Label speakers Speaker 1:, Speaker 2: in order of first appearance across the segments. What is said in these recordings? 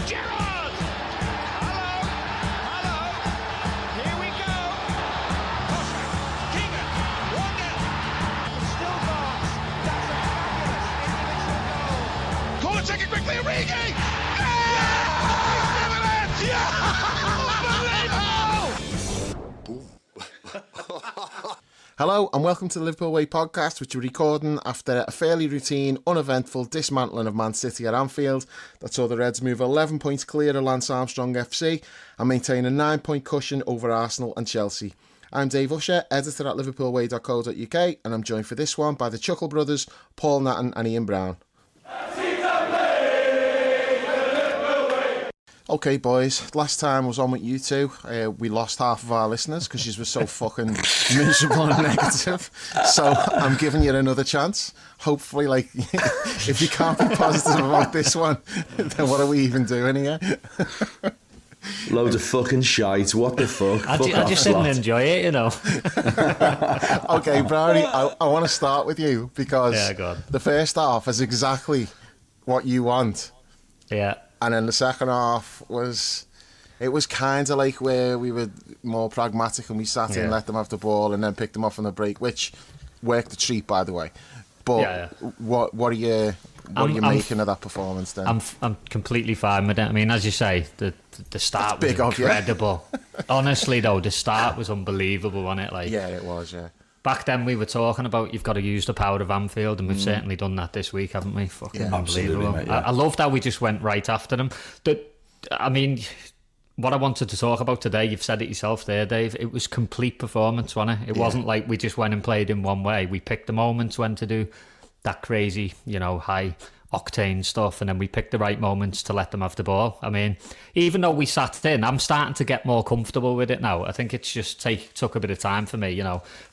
Speaker 1: Gerrard! Hello! Here we go! Costa, Keegan, 1-0. Still Barnes. That's a fabulous individual goal. Corner taken quickly, Origi!
Speaker 2: Hello and welcome to the Liverpool Way podcast, which we're recording after a fairly routine, uneventful dismantling of Man City at Anfield that saw the Reds move 11 points clear of Lance Armstrong FC and maintain a 9-point cushion over Arsenal and Chelsea. I'm Dave Usher, editor at liverpoolway.co.uk, and I'm joined for this one by the Chuckle brothers, Paul Natton and Ian Brown. Okay, boys, last time I was on with you two, we lost half of our listeners because you were so fucking miserable and negative. So I'm giving you another chance. Hopefully, like, if you can't be positive about this one, then what are we even doing here?
Speaker 3: Loads of fucking shite. What the fuck?
Speaker 4: I just didn't enjoy it, you know.
Speaker 2: Okay, Brownie, I want to start with you because the first half is exactly what you want.
Speaker 4: Yeah.
Speaker 2: And then the second half was kind of like where we were more pragmatic and we sat in, let them have the ball and then picked them off on the break, which worked a treat, by the way. But what are you making of that performance then?
Speaker 4: I'm completely fine with it. I mean, as you say, the start was incredible. Honestly, though, the start was unbelievable, wasn't it? Like,
Speaker 2: yeah, it was, yeah.
Speaker 4: Back then we were talking about you've got to use the power of Anfield, and we've certainly done that this week, haven't we? Fucking unbelievable. Mate, I loved how we just went right after them. I mean, what I wanted to talk about today, you've said it yourself there, Dave, it was complete performance, wasn't it? It wasn't like we just went and played in one way. We picked the moments when to do that crazy, high octane stuff, and then we picked the right moments to let them have the ball. I mean, even though we sat in, I'm starting to get more comfortable with it now. I think it's just took a bit of time for me,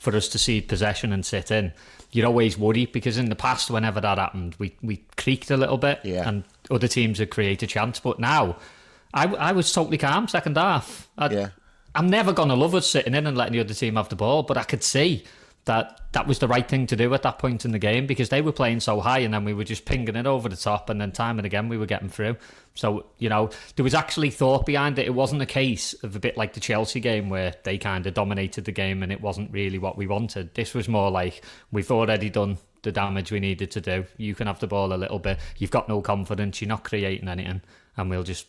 Speaker 4: for us to cede possession and sit in. You'd always worry because in the past, whenever that happened, we creaked a little bit and other teams would create a chance. But now, I was totally calm second half. I'm never going to love us sitting in and letting the other team have the ball, but I could see that was the right thing to do at that point in the game because they were playing so high and then we were just pinging it over the top and then time and again we were getting through. So, there was actually thought behind it. It wasn't a case of a bit like the Chelsea game where they kind of dominated the game and it wasn't really what we wanted. This was more like we've already done the damage we needed to do. You can have the ball a little bit. You've got no confidence. You're not creating anything and we'll just,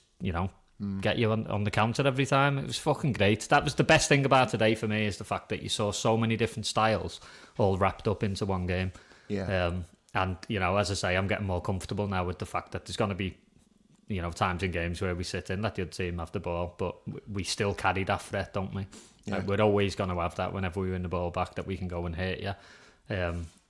Speaker 4: get you on the counter every time. It was fucking great. That was the best thing about today for me is the fact that you saw so many different styles all wrapped up into one game.
Speaker 2: Yeah.
Speaker 4: And, as I say, I'm getting more comfortable now with the fact that there's going to be, times in games where we sit in, let the other team have the ball, but we still carry that threat, don't we?
Speaker 2: Yeah.
Speaker 4: Like, we're always going to have that whenever we win the ball back that we can go and hit you.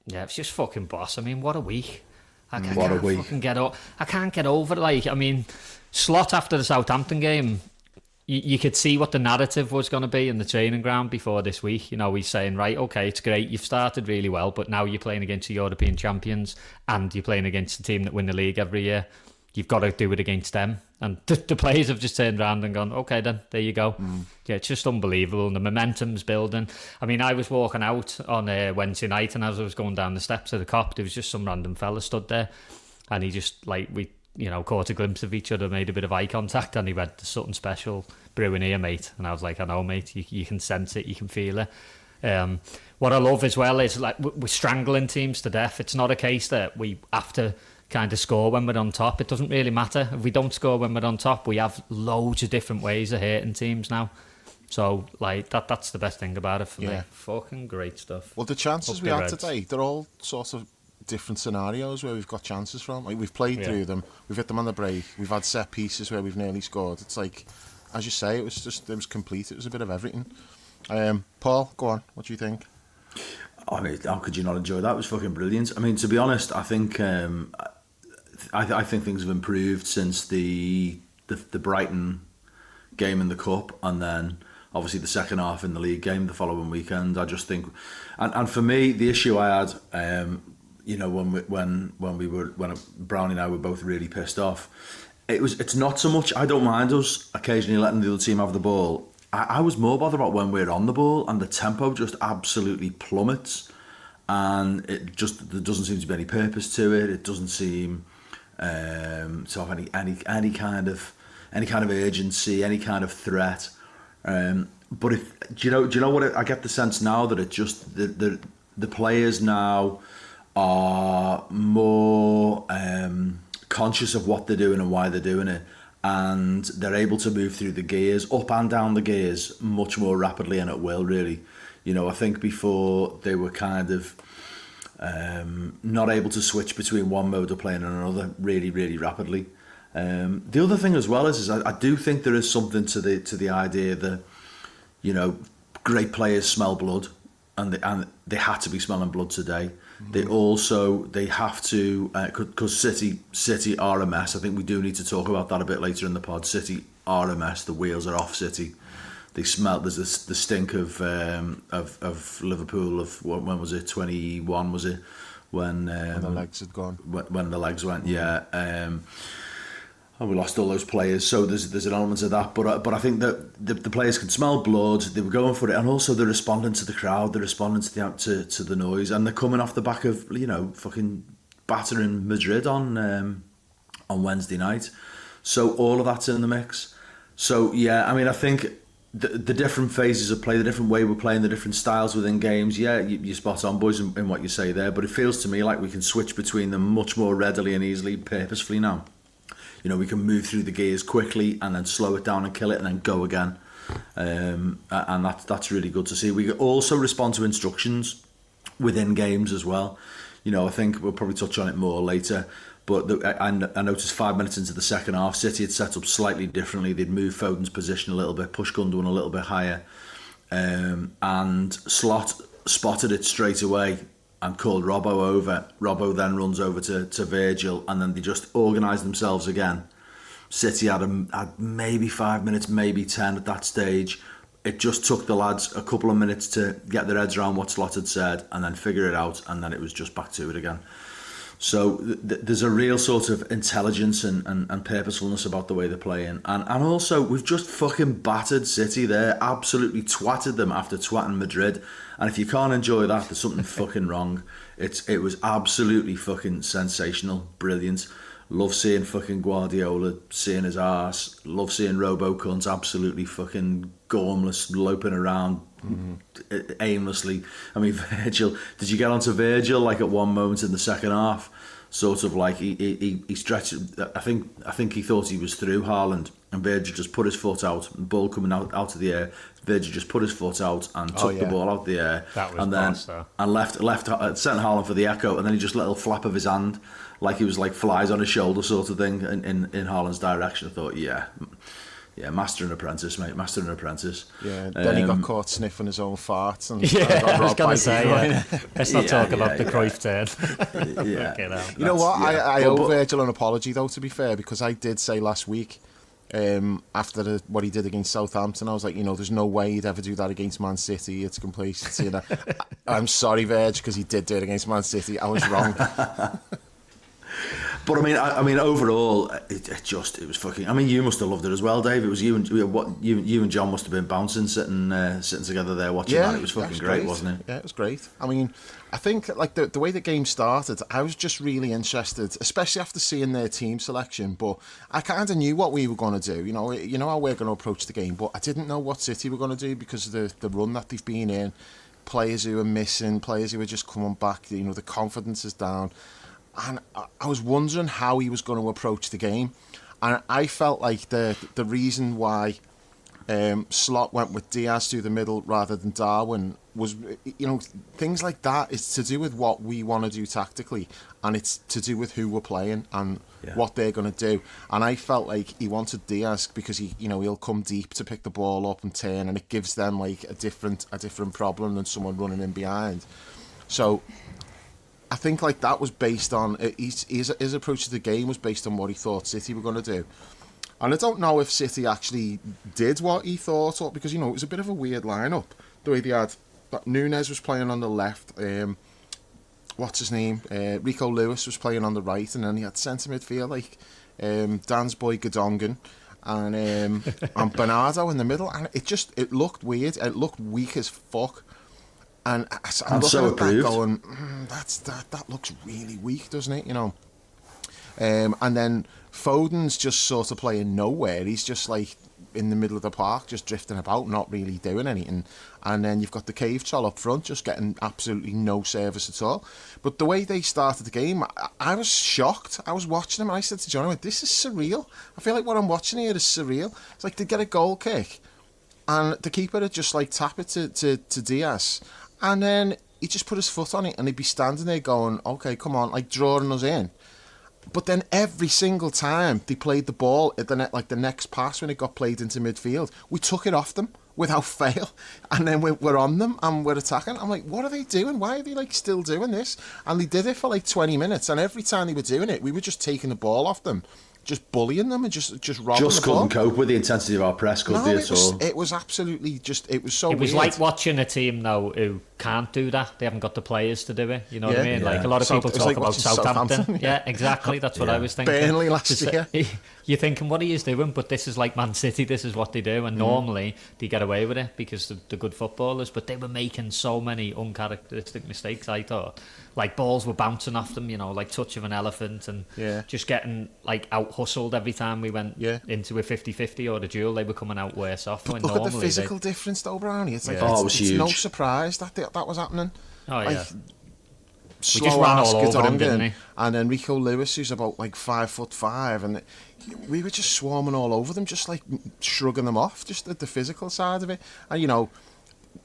Speaker 4: It's just fucking boss. I mean, what a week. I can't get over it. Like, I mean, Slot after the Southampton game, you could see what the narrative was going to be in the training ground before this week. He's saying, right, okay, it's great, you've started really well, but now you're playing against the European champions and you're playing against the team that win the league every year. You've got to do it against them. And the players have just turned around and gone, okay then, there you go. Yeah, it's just unbelievable. And the momentum's building. I mean, I was walking out on Wednesday night and as I was going down the steps of the Cop, there was just some random fella stood there and he just, caught a glimpse of each other, made a bit of eye contact, and he went, "There's something special brewing here, mate." And I was like, "I know, mate. You can sense it, you can feel it." What I love as well is like we're strangling teams to death. It's not a case that we have to kind of score when we're on top. It doesn't really matter if we don't score when we're on top. We have loads of different ways of hurting teams now. So like that's the best thing about it for me. Fucking great stuff.
Speaker 2: Well, the chances we had today, they're all sort of different scenarios where we've got chances from. Like, we've played through them, we've hit them on the break, we've had set pieces where we've nearly scored. It's like, as you say, it was complete. It was a bit of everything. Paul, go on. What do you think?
Speaker 3: I mean, how could you not enjoy that? It was fucking brilliant. I mean, to be honest, I think I think things have improved since the Brighton game in the Cup, and then obviously the second half in the league game the following weekend. I just think, and for me, the issue I had, when Brownie and I were both really pissed off, it's not so much, I don't mind us occasionally letting the other team have the ball. I was more bothered about when we're on the ball and the tempo just absolutely plummets, and there doesn't seem to be any purpose to it. It doesn't seem to have any kind of any kind of urgency, any kind of threat. But do you know what? I get the sense now that it just the players now are more conscious of what they're doing and why they're doing it, and they're able to move through the gears, up and down the gears, much more rapidly and at will, really. I think before they were kind of not able to switch between one mode of play and another really, really rapidly. The other thing as well is I do think there is something to the idea that, great players smell blood, and they had to be smelling blood today. They have to, because City are a mess. I think we do need to talk about that a bit later in the pod. City are a mess. The wheels are off City. They smell. There's the stink of Liverpool of when was it? 21 was it? When
Speaker 2: the legs had gone.
Speaker 3: When the legs went, yeah. And we lost all those players, so there's an element of that. But I think that the players can smell blood. They were going for it, and also they're responding to the crowd. They're responding to the noise, and they're coming off the back of fucking battering Madrid on Wednesday night. So all of that's in the mix. So yeah, I mean, I think the different phases of play, the different way we're playing, the different styles within games. Yeah, you're spot on, boys, in what you say there. But it feels to me like we can switch between them much more readily and easily, purposefully now. We can move through the gears quickly and then slow it down and kill it and then go again. And that's really good to see. We also respond to instructions within games as well. I think we'll probably touch on it more later. But I noticed 5 minutes into the second half, City had set up slightly differently. They'd moved Foden's position a little bit, pushed Gundogan a little bit higher. And Slot spotted it straight away and called Robbo over. Robbo then runs over to Virgil, and then they just organised themselves again. City had maybe 5 minutes, maybe 10 at that stage. It just took the lads a couple of minutes to get their heads around what Slot had said and then figure it out, and then it was just back to it again. So there's a real sort of intelligence and purposefulness about the way they're playing. And also, we've just fucking battered City there, absolutely twatted them after twatting Madrid. And if you can't enjoy that, there's something fucking wrong. It was absolutely fucking sensational, brilliant. Love seeing fucking Guardiola, seeing his arse. Love seeing Robo-Cunt absolutely fucking gormless, loping around aimlessly. I mean, Virgil, did you get onto Virgil like at one moment in the second half? Sort of like he stretched. I think he thought he was through Haaland, and Virgil just put his foot out. The ball coming out of the air. Virgil just put his foot out and took the ball out of the air, and then left sent Haaland for the echo, and then he just let a little flap of his hand, like he was like flies on his shoulder sort of thing in Haaland's direction. I thought, yeah, master and apprentice, mate, master and apprentice.
Speaker 2: Yeah, then he got caught sniffing his own farts. And
Speaker 4: I was going to say, let's not talk about the Cruyff turn.
Speaker 2: You know what? I owe Virgil an apology, though, to be fair, because I did say last week, after what he did against Southampton, I was like, there's no way he'd ever do that against Man City. It's complacency. I'm sorry, Virg, because he did it against Man City. I was wrong.
Speaker 3: But I mean, overall, it was fucking. I mean, you must have loved it as well, Dave. It was you and John must have been bouncing, sitting together there watching that. It was fucking great, wasn't it?
Speaker 2: Yeah, it was great. I mean, I think like the way the game started, I was just really interested, especially after seeing their team selection. But I kind of knew what we were going to do. You know how we're going to approach the game, but I didn't know what City were going to do because of the run that they've been in. Players who are missing, players who are just coming back. The confidence is down. And I was wondering how he was going to approach the game. And I felt like the reason why Slot went with Diaz through the middle rather than Darwin was, things like that is to do with what we want to do tactically. And it's to do with who we're playing and what they're going to do. And I felt like he wanted Diaz because he'll come deep to pick the ball up and turn, and it gives them like a different problem than someone running in behind. So I think like that was based on his approach to the game was based on what he thought City were going to do, and I don't know if City actually did what he thought, or because it was a bit of a weird lineup the way they had. Núñez was playing on the left, what's his name, Rico Lewis was playing on the right, and then he had centre midfield like Dan's boy Gedongan and Bernardo in the middle, and it looked weird. It looked weak as fuck. And I'm looking at that going, that looks really weak, doesn't it? And then Foden's just sort of playing nowhere. He's just like in the middle of the park, just drifting about, not really doing anything. And then you've got the cave troll up front, just getting absolutely no service at all. But the way they started the game, I was shocked. I was watching them and I said to John, this is surreal. I feel like what I'm watching here is surreal. It's like they get a goal kick and the keeper would just like tap it to Diaz, and then he just put his foot on it and he'd be standing there going, okay, come on, like drawing us in. But then every single time they played the ball at the the next pass when it got played into midfield, we took it off them without fail, and then we're on them and we're attacking. I'm like, what are they doing? Why are they like still doing this? And they did it for like 20 minutes, and every time they were doing it, we were just taking the ball off them, just bullying them and just robbing
Speaker 3: just
Speaker 2: the ball.
Speaker 3: Couldn't cope with the intensity of our press, could they at all?
Speaker 2: It was absolutely just, it was so
Speaker 4: It was
Speaker 2: weird.
Speaker 4: like watching a team now who can't do that. They haven't got the players to do it. You know what I mean?
Speaker 2: Yeah.
Speaker 4: Like a lot of people talk
Speaker 2: like
Speaker 4: about Southampton. Yeah, exactly. That's what I was thinking.
Speaker 2: Burnley last year.
Speaker 4: You're thinking, what are you doing? But this is like Man City. This is what they do. And normally they get away with it because they're good footballers. But they were making so many uncharacteristic mistakes, I thought. Like balls were bouncing off them, like touch of an elephant, and just getting like out hustled every time we went into a 50-50 or a duel. They were coming out worse off.
Speaker 2: But look at the physical difference though, Brownie. It's like it's
Speaker 3: huge.
Speaker 2: no surprise that was happening.
Speaker 4: Oh yeah.
Speaker 2: Like,
Speaker 4: we just ran all over him, didn't we?
Speaker 2: And Enrico Lewis, who's about like 5'5", and we were just swarming all over them, just like shrugging them off, just the physical side of it.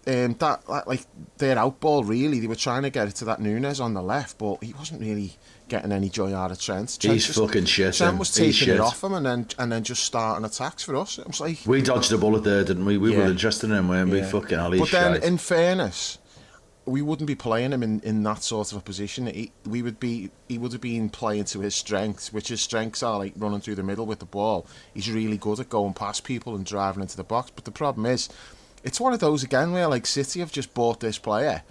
Speaker 2: And that like their outball, really, they were trying to get it to that Nunes on the left, but he wasn't really getting any joy out of Trent.
Speaker 3: He's fucking shit.
Speaker 2: Trent was taking it off him and then just starting attacks for us. It was like,
Speaker 3: we dodged a bullet there, didn't we? We were interested in him, weren't we? Fucking hell, he's
Speaker 2: But then,
Speaker 3: shite.
Speaker 2: in fairness, we wouldn't be playing him in that sort of a position. He would have been playing to his strengths, which his strengths are like running through the middle with the ball. He's really good at going past people and driving into the box. But the problem is, it's one of those again where like City have just bought this player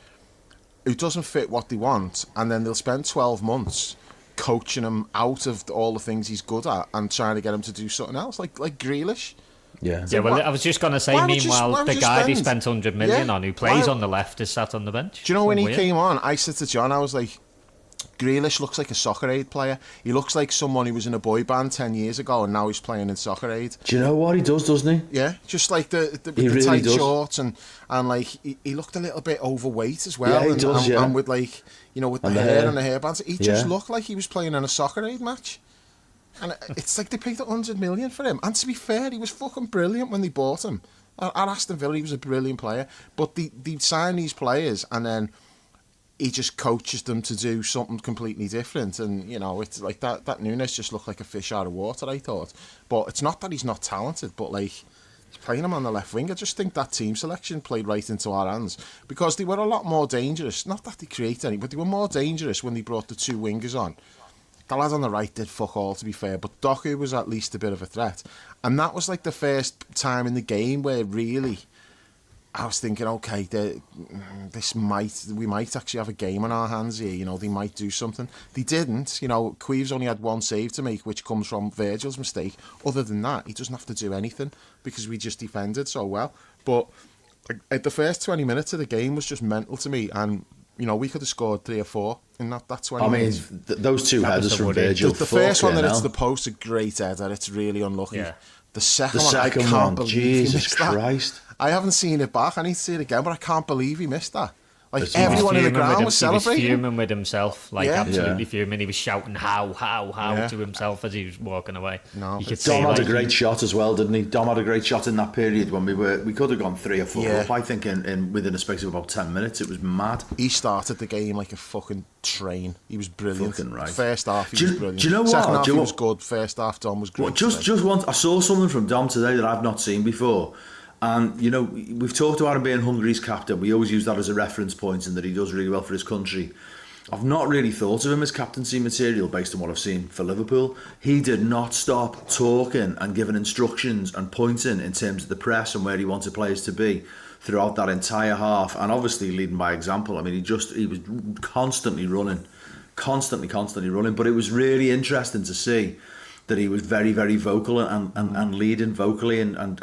Speaker 2: who doesn't fit what they want, and then they'll spend 12 months coaching him out of all the things he's good at and trying to get him to do something else, like Grealish.
Speaker 3: Yeah.
Speaker 4: Yeah, well, I was just going to say, meanwhile, the guy they spent 100 million on, who plays on the left, is sat on the bench.
Speaker 2: Do you know when he came on, I said to John, I was like, Grealish looks like a Soccer Aid player. He looks like someone who was in a boy band 10 years ago and now he's playing in Soccer Aid.
Speaker 3: Do you know what he does, doesn't he?
Speaker 2: Yeah, just like the
Speaker 3: really
Speaker 2: tight
Speaker 3: does.
Speaker 2: shorts and like he looked a little bit overweight as well.
Speaker 3: Yeah, he does,
Speaker 2: and with like, with the hair and the hairbands. He just looked like he was playing in a Soccer Aid match. And it's like they paid 100 million for him. And to be fair, he was fucking brilliant when they bought him. At Aston Villa, he was a brilliant player. But they sign these players and then he just coaches them to do something completely different. And, it's like that Nunes just looked like a fish out of water, I thought. But it's not that he's not talented, but like, he's playing him on the left wing. I just think that team selection played right into our hands because they were a lot more dangerous. Not that they create any, but they were more dangerous when they brought the two wingers on. The lad on the right did fuck all, to be fair, but Doku was at least a bit of a threat. And that was like the first time in the game where really I was thinking, okay, we might actually have a game on our hands here. They might do something. They didn't. Queeves only had one save to make, which comes from Virgil's mistake. Other than that, he doesn't have to do anything because we just defended so well. But the first 20 minutes of the game was just mental to me, and we could have scored 3 or 4 in that 20 minutes.
Speaker 3: Those two headers from Virgil.
Speaker 2: The first one that it's the post, a great header. It's really unlucky. Yeah. The second one, I can't believe
Speaker 3: Jesus Christ.
Speaker 2: That. I haven't seen it back. I need to see it again, but I can't believe he missed that. Like, everyone in the ground was celebrating.
Speaker 4: He was fuming with himself, absolutely fuming. He was shouting how to himself as he was walking away.
Speaker 2: No,
Speaker 3: Dom had a great shot as well, didn't he? Dom had a great shot in that period when we could have gone 3 or 4 up, I think, in within a space of about 10 minutes. It was mad.
Speaker 2: He started the game like a fucking train. He was brilliant.
Speaker 3: Fucking right.
Speaker 2: First half, he was brilliant.
Speaker 3: Do you know what?
Speaker 2: Second half, he was good. First half, Dom was great.
Speaker 3: Just once, I saw something from Dom today that I've not seen before. And, we've talked about him being Hungary's captain. We always use that as a reference point and that he does really well for his country. I've not really thought of him as captaincy material based on what I've seen for Liverpool. He did not stop talking and giving instructions and pointing in terms of the press and where he wanted players to be throughout that entire half. And obviously leading by example. I mean, he was constantly running. But it was really interesting to see that he was very, very vocal and leading vocally and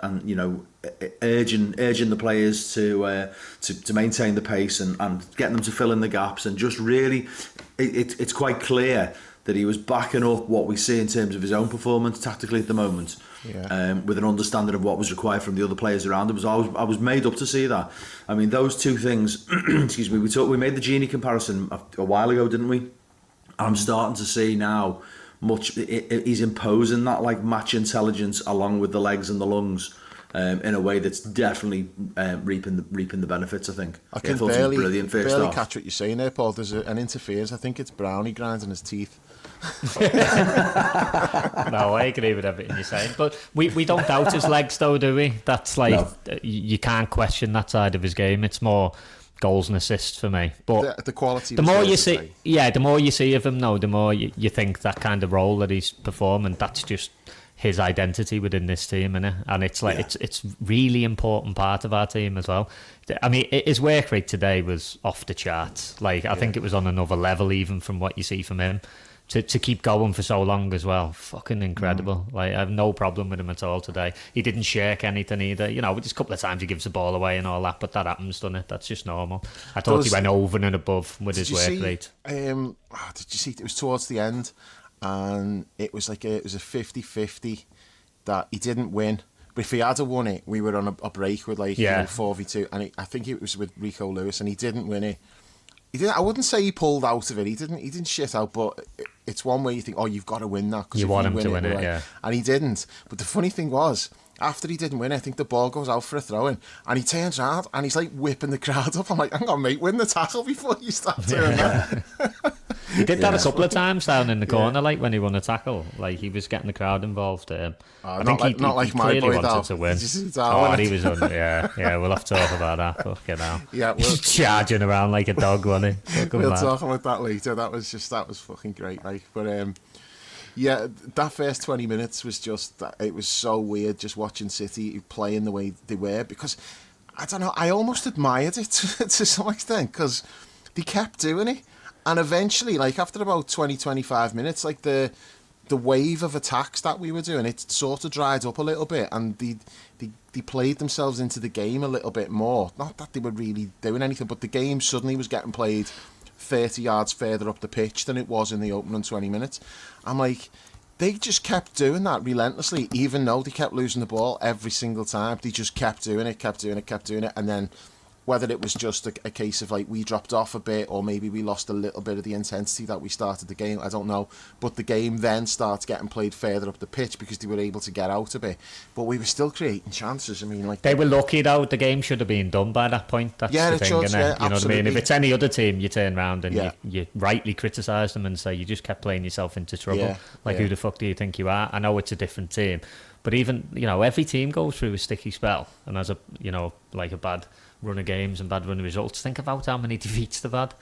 Speaker 3: urging the players to maintain the pace and getting them to fill in the gaps, and just really it's quite clear that he was backing up what we see in terms of his own performance tactically at the moment, with an understanding of what was required from the other players around him. I was made up to see that. I mean, those two things. Excuse me. We made the Genie comparison a while ago, didn't we? I'm starting to see now he's imposing that like match intelligence along with the legs and the lungs. In a way that's definitely reaping the benefits, I think.
Speaker 2: I can barely catch what you're saying there, Paul. There's an interference. I think it's Brownie grinding his teeth.
Speaker 4: No, I agree with everything you're saying. But we don't doubt his legs, though, do we? That's like, no. You can't question that side of his game. It's more goals and assists for me. But
Speaker 2: the quality.
Speaker 4: The more you see, the more you see of him, though, the more you think that kind of role that he's performing, that's just his identity within this team, innit? And it's like it's really important part of our team as well. I mean, his work rate today was off the charts. Like, I think it was on another level even from what you see from him. To keep going for so long as well, fucking incredible. Like, I have no problem with him at all today. He didn't shirk anything either. You know, just a couple of times he gives the ball away and all that, but that happens, doesn't it? That's just normal. I thought he went over and above with his work rate.
Speaker 2: Did you see? It was towards the end, and it was a 50-50 that he didn't win. But if he had won it, we were on a break with 4v2, and I think it was with Rico Lewis, and he didn't win it. He didn't. I wouldn't say he pulled out of it. He didn't shit out, but it's one way you think, oh, you've got to win that.
Speaker 4: You want him to win it, yeah.
Speaker 2: And he didn't. But the funny thing was, after he didn't win, I think the ball goes out for a throw-in, and he turns around and he's like whipping the crowd up. I'm like, hang on, mate, win the tackle before you start doing that.
Speaker 4: He did that a couple of times down in the corner, like when he won a tackle. Like, he was getting the crowd involved. I think he
Speaker 2: my
Speaker 4: clearly
Speaker 2: boy
Speaker 4: wanted to win. He was on. Yeah, we'll have to talk about that. Fucking hell.
Speaker 2: Yeah,
Speaker 4: charging around like a dog, wasn't he?
Speaker 2: We'll talk about that later. That was fucking great. Like, but yeah, that first 20 minutes was it was so weird just watching City playing the way they were, because I don't know, I almost admired it to some extent, because they kept doing it. And eventually, like after about 20-25 minutes, like the wave of attacks that we were doing, it sort of dried up a little bit, and they played themselves into the game a little bit more. Not that they were really doing anything, but the game suddenly was getting played 30 yards further up the pitch than it was in the opening 20 minutes. I'm like, they just kept doing that relentlessly, even though they kept losing the ball every single time. They just kept doing it, and then whether it was just a case of like we dropped off a bit, or maybe we lost a little bit of the intensity that we started the game, I don't know. But the game then starts getting played further up the pitch because they were able to get out a bit. But we were still creating chances. I mean, like,
Speaker 4: they were lucky though. The game should have been done by that point. That's the thing, isn't it? You know what I mean? If it's any other team, you turn around and you rightly criticise them and say you just kept playing yourself into trouble. Who the fuck do you think you are? I know it's a different team, but even, you know, every team goes through a sticky spell and has a, you know, like a bad run of games and bad run of results. Think about how many defeats they've had.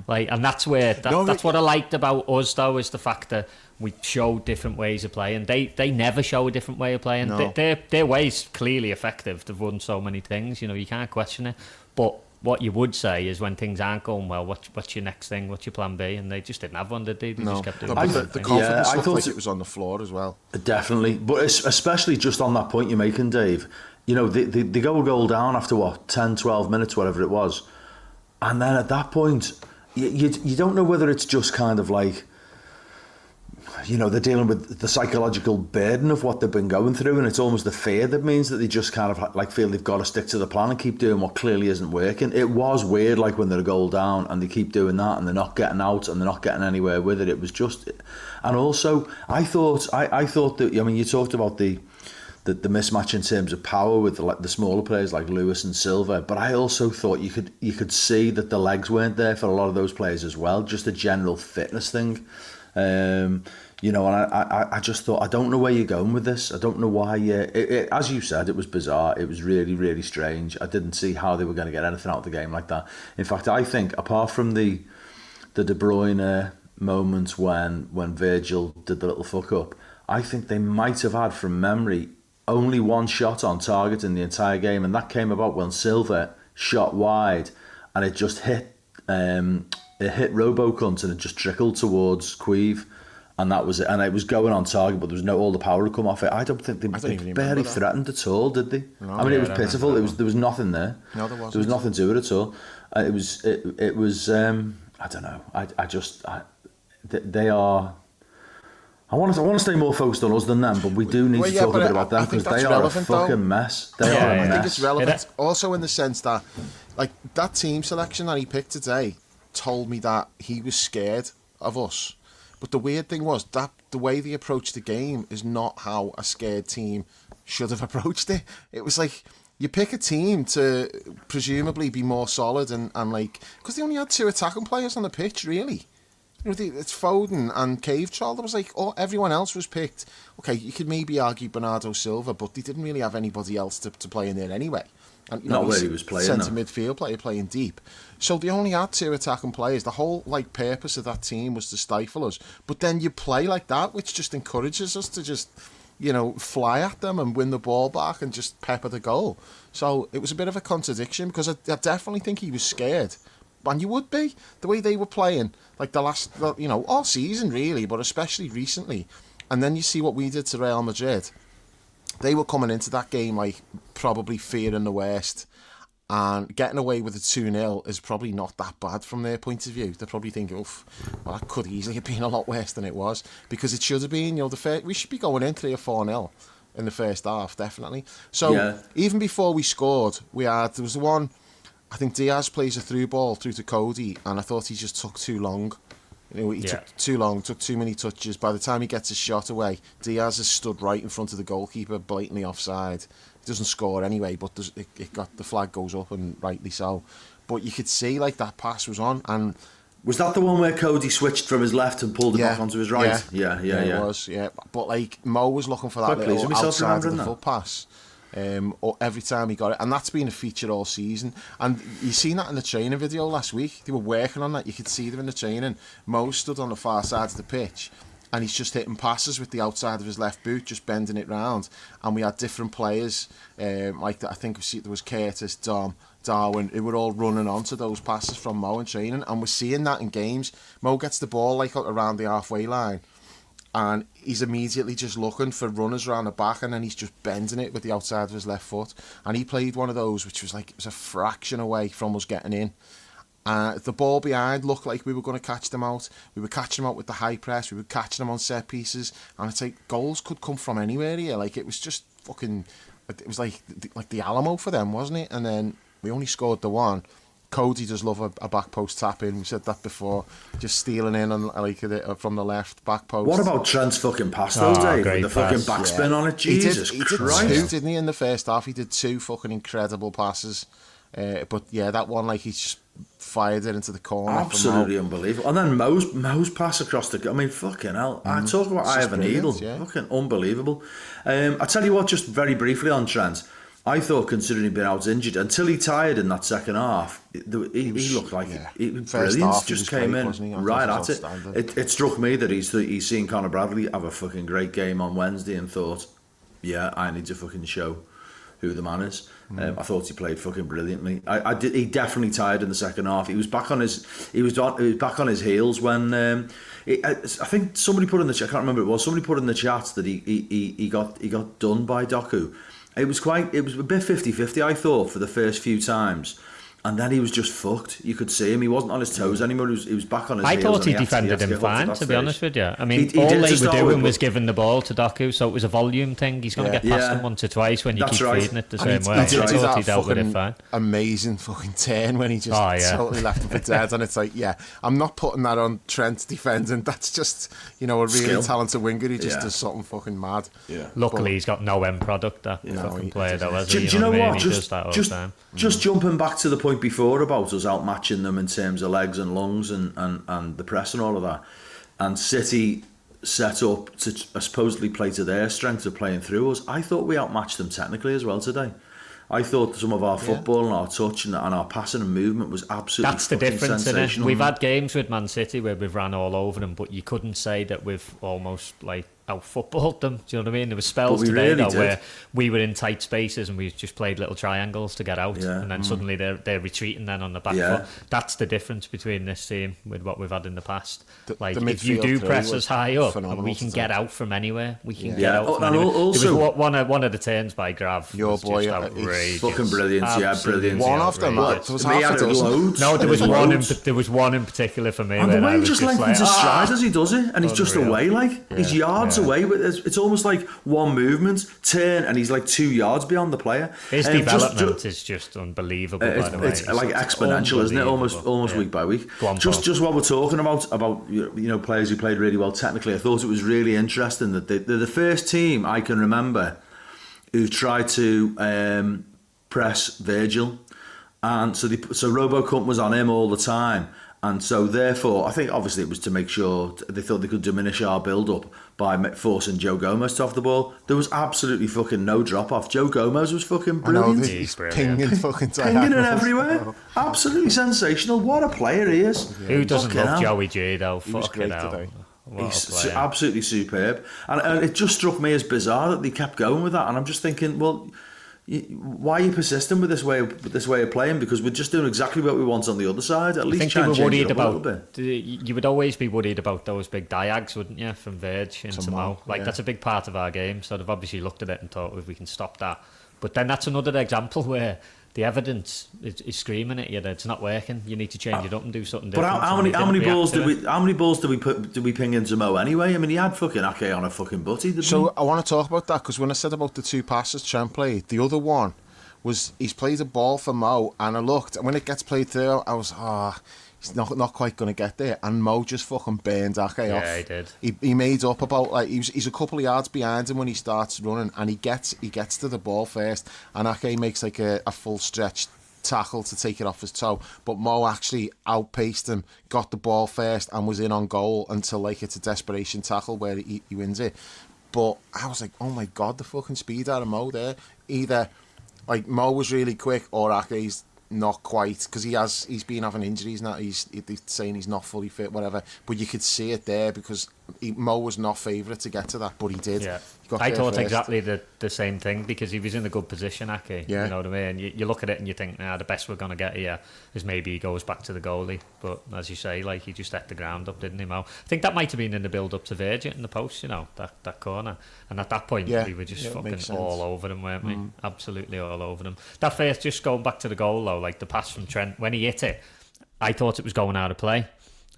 Speaker 4: Like, and that's where that's what I liked about us though, is the fact that we show different ways of playing. They never show a different way of playing. No. Their way's clearly effective. They've won so many things, you know, you can't question it. But what you would say is when things aren't going well, what's your next thing? What's your plan B? And they just didn't have one, did they? They just kept doing
Speaker 2: the confidence looked like it was on the floor as well.
Speaker 3: Definitely. But especially just on that point you're making, Dave, you know, they go a goal down after, 10, 12 minutes, whatever it was. And then at that point, you don't know whether it's just kind of like, you know, they're dealing with the psychological burden of what they've been going through, and it's almost the fear that means that they just kind of like feel they've got to stick to the plan and keep doing what clearly isn't working. It was weird, like when they're a goal down and they keep doing that and they're not getting out and they're not getting anywhere with it. It was just, and also I thought that, I mean, you talked about the mismatch in terms of power with the smaller players like Lewis and Silva, but I also thought you could see that the legs weren't there for a lot of those players as well, just a general fitness thing. You know, and I just thought, I don't know where you're going with this. I don't know why. As you said, it was bizarre. It was really, really strange. I didn't see how they were going to get anything out of the game like that. In fact, I think apart from the De Bruyne moment when Virgil did the little fuck up, I think they might have had, from memory, only one shot on target in the entire game, and that came about when Silva shot wide, and it just hit Robocunt, and it just trickled towards Queeve. And that was it. And it was going on target, but there was all the power to come off it. I don't think they barely threatened at all, did they? No, I mean, it was pitiful. There was nothing there.
Speaker 2: No, there wasn't.
Speaker 3: There was nothing to it at all. It was. I don't know. They are. I want to stay more focused on us than them, but we do need to talk a bit about them because they are a fucking mess. They are a mess.
Speaker 2: I think it's relevant also in the sense that, like, that team selection that he picked today told me that he was scared of us. But the weird thing was that the way they approached the game is not how a scared team should have approached it. It was like, you pick a team to presumably be more solid and like, because they only had 2 attacking players on the pitch, really. You know, it's Foden and Cave-Troll. There was like, everyone else was picked. Okay, you could maybe argue Bernardo Silva, but they didn't really have anybody else to play in there anyway. And,
Speaker 3: not where he was playing.
Speaker 2: Centre midfield player playing deep. So they only had 2 attacking players. The whole like purpose of that team was to stifle us. But then you play like that, which just encourages us to just, you know, fly at them and win the ball back and just pepper the goal. So it was a bit of a contradiction because I definitely think he was scared. And you would be, the way they were playing, like the last, you know, all season really, but especially recently. And then you see what we did to Real Madrid. They were coming into that game like probably fearing the worst. And getting away with a 2-0 is probably not that bad from their point of view. They're probably thinking, well, that could easily have been a lot worse than it was. Because it should have been, you know, we should be going in 3 or 4-0 in the first half, definitely. So even before we scored, there was the one, I think Diaz plays a through ball through to Cody, and I thought he just took too long. You know, he took too long, took too many touches. By the time he gets his shot away, Diaz has stood right in front of the goalkeeper, blatantly offside. He doesn't score anyway, but the flag goes up, and rightly so. But you could see like that pass was on, and
Speaker 3: was that the one where Cody switched from his left and pulled it back onto his right? Yeah.
Speaker 2: It was, yeah. But like Mo was looking for that little outside of the full pass. Or every time he got it, and that's been a feature all season. And you seen that in the training video last week. They were working on that. You could see them in the training. Mo stood on the far side of the pitch, and he's just hitting passes with the outside of his left boot, just bending it round. And we had different players, like I think there was Curtis, Dom, Darwin, who were all running onto those passes from Mo in training. And we're seeing that in games. Mo gets the ball like around the halfway line, and he's immediately just looking for runners around the back, and then he's just bending it with the outside of his left foot. And he played one of those which was like, it was a fraction away from us getting in. The ball behind looked like we were going to catch them out. We were catching them out with the high press. We were catching them on set pieces. And it's like, goals could come from anywhere here. Like, it was just fucking, it was like the Alamo for them, wasn't it? And then we only scored the one. Cody does love a back post tap in. We said that before. Just stealing in on like from the left back post.
Speaker 3: What about Trent's fucking pass though, Dave? With the fucking backspin on it. Jesus Christ.
Speaker 2: He did 2, didn't he, in the first half? He did 2 fucking incredible passes. But yeah, that one, like, he just fired it into the corner.
Speaker 3: Absolutely unbelievable. And then Mo's pass across the... I mean, fucking hell. I talk about eye of a needle. Yeah. Fucking unbelievable. I tell you what, just very briefly on Trent, I thought, considering he'd been out injured, until he tired in that second half, he looked like brilliant. Just came in right at it. It struck me that he's seen Conor Bradley have a fucking great game on Wednesday and thought, yeah, I need to fucking show who the man is. I thought he played fucking brilliantly. He definitely tired in the second half. He was back on his heels when I think somebody put in the chat. I can't remember who it was. Somebody put in the chat that he got done by Doku. It was a bit 50-50, I thought, for the first few times. And then he was just fucked. You could see him. He wasn't on his toes anymore. He was back on his heels.
Speaker 4: I thought he defended him fine, to be honest with you. I mean, all they were doing was giving the ball to Doku, so it was a volume thing. He's going to get past him once or twice when you keep feeding it the same way. I thought he dealt with it fine.
Speaker 2: Amazing fucking turn when he just totally left him for dead. And it's like, I'm not putting that on Trent defending. That's just, a really talented winger who just does something fucking mad.
Speaker 4: Yeah. Luckily, he's got no end product, that fucking player, though, has he?
Speaker 3: Do you know what? Just jumping back to the point before about us outmatching them in terms of legs and lungs and the press and all of that, and City set up to supposedly play to their strengths of playing through us. I thought we outmatched them technically as well today. I thought some of our football and our touch and our passing and movement was absolutely
Speaker 4: That's the difference, isn't it? We've had games with Man City where we've ran all over them, but you couldn't say that we've almost like out-footballed them. Do you know what I mean? There were spells today where we were in tight spaces and we just played little triangles to get out, and then suddenly they're retreating then on the back foot. That's the difference between this team with what we've had in the past. If you do press us high up, we can get out from anywhere. We can get out from anywhere. Also, there was one of the turns by Grav.
Speaker 2: Your boy,
Speaker 3: he's fucking brilliant. Brilliant.
Speaker 2: One of them.
Speaker 3: There
Speaker 2: was
Speaker 4: one in particular for me.
Speaker 3: And the way he just lengthens his stride as he does it, and he's just away, he's yards away. It's almost like one movement, turn, and he's like 2 yards beyond the player.
Speaker 4: His development is just unbelievable. By the way,
Speaker 3: it's like exponential, isn't it? Almost week by week. Just what we're talking about players who played really well technically. I thought it was really interesting that they're the first team I can remember who tried to press Virgil, and so Robocop was on him all the time. And so, therefore, I think obviously it was to make sure they thought they could diminish our build-up by forcing Joe Gomez to off the ball. There was absolutely fucking no drop-off. Joe Gomez was fucking brilliant.
Speaker 2: He's pinging fucking
Speaker 3: pinging it everywhere. Absolutely sensational. What a player he is.
Speaker 4: Who doesn't love Joey G, though?
Speaker 2: He was great today.
Speaker 3: He's absolutely superb. And it just struck me as bizarre that they kept going with that. And I'm just thinking, well, why are you persistent with this way of playing? Because we're just doing exactly what we want on the other side. At least try and change it up a little bit.
Speaker 4: You would always be worried about those big diags, wouldn't you, from Verge into Mo? That's a big part of our game. So they've obviously looked at it and thought, if we can stop that. But then that's another example where the evidence is screaming at you that it's not working. You need to change it up and do something different.
Speaker 3: But how many balls did we ping into Mo anyway? I mean, he had fucking Ake on a fucking butty, didn't he?
Speaker 2: So I want to talk about that, because when I said about the 2 passes Trent played, the other one was he's played a ball for Mo, and I looked, and when it gets played through, I was he's not quite going to get there, and Mo just fucking burned Ake off.
Speaker 4: Yeah, he did.
Speaker 2: He made up about he's a couple of yards behind him when he starts running, and he gets to the ball first, and Ake makes like a full stretch tackle to take it off his toe, but Mo actually outpaced him, got the ball first, and was in on goal until it's a desperation tackle where he wins it. But I was like, oh my god, the fucking speed out of Mo there. Either Mo was really quick, or Ake's not quite, because he's been having injuries now. He's saying he's not fully fit, whatever. But you could see it there, because Mo was not favourite to get to that, but he did.
Speaker 4: Yeah. I thought exactly the same thing, because he was in a good position, Ake. Yeah. You know what I mean? You look at it and you think, the best we're going to get here is maybe he goes back to the goalie. But as you say, he just ate the ground up, didn't he, Mo? I think that might have been in the build-up to Virgin in the post, that corner. And at that point, we were just fucking all over them, weren't we? Absolutely all over them. That first, just going back to the goal, though, the pass from Trent, when he hit it, I thought it was going out of play.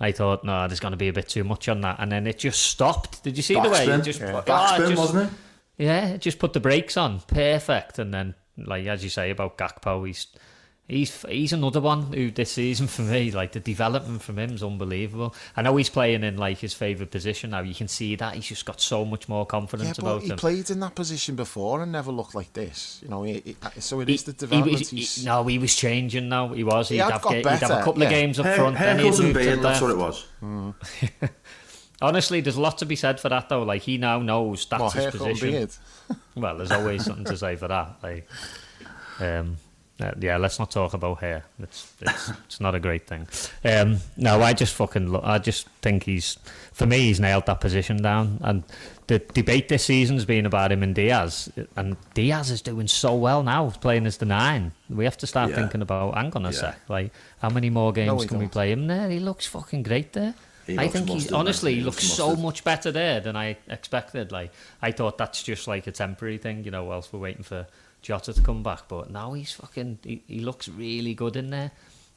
Speaker 4: I thought, no, there's going to be a bit too much on that. And then it just stopped. Did you see the way?
Speaker 3: Backspin, wasn't it?
Speaker 4: Yeah, it just put the brakes on. Perfect. And then, as you say about Gakpo, he's another one who this season for me, the development from him is unbelievable. I know he's playing in his favourite position now. You can see that he's just got so much more confidence about him.
Speaker 2: He played in that position before and never looked like this. So it is the development.
Speaker 4: He was changing now. He was. He'd have a couple of games up front.
Speaker 3: Haircut and beard, that's what it was.
Speaker 4: Honestly, there's a lot to be said for that, though. He now knows that's his position. Well, there's always something to say for that. Let's not talk about hair. It's not a great thing. No, I just think he's nailed that position down. And the debate this season's been about him and Diaz is doing so well now, playing as the 9. We have to start thinking about, hang on a sec, how many more games can we play him there? He looks fucking great there. I think he looks so much better there than I expected. I thought that's just a temporary thing, whilst we're waiting for Jota to come back. But now he's he looks really good in there.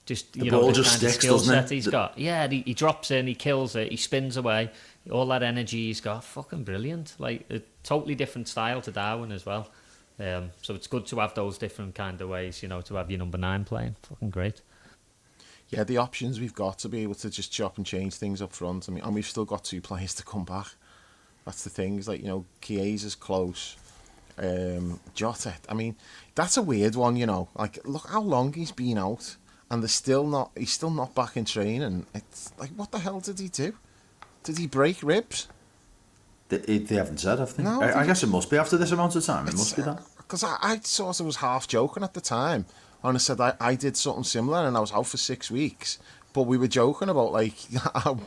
Speaker 4: Just
Speaker 3: the ball just sticks, doesn't it?
Speaker 4: He's got, he drops in, he kills it, he spins away. All that energy he's got, fucking brilliant. A totally different style to Darwin as well. So it's good to have those different kind of ways, to have your number 9 playing. Fucking great.
Speaker 2: Yeah, the options we've got to be able to just chop and change things up front. I mean, and we've still got 2 players to come back. That's the thing. It's Chiesa's close. Jota. I mean, that's a weird one. Look how long he's been out, and he's still not back in training. It's what the hell did he do? Did he break ribs?
Speaker 3: They haven't said, have they?
Speaker 2: No,
Speaker 3: I guess it must be after this amount of time. It must be that.
Speaker 2: Because I was half joking at the time. And I said I did something similar and I was out for 6 weeks, But we were joking about like how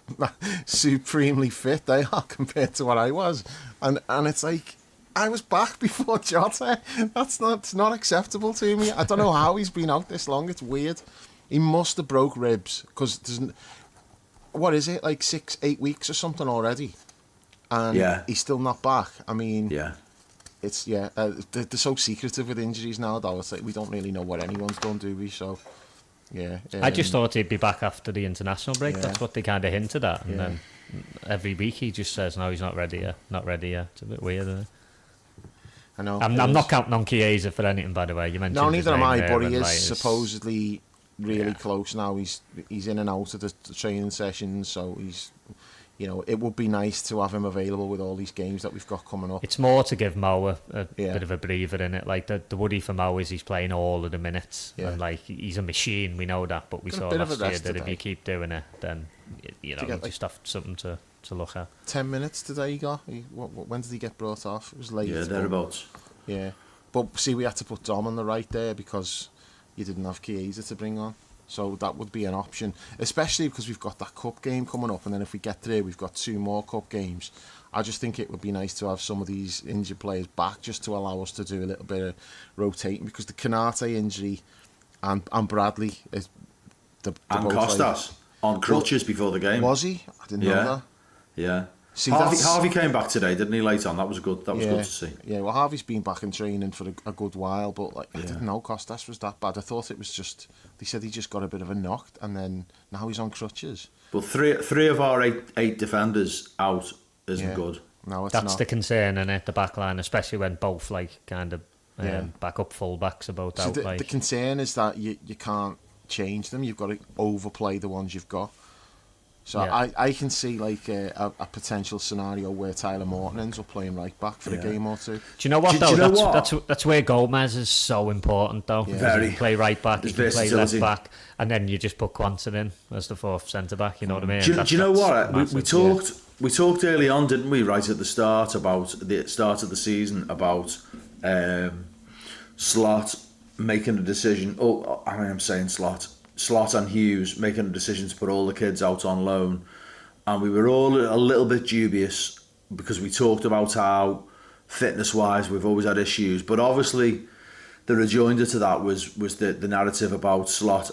Speaker 2: supremely fit they are compared to what I was, and it's like I was back before Jota. It's not acceptable to me. I don't know how he's been out this long. It's weird. He must have broke ribs because what is it, like 6-8 weeks or something already, and he's still not back. I mean, it's they're so secretive with injuries now though. It's like we don't really know what anyone's done, do we? So. Yeah,
Speaker 4: I just thought he'd be back after the international break. Yeah. That's what they kind of hinted at, and then every week he just says, "No, he's not ready yet. Not ready yet." It's a bit weird. Isn't it?
Speaker 2: I know.
Speaker 4: I'm not counting on Chiesa for anything, by the way. You mentioned
Speaker 2: no, neither am I. But he is
Speaker 4: like,
Speaker 2: supposedly really close now. He's in and out of the training sessions, so he's. It would be nice to have him available with all these games that we've got coming up.
Speaker 4: It's more to give Mo a bit of a breather in it. Like the worry for Mo is he's playing all of the minutes, and like he's a machine. We know that, but we saw last year that if you keep doing it, then you just have something to look at.
Speaker 2: 10 minutes today he got. When did he get brought off? It was late.
Speaker 3: Yeah, thereabouts.
Speaker 2: Yeah, but see, we had to put Dom on the right there because you didn't have Chiesa to bring on. So that would be an option, especially because we've got that cup game coming up, and then if we get through, we've got 2 more cup games. I just think it would be nice to have some of these injured players back, just to allow us to do a little bit of rotating, because the Canate injury and Bradley is
Speaker 3: and Costas on crutches before the game.
Speaker 2: Was he? I didn't know that.
Speaker 3: Yeah. See, Harvey came back today, didn't he? Late on, that was good. That was good to see.
Speaker 2: Yeah, well, Harvey's been back in training for a good while, but I didn't know Costas was that bad. I thought it was just they said he just got a bit of a knock, and then now he's on crutches.
Speaker 3: But three of our eight defenders out isn't good.
Speaker 2: No, it's
Speaker 4: That's
Speaker 2: not.
Speaker 4: the concern in it, the back line, especially when both kind of backup fullbacks are both out.
Speaker 2: The concern is that you can't change them. You've got to overplay the ones you've got. So I can see like a potential scenario where Tyler Morton ends up playing right back for a game or two.
Speaker 4: Do you know what though? That's where Gomez is so important though.
Speaker 3: Very.
Speaker 4: He can play right back, he can play left back, and then you just put Quansah in as the 4th centre back. You know what I mean?
Speaker 3: Do you know what? We talked early on, didn't we? Right at the start of the season about Slot making a decision. I'm saying Slot and Hughes making a decision to put all the kids out on loan, and we were all a little bit dubious because we talked about how fitness-wise we've always had issues, but obviously the rejoinder to that was the narrative about Slot.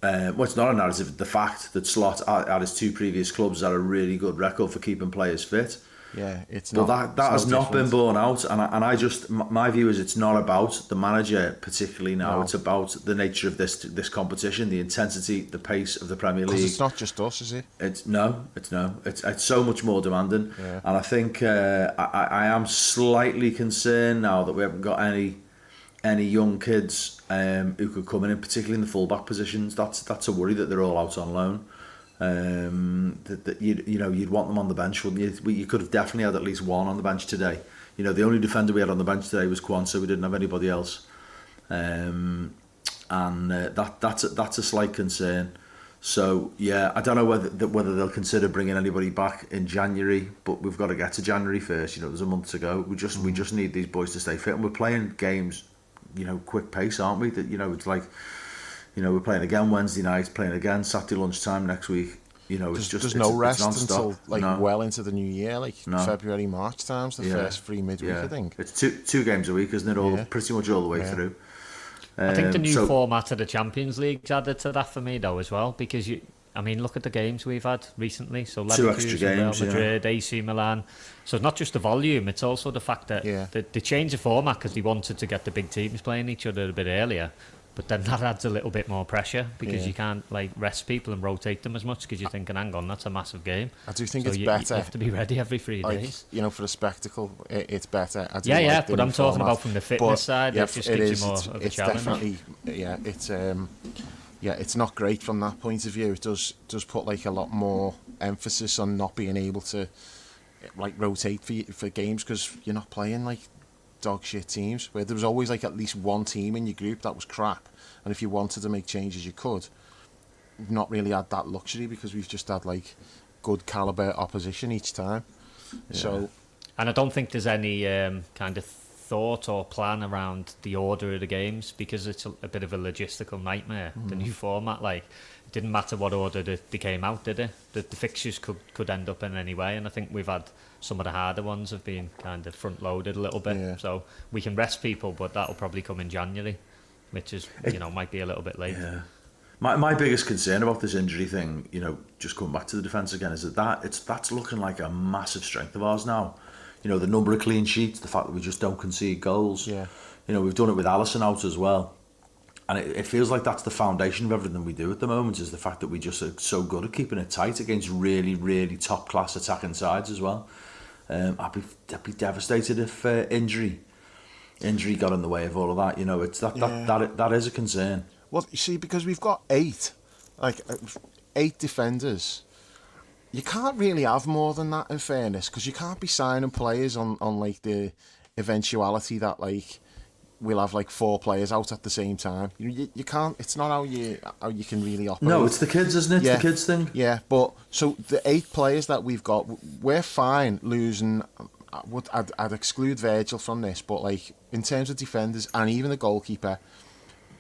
Speaker 3: It's not a narrative, the fact that Slot at his 2 previous clubs had a really good record for keeping players fit.
Speaker 2: Yeah, it's
Speaker 3: not.
Speaker 2: But
Speaker 3: that has not been borne out, and I just, my view is it's not about the manager particularly now. No. It's about the nature of this competition, the intensity, the pace of the Premier League.
Speaker 2: It's not just us, is it?
Speaker 3: It's so much more demanding, and I think I am slightly concerned now that we haven't got any young kids who could come in, particularly in the fullback positions. That's a worry that they're all out on loan. That you'd want them on the bench, wouldn't you? You could have definitely had at least one on the bench today. The only defender we had on the bench today was Quansah. We didn't have anybody else, and that's a slight concern. So I don't know whether they'll consider bringing anybody back in January, but we've got to get to January first. There's a month to go. We just need these boys to stay fit, and we're playing games, quick pace, aren't we? That it's like. We're playing again Wednesday night, playing again Saturday lunchtime next week.
Speaker 2: There's no rest until well into the new year, February, March times, the first free midweek, I think.
Speaker 3: It's two games a week, isn't it? Pretty much all the way through.
Speaker 4: I think the new format of the Champions League's added to that for me though as well, because look at the games we've had recently. So Liverpool, Real Madrid, AC Milan. So it's not just the volume; it's also the fact that they changed the format because they wanted to get the big teams playing each other a bit earlier. But then that adds a little bit more pressure because you can't rest people and rotate them as much because you're thinking, hang on, that's a massive game.
Speaker 2: I do think it's better.
Speaker 4: You have to be ready every 3 days.
Speaker 2: For a spectacle, it's better.
Speaker 4: But I'm talking about from the fitness side. It just gives you more of a challenge.
Speaker 2: Definitely, it's not great from that point of view. It does put a lot more emphasis on not being able to rotate for games because you're not playing dog shit teams where there was always at least one team in your group that was crap, and if you wanted to make changes you could. We've not really had that luxury because we've just had good calibre opposition each time. So,
Speaker 4: and I don't think there's any kind of thought or plan around the order of the games, because it's a bit of a logistical nightmare. The new format, like, it didn't matter what order they came out, did it? The fixtures could end up in any way, and I think we've had some of the harder ones have been kind of front loaded a little bit, so we can rest people, but that'll probably come in January, which is might be a little bit late.
Speaker 3: Yeah. My biggest concern about this injury thing, just coming back to the defence again, is that's looking like a massive strength of ours now. The number of clean sheets, the fact that we just don't concede goals.
Speaker 2: Yeah.
Speaker 3: We've done it with Alisson out as well. And it feels like that's the foundation of everything we do at the moment, is the fact that we just are so good at keeping it tight against really, really top-class attacking sides as well. I'd be devastated if injury got in the way of all of that. It's that is a concern.
Speaker 2: Well, you see, because we've got 8 defenders, you can't really have more than that, in fairness, because you can't be signing players on like the eventuality that like we'll have like 4 players out at the same time. You can't. It's not how you can really operate.
Speaker 3: No, it's the kids, isn't it? It's the kids thing.
Speaker 2: Yeah, but so the 8 players that we've got, we're fine losing. I'd exclude Virgil from this, but like in terms of defenders and even the goalkeeper,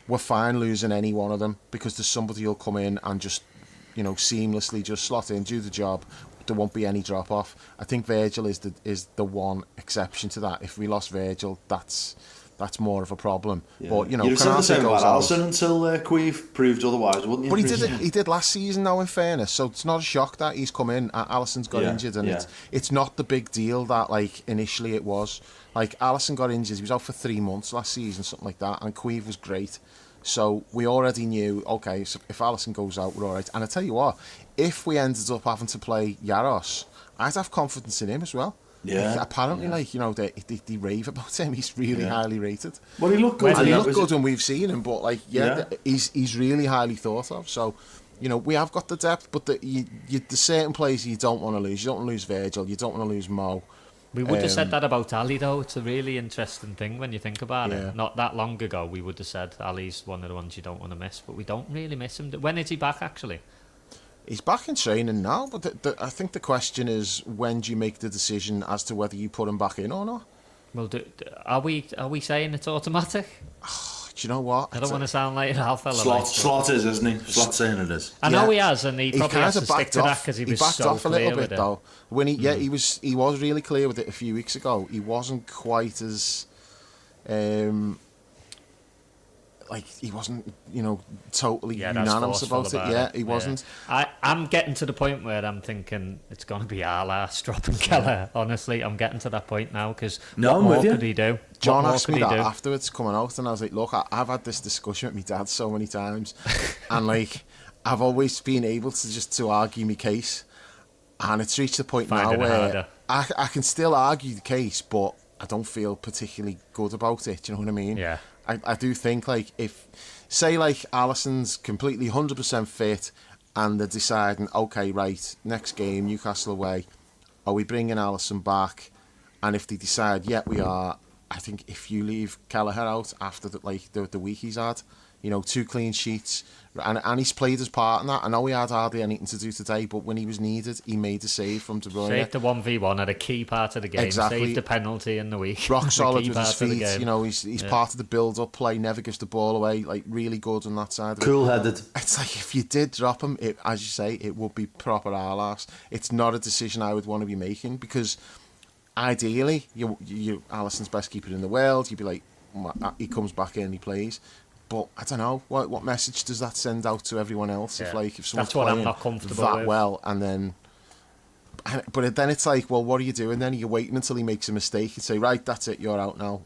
Speaker 2: we're fine losing any one of them, because there's somebody who'll come in and just seamlessly just slot in, do the job. There won't be any drop off. I think Virgil is the one exception to that. If we lost Virgil, that's more of a problem. Yeah. But
Speaker 3: you'd have said the same about Alisson until Queeve proved otherwise, wouldn't you?
Speaker 2: But he did last season now, in fairness, so it's not a shock that he's come in. Alisson's got injured, and it's not the big deal that like initially it was. Like, Alisson got injured, he was out for 3 months last season, something like that, and Queeve was great. So we already knew, okay, so if Alisson goes out, we're all right. And I tell you what, if we ended up having to play Yaros, I'd have confidence in him as well. Yeah. Apparently, they rave about him. He's really highly rated.
Speaker 3: Well, he looked good.
Speaker 2: He looked good when we've seen him, but he's really highly thought of. So, we have got the depth, but there's certain players you don't want to lose. You don't want to lose Virgil. You don't want to lose Mo.
Speaker 4: We would have said that about Ali, though. It's a really interesting thing when you think about it. Not that long ago, we would have said Ali's one of the ones you don't want to miss, but we don't really miss him. When is he back, actually?
Speaker 2: He's back in training now, but I think the question is, when do you make the decision as to whether you put him back in or not?
Speaker 4: Well, are we saying it's automatic?
Speaker 2: Do you know what?
Speaker 4: I don't want to sound like an alpha.
Speaker 3: Slot is, isn't he? Slot's saying it is.
Speaker 4: I know he has, and he probably has to stick to that because he was
Speaker 2: backed
Speaker 4: so
Speaker 2: off a little bit,
Speaker 4: with
Speaker 2: though. When he was really clear with it a few weeks ago. He wasn't quite as he wasn't, totally unanimous about it. He wasn't.
Speaker 4: I'm getting to the point where I'm thinking it's going to be Arla, Strop and Keller. Honestly, I'm getting to that point now, because what more could he do?
Speaker 2: John asked me that afterwards, coming out, and I was like, look, I've had this discussion with my dad so many times, and like, I've always been able to argue my case, and it's reached the point now where I can still argue the case, but I don't feel particularly good about it. Do you know what I mean?
Speaker 4: Yeah.
Speaker 2: I do think, like, if, say, like, Alisson's completely 100% fit and they're deciding, okay, right, next game, Newcastle away, are we bringing Alisson back? And if they decide, yeah, we are, I think if you leave Kelleher out after the week he's had, 2 clean sheets, and he's played his part in that. I know he had hardly anything to do today, but when he was needed, he made a save from De Bruyne.
Speaker 4: Saved the 1v1 at a key part of the game.
Speaker 2: Exactly.
Speaker 4: Saved the penalty in the week.
Speaker 2: Rock solid with his feet. He's part of the build-up play. Never gives the ball away. Like, really good on that side.
Speaker 3: Cool-headed.
Speaker 2: It's like, if you did drop him, as you say, it would be proper arse. It's not a decision I would want to be making, because ideally, you Alisson's best keeper in the world. You'd be like, he comes back in and he plays. But I don't know, what message does that send out to everyone else? If someone's playing
Speaker 4: I'm not comfortable
Speaker 2: that
Speaker 4: with.
Speaker 2: Well, and then, but then it's like, well, what are you doing? Then you're waiting until he makes a mistake and say, right, that's it, you're out now.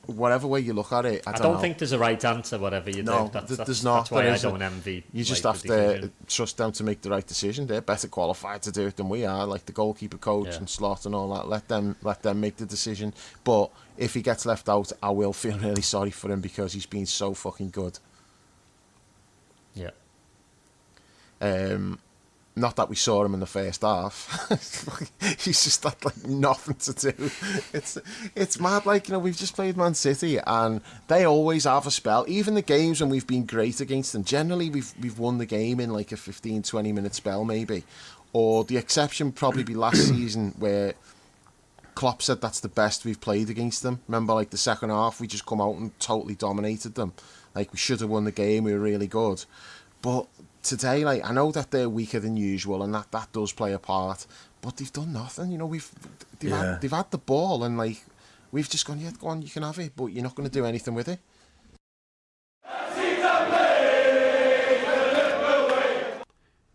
Speaker 2: Whatever way you look at it, I don't know.
Speaker 4: think there's a right answer. Whatever you do,
Speaker 2: there's not.
Speaker 4: That's why I don't envy.
Speaker 2: You just have to trust them to make the right decision. They're better qualified to do it than we are. Like the goalkeeper coach and Slot and all that. Let them make the decision. But if he gets left out, I will feel really sorry for him, because he's been so fucking good.
Speaker 4: Yeah.
Speaker 2: Not that we saw him in the first half. He's just had like nothing to do. It's mad. Like, we've just played Man City, and they always have a spell. Even the games when we've been great against them, generally we've won the game in like a 15-20 minute spell maybe. Or the exception would probably be last season, where Klopp said that's the best we've played against them. Remember, like the second half, we just come out and totally dominated them. Like we should have won the game. We were really good, but today, like I know that they're weaker than usual, and that does play a part. But they've done nothing. You know, they've had the ball, and like we've just gone, yeah, go on, you can have it, but you're not going to do anything with it.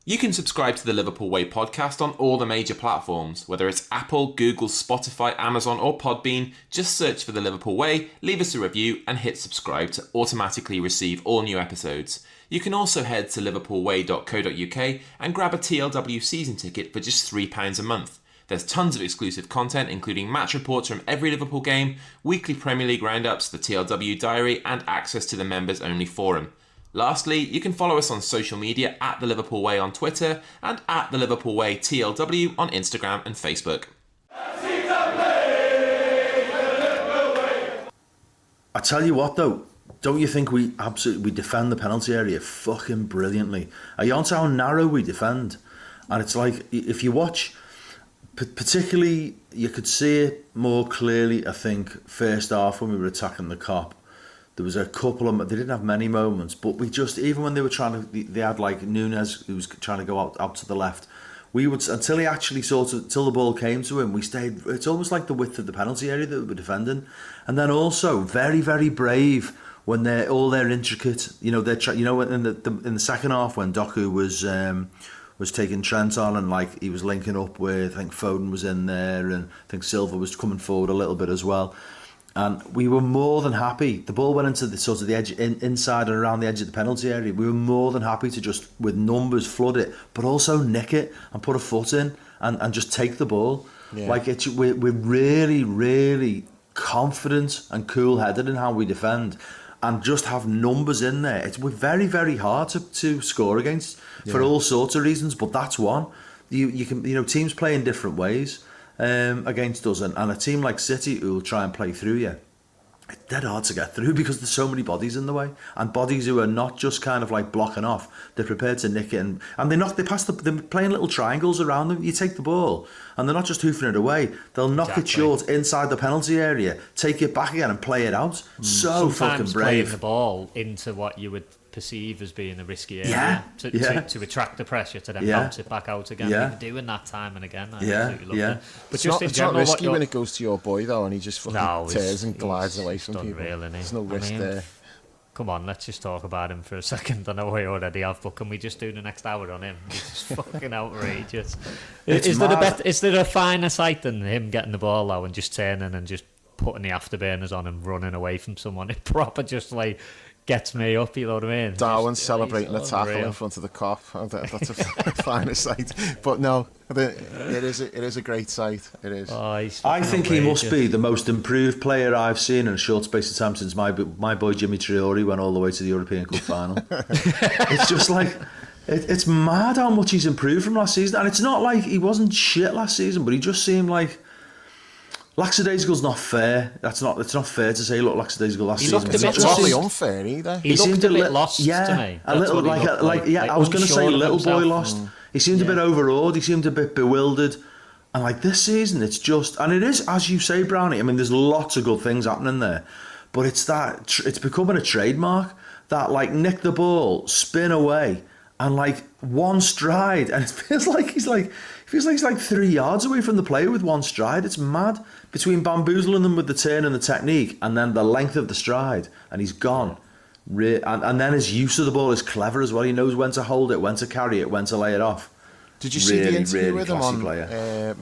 Speaker 5: You can subscribe to the Liverpool Way podcast on all the major platforms, whether it's Apple, Google, Spotify, Amazon or Podbean. Just search for the Liverpool Way, leave us a review and hit subscribe to automatically receive all new episodes. You can also head to liverpoolway.co.uk and grab a TLW season ticket for just £3 a month. There's tons of exclusive content, including match reports from every Liverpool game, weekly Premier League roundups, the TLW diary and access to the members-only forum. Lastly, you can follow us on social media at The Liverpool Way on Twitter and at The Liverpool Way TLW on Instagram and Facebook.
Speaker 3: I tell you what though, don't you think we defend the penalty area fucking brilliantly? Are you onto how narrow we defend? And it's like, if you watch, particularly, you could see it more clearly, I think, first half when we were attacking the Kop. There was a couple of, they didn't have many moments, but we just, even when they were they had like Nunes who was trying to go out to the left, we would, until he actually till the ball came to him, we stayed, it's almost like the width of the penalty area that we were defending. And then also very, very brave when they're all their intricate, you know, in the second half when Doku was taking Trent on and like he was linking up with, I think Foden was in there and I think Silva was coming forward a little bit as well. And we were more than happy. The ball went into the sort of the edge, inside and around the edge of the penalty area. We were more than happy to just, with numbers, flood it, but also nick it and put a foot in and just take the ball. Yeah. Like we're really, really confident and cool-headed in how we defend, and just have numbers in there. We're very, very hard to score against for all sorts of reasons, but that's one. You can, you know, teams play in different ways. Against us, and a team like City who will try and play through you, it's dead hard to get through because there's so many bodies in the way, and bodies who are not just kind of like blocking off, they're prepared to nick it, and they're playing little triangles around them. You take the ball and they're not just hoofing it away, they'll knock it short inside the penalty area, take it back again and play it out. So
Speaker 4: sometimes
Speaker 3: fucking brave.
Speaker 4: Playing the ball into what you would perceive as being a risky area to attract the pressure to then bounce it back out again. We've been doing that time and again. I absolutely love it. But
Speaker 2: it's not risky when it goes to your boy though, and he just fucking tears and glides away from people. There's no risk there.
Speaker 4: Come on, let's just talk about him for a second. I know we already have, but can we just do the next hour on him? He's just fucking outrageous. Is there a finer sight than him getting the ball out and just turning and just putting the afterburners on and running away from someone? It proper just like gets me up, you know what I mean?
Speaker 2: Darwin's celebrating a tackle in front of the Kop. That's a finer sight. But no, it is a great sight. It is.
Speaker 3: Oh, I think he must be the most improved player I've seen in a short space of time since my boy Jimmy Traore went all the way to the European Cup final. It's just like, it's mad how much he's improved from last season. And it's not like he wasn't shit last season, but he just seemed like, lackadaisical's not fair. It's not fair to say, look, lackadaisical last season.
Speaker 2: It's not totally unfair either.
Speaker 4: He looked a bit lost to me.
Speaker 3: A little like I was going to say little boy lost. He seemed a bit overawed. He seemed a bit bewildered. And like this season, it's just, and it is, as you say, Brownie, I mean, there's lots of good things happening there, but it's becoming a trademark that like nick the ball, spin away, and like one stride, and it feels like he's like 3 yards away from the player with one stride. It's mad, between bamboozling them with the turn and the technique and then the length of the stride, and he's gone. And then his use of the ball is clever as well. He knows when to hold it, when to carry it, when to lay it off.
Speaker 2: Did you see the interview with him on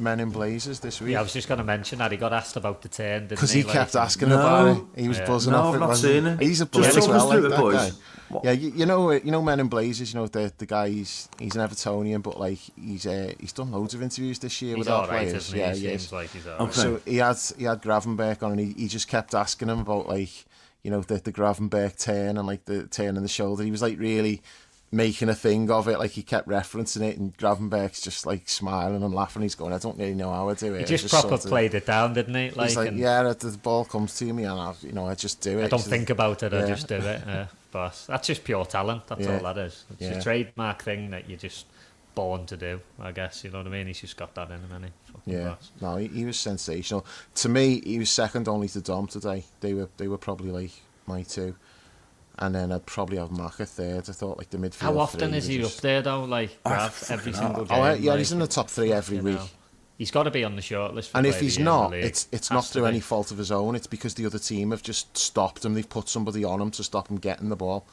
Speaker 2: Men in Blazers this week?
Speaker 4: Yeah, I was just going to mention that. He got asked about the turn, didn't he?
Speaker 2: Because he kept asking about it. He was buzzing off it.
Speaker 3: No, I've not seen it.
Speaker 2: He's a
Speaker 3: buzz
Speaker 2: as well, like that
Speaker 3: boys.
Speaker 2: guy. Yeah, you know Men in Blazers, you know, the guy, he's an Evertonian, but like he's done loads of interviews this year with our players.
Speaker 4: Yeah, he seems like he's all right.
Speaker 2: So he had Gravenberch on, and he just kept asking him about, like, you know, the Gravenberch turn and like the turn in the shoulder. He was like really making a thing of it, like he kept referencing it, and Gravenberch's just like smiling and laughing. He's going, I don't really know how I do it.
Speaker 4: He just proper played it down, didn't he?
Speaker 2: Like, he's like, the ball comes to me and I just do it.
Speaker 4: I don't think about it, I just do it. But that's just pure talent. That's all that is. It's a trademark thing that you just born to do, I guess. You know what I mean? He's just got that in him, hasn't he?
Speaker 2: Yeah,
Speaker 4: Class.
Speaker 2: no, he was sensational. To me, he was second only to Dom today. They were probably like my two. And then I'd probably have Mac at third. I thought like the midfield.
Speaker 4: How often is he up there though? Like every single game.
Speaker 2: Oh yeah,
Speaker 4: like,
Speaker 2: he's in the top 3 every week.
Speaker 4: He's got to be on the short list.
Speaker 2: And if he's not, it's not through any fault of his own. It's because the other team have just stopped him. They've put somebody on him to stop him getting the ball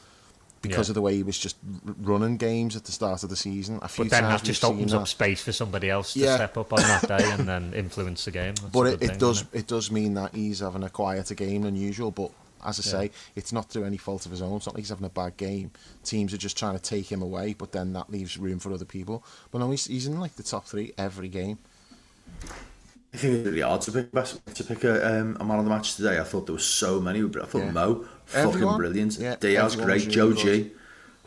Speaker 2: because of the way he was just running games at the start of the season.
Speaker 4: But then that just opens up space for somebody else to step up on that day and then influence the game. That's
Speaker 2: but it does mean that he's having a quieter game than usual. But as I say, it's not through any fault of his own. It's not like he's having a bad game. Teams are just trying to take him away, but then that leaves room for other people. But no, he's in like the top 3 every game.
Speaker 3: I think it's really hard to pick a man of the match today. I thought there were so many. I thought Mo, fucking brilliant. Yeah, Diaz, great. Joe G,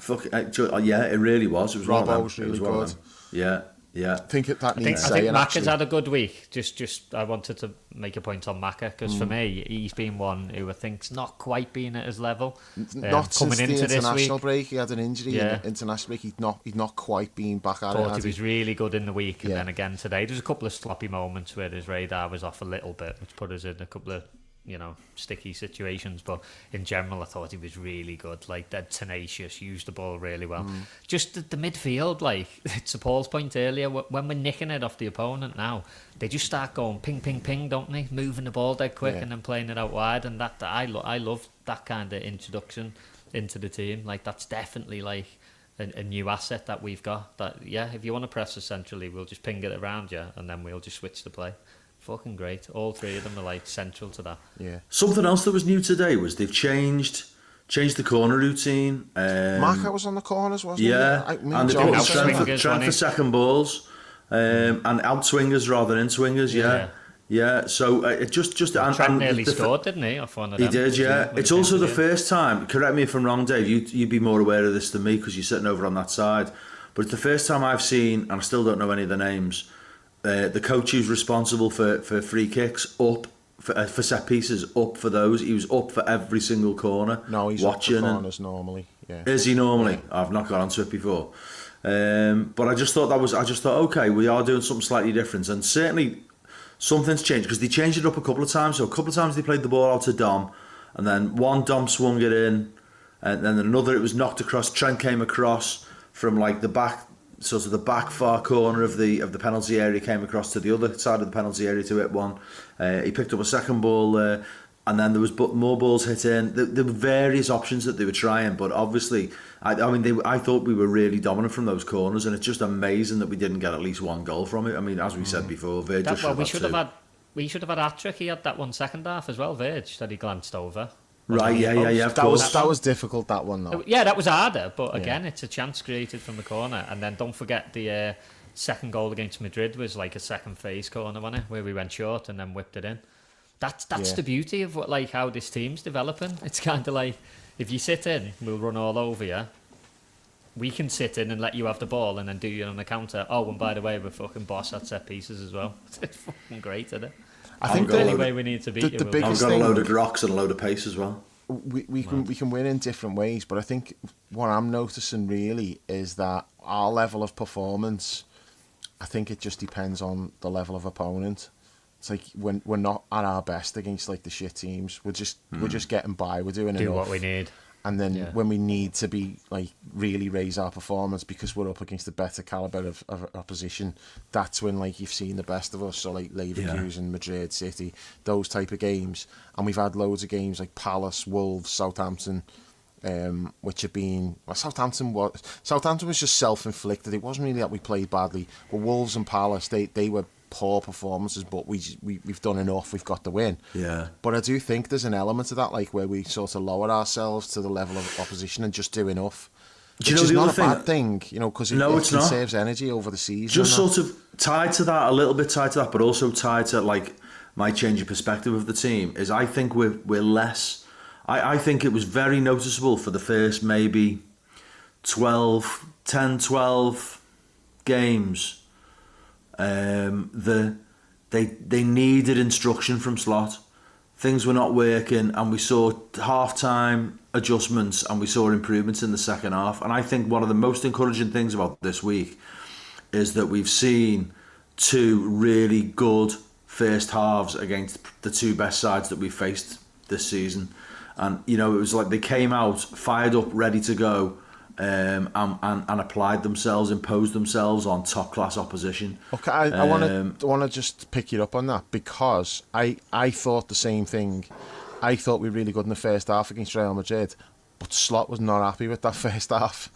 Speaker 3: it really was. It was
Speaker 2: Robbo was really good.
Speaker 3: Yeah.
Speaker 2: I think
Speaker 4: Macca's had a good week. Just I wanted to make a point on Macca because for me, he's been one who I think's not quite been at his level.
Speaker 2: Not since
Speaker 4: coming
Speaker 2: the
Speaker 4: into
Speaker 2: international
Speaker 4: this week.
Speaker 2: Break. He had an injury in the international break. He'd not quite been back at it.
Speaker 4: Thought he was really good in the week, and then again today, there's a couple of sloppy moments where his radar was off a little bit, which put us in a couple of sticky situations, but in general I thought he was really good, like dead tenacious, used the ball really well. Just the midfield, like to Paul's point earlier, when we're nicking it off the opponent now, they just start going ping ping ping, don't they, moving the ball dead quick and then playing it out wide, and that I love that kind of introduction into the team. Like that's definitely like a new asset that we've got, that if you want to press us centrally, we'll just ping it around you and then we'll just switch the play. Fucking great. All 3 of them are like central to that. Yeah.
Speaker 3: Something else that was new today was they've changed the corner routine.
Speaker 2: Marco was on the corners, wasn't he?
Speaker 3: And they put strength for second balls and out swingers rather than in swingers. Yeah. So it just
Speaker 4: Trent nearly scored, didn't he? Off one of them.
Speaker 3: He did. Yeah. It's also the first time. Correct me if I'm wrong, Dave. You'd be more aware of this than me because you're sitting over on that side. But it's the first time I've seen, and I still don't know any of the names. The coach who's responsible for free kicks up for set pieces up for those. He was up for every single corner.
Speaker 2: No, he's watching up for corners normally. Yeah.
Speaker 3: Is he normally? Yeah. I've not got onto it before. But I just thought okay, we are doing something slightly different, and certainly something's changed because they changed it up a couple of times. So a couple of times they played the ball out to Dom, and then one Dom swung it in, and then another it was knocked across. Trent came across from like the back. Sort of the back far corner of the penalty area, came across to the other side of the penalty area to hit one. He picked up a second ball, and then there was more balls hit in. There were various options that they were trying, but obviously, I thought we were really dominant from those corners, and it's just amazing that we didn't get at least one goal from it. I mean, as we said before, Virgil
Speaker 4: we should have had hat-trick. He had that one second half as well, Virg, that he glanced over.
Speaker 3: Right, yeah.
Speaker 2: That was difficult, that one, though.
Speaker 4: Yeah, that was harder, but again, it's a chance created from the corner. And then don't forget the second goal against Madrid was like a second phase corner, wasn't it? Where we went short and then whipped it in. That's the beauty of how this team's developing. It's kind of like, if you sit in, we'll run all over you. We can sit in and let you have the ball and then do you on the counter. Oh, and by the way, we're fucking boss at set pieces as well. It's fucking great, isn't it?
Speaker 2: I think
Speaker 4: the only way we need to beat you.
Speaker 3: I've got a load of rocks and a load of pace as well.
Speaker 2: We can win in different ways, but I think what I'm noticing really is that our level of performance, I think it just depends on the level of opponent. It's like when we're not at our best against like the shit teams, we're just getting by. We're doing enough.
Speaker 4: What we need.
Speaker 2: And then when we need to be like really raise our performance because we're up against a better caliber of opposition, that's when like you've seen the best of us. So like Leverkusen, Madrid, City, those type of games. And we've had loads of games like Palace, Wolves, Southampton, which have been Southampton was just self-inflicted. It wasn't really that we played badly, but Wolves and Palace they were poor performances, but we've done enough. We've got the win.
Speaker 3: Yeah.
Speaker 2: But I do think there's an element of that, like where we sort of lower ourselves to the level of opposition and just do enough.
Speaker 3: Do you know
Speaker 2: which is
Speaker 3: the
Speaker 2: not
Speaker 3: other
Speaker 2: a bad thing, because it conserves energy over the season.
Speaker 3: Just sort of tied to that, a little bit tied to that, but also tied to like my change of perspective of the team is I think we're less. I think it was very noticeable for the first maybe 10, 12 games. They needed instruction from Slot. Things were not working, and we saw half-time adjustments and we saw improvements in the second half. And I think one of the most encouraging things about this week is that we've seen two really good first halves against the two best sides that we faced this season. And, you know, it was like they came out fired up, ready to go, and applied themselves, imposed themselves on top-class opposition.
Speaker 2: Okay, I want to just pick you up on that, because I thought the same thing. I thought we were really good in the first half against Real Madrid, but Slot was not happy with that first half.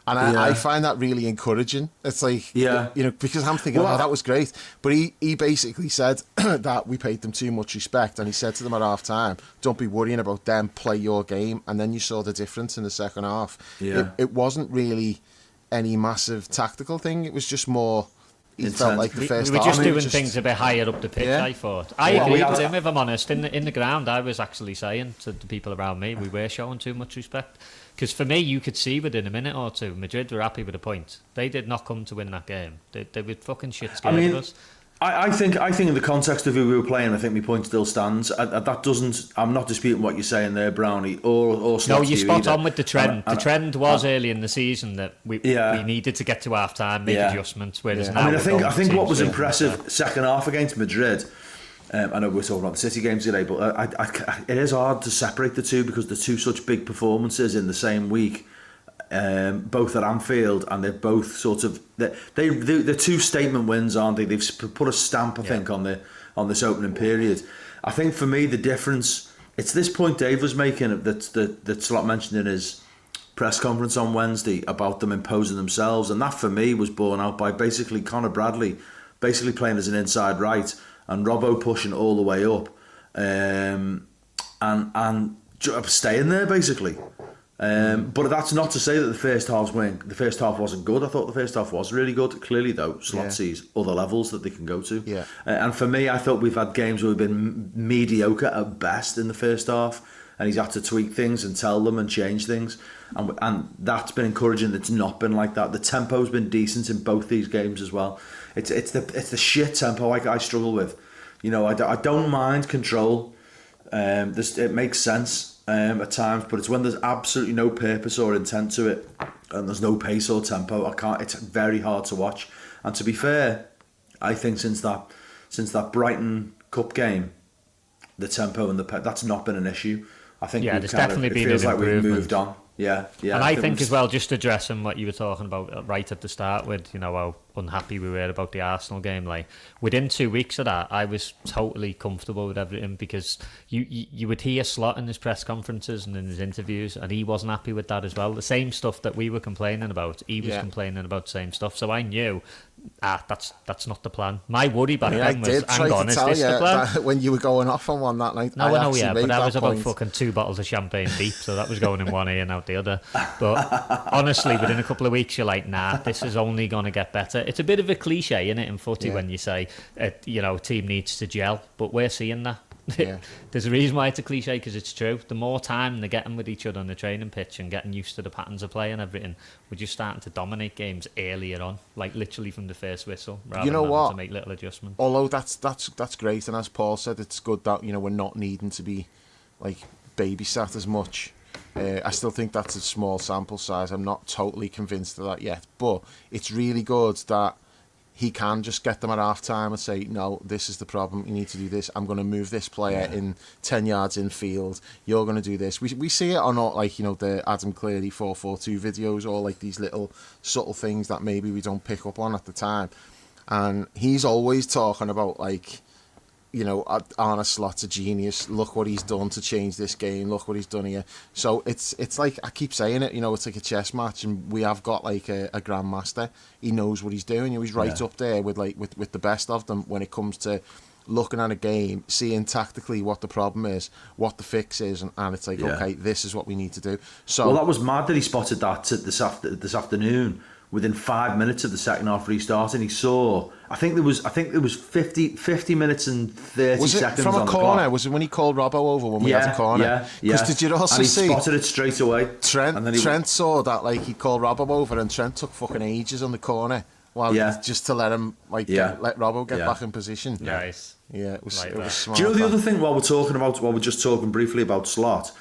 Speaker 2: And I find that really encouraging. It's like, you know, because I'm thinking, that was great. But he basically said that we paid them too much respect. And he said to them at half time, don't be worrying about them, play your game. And then you saw the difference in the second half.
Speaker 3: Yeah.
Speaker 2: It wasn't really any massive tactical thing. It was just more... It felt like the first
Speaker 4: we were just
Speaker 2: half.
Speaker 4: doing things a bit higher up the pitch, I thought. I agreed with him, if I'm honest. In the ground, I was actually saying to the people around me, we were showing too much respect. Because for me, you could see within a minute or two, Madrid were happy with a point. They did not come to win that game. They were fucking shit scared of us.
Speaker 3: I think in the context of who we were playing, I think my point still stands. That doesn't. I'm not disputing what you're saying there, Brownie, or
Speaker 4: no, you're spot on with the trend. The trend was early in the season that we needed to get to half time, make adjustments. Whereas now,
Speaker 3: I think what was impressive second half against Madrid. I know we're talking about the City games today, but it is hard to separate the two because they're two such big performances in the same week. Both at Anfield, and they're both sort of they're two statement wins, aren't they? They've put a stamp, I think, on this opening period. I think for me the difference, it's this point Dave was making that Slot mentioned in his press conference on Wednesday about them imposing themselves, and that for me was borne out by basically Conor Bradley basically playing as an inside right and Robbo pushing all the way up, and staying there basically. But that's not to say that the first half wasn't good. I thought the first half was really good. Clearly, though, Slot sees other levels that they can go to.
Speaker 2: Yeah.
Speaker 3: And for me, I thought we've had games where we've been mediocre at best in the first half, and he's had to tweak things and tell them and change things, and that's been encouraging. It's not been like that. The tempo's been decent in both these games as well. It's the shit tempo I struggle with. You know, I don't mind control. It makes sense. At times, but it's when there's absolutely no purpose or intent to it, and there's no pace or tempo. It's very hard to watch. And to be fair, I think since that Brighton Cup game, the tempo and that's not been an issue. I think
Speaker 4: there's definitely been
Speaker 3: an improvement. It feels like we've moved on. Yeah.
Speaker 4: And I think as well, just addressing what you were talking about right at the start with, you know, how unhappy we were about the Arsenal game. Like within 2 weeks of that, I was totally comfortable with everything, because you would hear Slot in his press conferences and in his interviews, and he wasn't happy with that as well. The same stuff that we were complaining about, he was complaining about the same stuff. So I knew, that's not the plan. My worry back then was, hang on, is this the plan?
Speaker 2: That when you were going off on one that night,
Speaker 4: but I was about fucking 2 bottles of champagne deep, so that was going in one ear and out the other. But honestly, within a couple of weeks, you're like, nah, this is only going to get better. It's a bit of a cliche, isn't it, in footy, when you say, team needs to gel, but we're seeing that. Yeah. There's a reason why it's a cliche, because it's true. The more time they're getting with each other on the training pitch and getting used to the patterns of play and everything, we're just starting to dominate games earlier on, like literally from the first whistle, rather than having to make little adjustments.
Speaker 2: Although that's great, and as Paul said, it's good that, you know, we're not needing to be like babysat as much. I still think that's a small sample size. I'm not totally convinced of that yet, but it's really good that he can just get them at half time and say, no, this is the problem, you need to do this, I'm going to move this player in 10 yards in field, you're going to do this. We see it on all, like, you know, the Adam Cleary 4-4-2 videos, or like these little subtle things that maybe we don't pick up on at the time. And he's always talking about, like, you know, Arne Slot's a genius, look what he's done to change this game, look what he's done here. So it's like, I keep saying it, you know, it's like a chess match, and we have got like a grandmaster. He knows what he's doing. You know, he's right up there with the best of them when it comes to looking at a game, seeing tactically what the problem is, what the fix is, and it's like, okay, this is what we need to do. So,
Speaker 3: well, that was mad that he spotted that this afternoon. Within 5 minutes of the second half restarting, he saw, I think there was 50 minutes and 30 seconds
Speaker 2: from
Speaker 3: on
Speaker 2: a corner?
Speaker 3: Clock.
Speaker 2: Was it when he called Robbo over when we had a corner?
Speaker 3: Yeah.
Speaker 2: Because did you also see?
Speaker 3: And he spotted it straight away.
Speaker 2: Trent saw that, like, he called Robbo over, and Trent took fucking ages on the corner, just to let him, like, let Robbo get back in position.
Speaker 4: Nice.
Speaker 2: Yeah, it was smart.
Speaker 3: Do you know the other thing, while we're just talking briefly about Slot,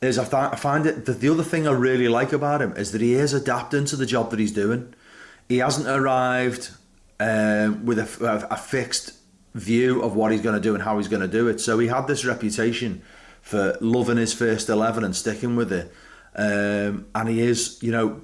Speaker 3: is I find it that the other thing I really like about him is that he is adapting to the job that he's doing. He hasn't arrived with a fixed view of what he's going to do and how he's going to do it. So he had this reputation for loving his first 11 and sticking with it. And he is,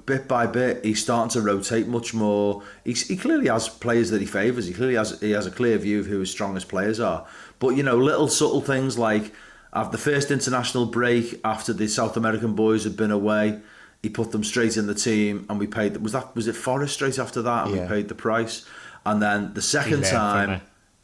Speaker 3: bit by bit, he's starting to rotate much more. He clearly has players that he favours. He has a clear view of who his strongest players are. But, little subtle things like after the first international break, after the South American boys had been away, he put them straight in the team, and we paid. Was it Forest straight after that? And we paid the price. And then the second time,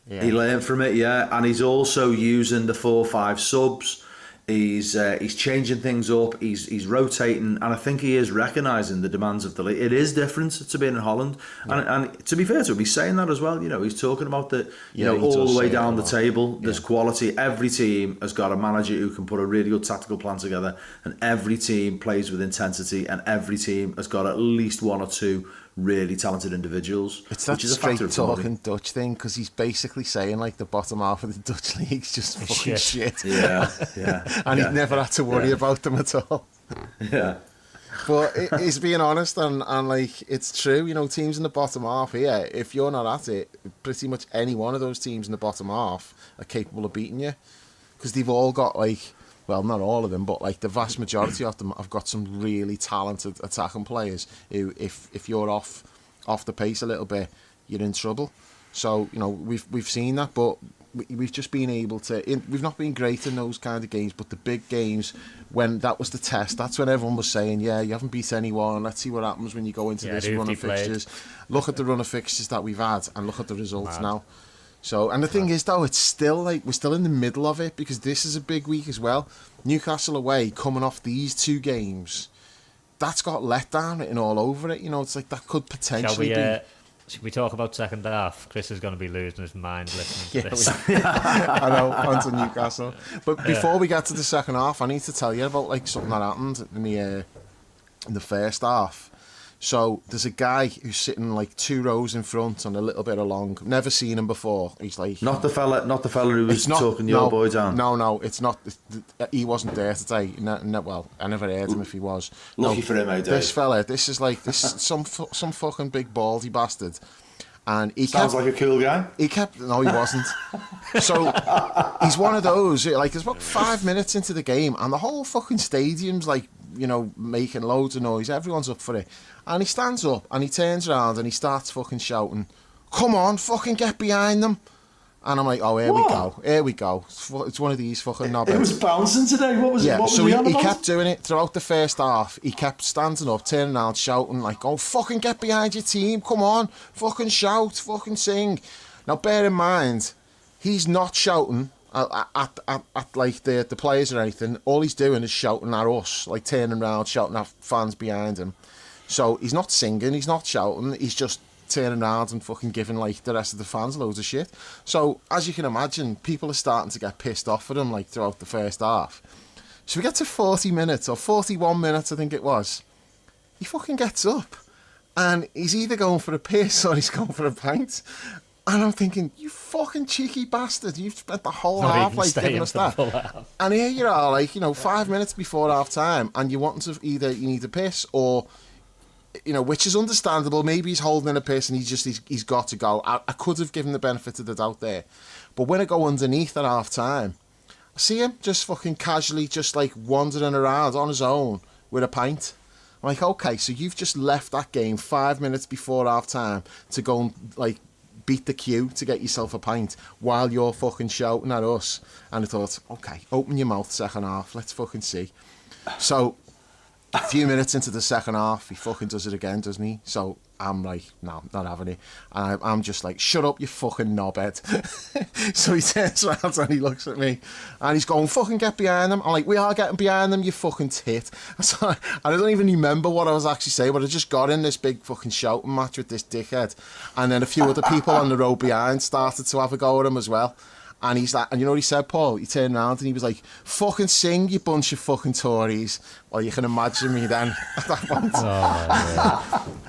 Speaker 3: he learned from it, and he's also using the 4-5 subs. He's changing things up. He's rotating, and I think he is recognising the demands of the league. It is different to being in Holland, and to be fair to him, he's saying that as well. He's talking about that. All the way down the table, there's quality. Every team has got a manager who can put a really good tactical plan together, and every team plays with intensity, and every team has got at least one or two really talented indivials.
Speaker 2: It's that straight talking Dutch thing, because he's basically saying like the bottom half of the Dutch league's just fucking shit. And he'd never had to worry about them at all. But he's being honest, and like, it's true, teams in the bottom half here, if you're not at it, pretty much any one of those teams in the bottom half are capable of beating you, because they've all got like, well, not all of them, but like the vast majority of them have got some really talented attacking players who, if you're off the pace a little bit, you're in trouble. So, we've seen that, but we've just been able to... We've not been great in those kind of games, but the big games, when that was the test, that's when everyone was saying, you haven't beat anyone, let's see what happens when you go into this run of fixtures. Look at the run of fixtures that we've had, and look at the results now. So, and the thing is, though, it's still like we're still in the middle of it, because this is a big week as well. Newcastle away, coming off these two games, that's got letdown written all over it. It's like that could potentially be.
Speaker 4: Should we talk about second half? Chris is going to be losing his mind listening to this.
Speaker 2: I know, onto Newcastle. But before we get to the second half, I need to tell you about like something that happened in the first half. So there's a guy who's sitting like 2 rows in front and a little bit along. Never seen him before. He's like
Speaker 3: not the fella who was talking your boy down.
Speaker 2: No, it's not. He wasn't there today. Well, I never heard him if he was.
Speaker 3: Lucky for him,
Speaker 2: This fella, this is some fucking big baldy bastard. And he
Speaker 3: sounds like a cool guy.
Speaker 2: No, he wasn't. So he's one of those. Like, there's about 5 minutes into the game, and the whole fucking stadium's like, making loads of noise. Everyone's up for it. And he stands up and he turns around and he starts fucking shouting, "Come on, fucking get behind them." And I'm like, oh, here we go. It's one of these fucking knobheads.
Speaker 3: It was bouncing today. What was it?
Speaker 2: So he kept doing it throughout the first half. He kept standing up, turning around, shouting like, "Oh, fucking get behind your team. Come on, fucking shout, fucking sing." Now, bear in mind, he's not shouting at like the players or anything. All he's doing is shouting at us, like turning around, shouting at fans behind him. So he's not singing, he's not shouting, he's just turning around and fucking giving like the rest of the fans loads of shit. So as you can imagine, people are starting to get pissed off at him like throughout the first half. So we get to 40 minutes or 41 minutes, I think it was. He fucking gets up and he's either going for a piss or he's going for a pint. And I'm thinking, you fucking cheeky bastard, you've spent the whole half like giving us that. And here you are, like, 5 minutes before half time, and you want to you need a piss or, which is understandable. Maybe he's holding in a piss and he's got to go. I could have given the benefit of the doubt there. But when I go underneath at half time, I see him just fucking casually just like wandering around on his own with a pint. I'm like, okay, so you've just left that game 5 minutes before half time to go and like beat the queue to get yourself a pint while you're fucking shouting at us. And I thought, okay, open your mouth, second half, let's fucking see. So a few minutes into the second half, he fucking does it again, doesn't he? So I'm like, no, not having it. And I'm just like, shut up, you fucking knobhead. So he turns around and he looks at me and he's going, fucking get behind them. I'm like, we are getting behind them, you fucking tit. So I don't even remember what I was actually saying, but I just got in this big fucking shouting match with this dickhead. And then a few other people on the row behind started to have a go at him as well. And he's like, and you know what he said, Paul? He turned around and he was like, fucking sing, you bunch of fucking Tories. Well, you can imagine me then at that point.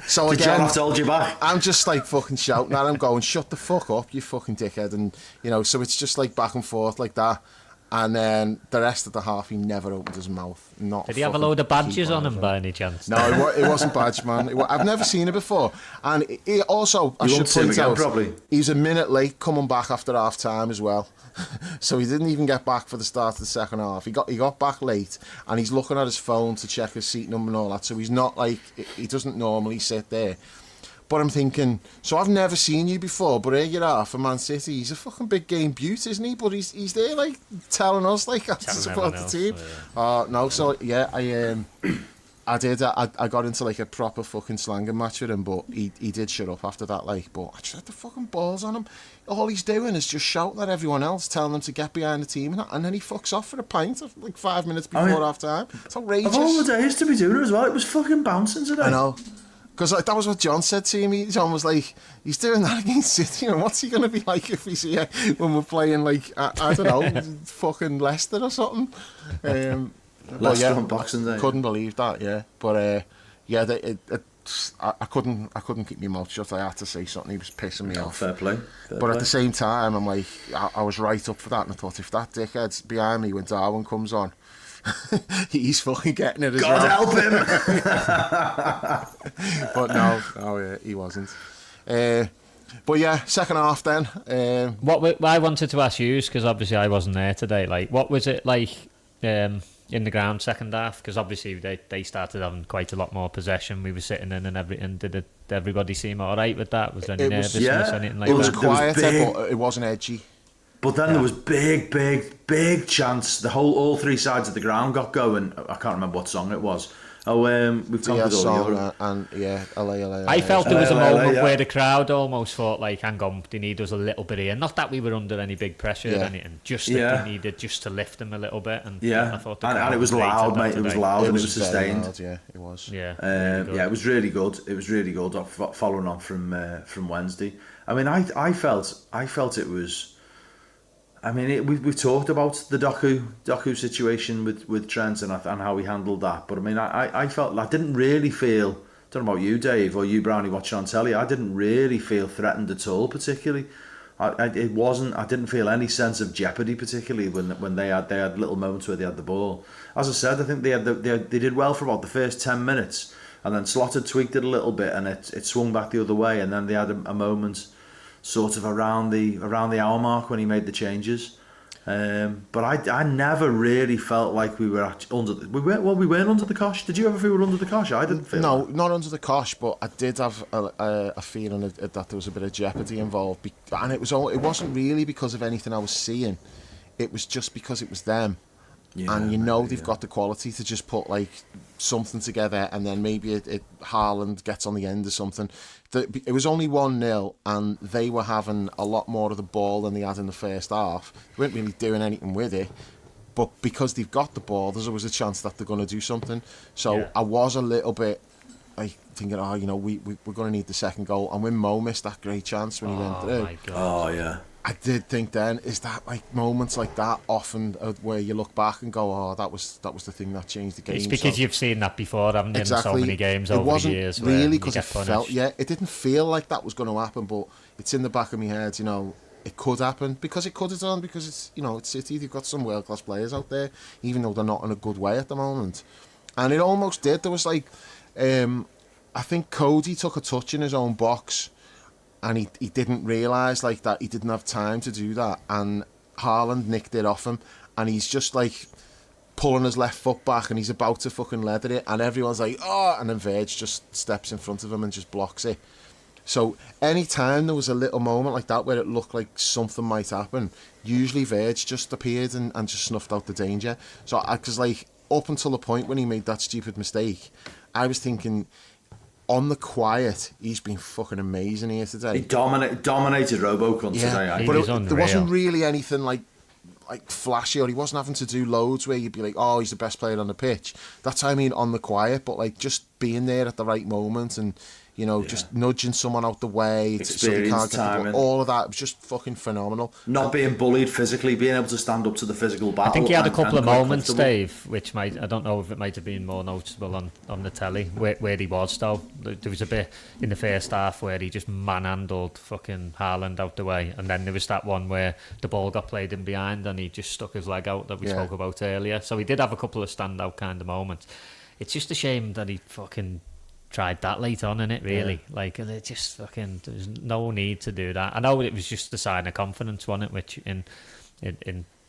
Speaker 2: So
Speaker 3: did
Speaker 2: again,
Speaker 3: John have to hold you back?
Speaker 2: I'm just like fucking shouting at him, going, shut the fuck up, you fucking dickhead. And, so it's just like back and forth like that. And then the rest of the half, he never opened his mouth.
Speaker 4: Did he have a load of badges on him by any chance?
Speaker 2: No, it wasn't badge, man. I've never seen it before. And he also, I should point out,
Speaker 3: probably.
Speaker 2: He was a minute late coming back after half time as well. So he didn't even get back for the start of the second half. He got back late, and he's looking at his phone to check his seat number and all that. So he's not like, he doesn't normally sit there. But I'm thinking, so I've never seen you before, but here you are for Man City. He's a fucking big game beaut, isn't he? But he's there, like, telling us, like, how to support the team. No, so, yeah, I did. I got into, like, a proper fucking slanging match with him, but he did shut up after that, like, but I just had the fucking balls on him. All he's doing is just shouting at everyone else, telling them to get behind the team, and then he fucks off for a pint, like 5 minutes before half-time. It's outrageous.
Speaker 3: Of all the days to be doing it as well, it was fucking bouncing today.
Speaker 2: I know. Because that was what John said to me. John was like, he's doing that against City, and what's he going to be like if he's here when we're playing, like, I don't know, fucking Leicester or something?
Speaker 3: Leicester on Boxing Day.
Speaker 2: Couldn't believe that, yeah. But, I couldn't keep my mouth shut. I had to say something. He was pissing me off.
Speaker 3: Fair play.
Speaker 2: But at the same time, I'm like, I was right up for that, and I thought, if that dickhead's behind me when Darwin comes on, he's fucking getting it as well.
Speaker 3: God help him!
Speaker 2: But no, he wasn't. But yeah, second half then.
Speaker 4: What I wanted to ask you, because obviously I wasn't there today, like, what was it like in the ground second half? Because obviously they started having quite a lot more possession. We were sitting in and everything. Did everybody seem all right with that? Was there any nervousness, anything like that?
Speaker 2: It was quieter, but it wasn't edgy.
Speaker 3: But then there was big chance. All three sides of the ground got going. I can't remember what song it was. We've talked about
Speaker 2: song and yeah, LA.
Speaker 4: I felt there was a moment where the crowd almost thought, like, hang on, they need us a little bit here. Not that we were under any big pressure or anything, just that they needed just to lift them a little bit. And I thought and it was loud, mate. It was loud and it was sustained.
Speaker 2: Loud, yeah, it was.
Speaker 4: Yeah,
Speaker 3: it was really good. It was really good. Following on from Wednesday. I mean, I felt it was. I mean, we've talked about the Doku situation with Trent and how he handled that. But I mean, I felt, I didn't really feel, I don't know about you, Dave, or you, Brownie, watching on telly, I didn't really feel threatened at all, particularly. I didn't feel any sense of jeopardy, particularly when they had little moments where they had the ball. As I said, I think they did well for about the first 10 minutes, and then Slot tweaked it a little bit, and it swung back the other way, and then they had a moment sort of around the hour mark when he made the changes, but I never really felt like we were we weren't under the cosh. Did you ever feel we were under the cosh? I didn't feel
Speaker 2: not under the cosh, but I did have a feeling that there was a bit of jeopardy involved, and it wasn't really because of anything I was seeing. It was just because it was them. And they've got the quality to just put like something together, and then maybe Haaland gets on the end or something. It was only 1-0, and they were having a lot more of the ball than they had in the first half. They weren't really doing anything with it, but because they've got the ball, there's always a chance that they're going to do something. So I was a little bit like thinking, we're going to need the second goal. And when Mo missed that great chance when he went through,
Speaker 4: my God.
Speaker 3: Oh yeah.
Speaker 2: I did think then, is that like moments like that often where you look back and go, oh, that was the thing that changed the game.
Speaker 4: It's because you've seen that before, haven't you?
Speaker 2: Exactly.
Speaker 4: In so many games over the years.
Speaker 2: It wasn't really because it didn't feel like that was going to happen, but it's in the back of my head, it could happen, because it could have done, because it's City, they've got some world-class players out there, even though they're not in a good way at the moment. And it almost did. There was like, I think Cody took a touch in his own box, and he didn't realise like that he didn't have time to do that, and Haaland nicked it off him, and he's just like pulling his left foot back, and he's about to fucking leather it, and everyone's like, oh, and then Verge just steps in front of him and just blocks it. So any time there was a little moment like that where it looked like something might happen, usually Verge just appeared and just snuffed out the danger. So because like up until the point when he made that stupid mistake, I was thinking, on the quiet, he's been fucking amazing here today.
Speaker 3: He dominated Robocon today.
Speaker 2: But there wasn't really anything like flashy, or he wasn't having to do loads where you'd be like, oh, he's the best player on the pitch. That's what I mean, on the quiet, but like just being there at the right moment, and you know, just nudging someone out the way so they can't get the ball. All of that, it was just fucking phenomenal.
Speaker 3: Not being bullied physically, being able to stand up to the physical battle.
Speaker 4: I think he had a couple of moments, Dave, which I don't know if it might have been more noticeable on the telly, where he was though. There was a bit in the first half where he just manhandled fucking Haaland out the way, and then there was that one where the ball got played in behind and he just stuck his leg out that we spoke about earlier. So he did have a couple of standout kind of moments. It's just a shame that he fucking tried that late on, innit, really? Like, it just fucking, there's no need to do that. I know it was just a sign of confidence, wasn't it, which in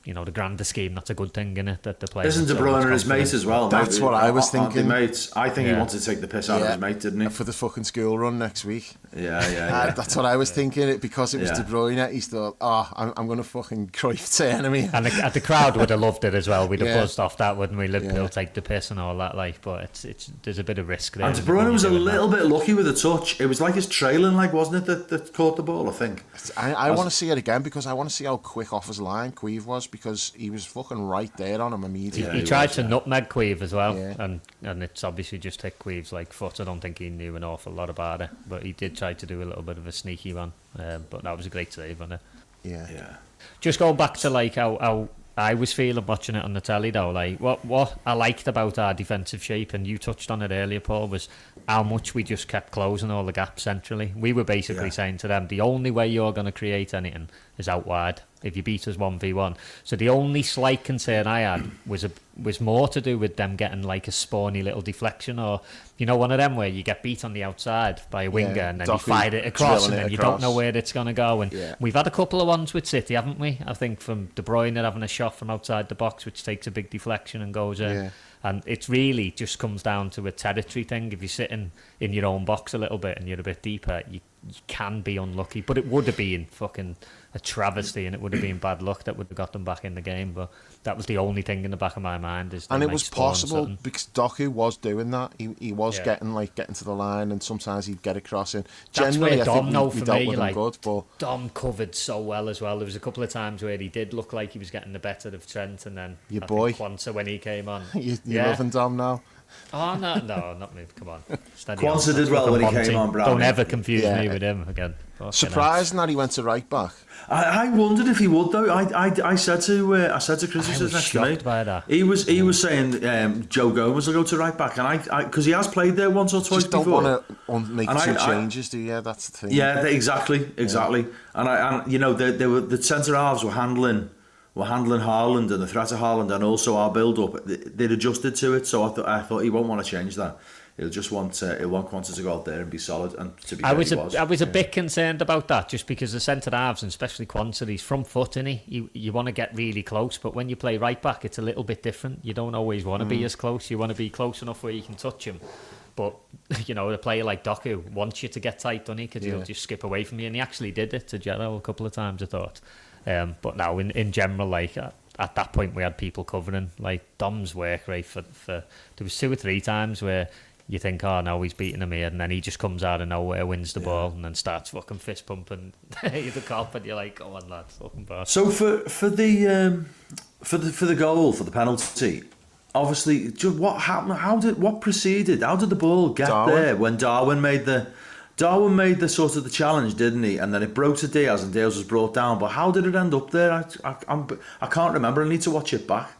Speaker 4: you know, the grander scheme, that's a good thing, innit, that the players...
Speaker 3: Isn't De Bruyne his mate as well?
Speaker 2: That's what I was thinking.
Speaker 3: Mates. I think he wanted to take the piss out of his mate, didn't he?
Speaker 2: For the fucking school run next week.
Speaker 3: Yeah.
Speaker 2: That's what I was thinking. Because it was De Bruyne, he thought, I'm going to fucking Cruyff turn me.
Speaker 4: And the crowd would have loved it as well. We'd have buzzed off that, wouldn't we? Liverpool take the piss and all that, like. But it's there's a bit of risk there.
Speaker 3: And De Bruyne was a little bit lucky with the touch. It was like his trailing leg, wasn't it, that caught the ball, I think.
Speaker 2: I want to see it again because I want to see how quick off his line Queeve was, because he was fucking right there on him immediately.
Speaker 4: He tried to nutmeg Queeve as well, and it's obviously just hit Queeve's like foot. I don't think he knew an awful lot about it, but he did try to do a little bit of a sneaky one. But that was a great save, wasn't it?
Speaker 2: Yeah.
Speaker 4: Just going back to like how I was feeling watching it on the telly though, like what I liked about our defensive shape, and you touched on it earlier, Paul, was how much we just kept closing all the gaps centrally. We were basically saying to them, the only way you're going to create anything is out wide if you beat us 1v1. So the only slight concern I had was more to do with them getting like a spawny little deflection, or you know, one of them where you get beat on the outside by a winger and then you fight it across and then you don't know where it's going to go. And we've had a couple of ones with City, haven't we? I think from De Bruyne having a shot from outside the box which takes a big deflection and goes in. And it really just comes down to a territory thing. If you're sitting in your own box a little bit and you're a bit deeper, you can be unlucky. But it would have been fucking a travesty, and it would have been bad luck that would have got them back in the game. But that was the only thing in the back of my mind.
Speaker 2: And it was possible because Doku was doing that. He was getting to the line, and sometimes he'd get across. And generally, I think he dealt with him good. But
Speaker 4: Dom covered so well as well. There was a couple of times where he did look like he was getting the better of Trent, and then
Speaker 2: your boy
Speaker 4: Quansah when he came on.
Speaker 2: You're loving Dom now.
Speaker 4: Oh no, not me. Come on.
Speaker 3: Quansah did well when he came on, Brown.
Speaker 4: Don't ever confuse me with him again.
Speaker 2: Surprising that he went to right back.
Speaker 3: I wondered if he would though. I said to Chris, who says next to me,
Speaker 4: by that.
Speaker 3: He was saying Joe Gomez will go to right back, and I because he has played there once or twice before.
Speaker 2: Just don't want to make two changes, do you? That's the thing.
Speaker 3: Yeah, exactly. And you know, the centre halves were handling Haaland and the threat of Haaland, and also our build up. They'd adjusted to it, so I thought he won't want to change that. He'll just want Quansah to go out there and be solid. And to be, I
Speaker 4: was a bit concerned about that, just because the centre halves, and especially Quansah, he's front foot, isn't he? You want to get really close, but when you play right back, it's a little bit different. You don't always want to be as close. You want to be close enough where you can touch him. But you know, a player like Doku wants you to get tight, doesn't he? Because he'll just skip away from you, and he actually did it to Gerrard a couple of times, I thought. But now, in general, like at that point, we had people covering. Like Dom's work rate for there was 2 or 3 times where you think, oh no, he's beating him here, and then he just comes out of nowhere, wins the ball, and then starts fucking fist pumping the cop, and you're like, go on, lad, fucking bad.
Speaker 3: So for the goal, for the penalty, obviously, what happened? What preceded? How did the ball get there when Darwin made the sort of the challenge, didn't he? And then it broke to Diaz, and Diaz was brought down. But how did it end up there? I can't remember. I need to watch it back.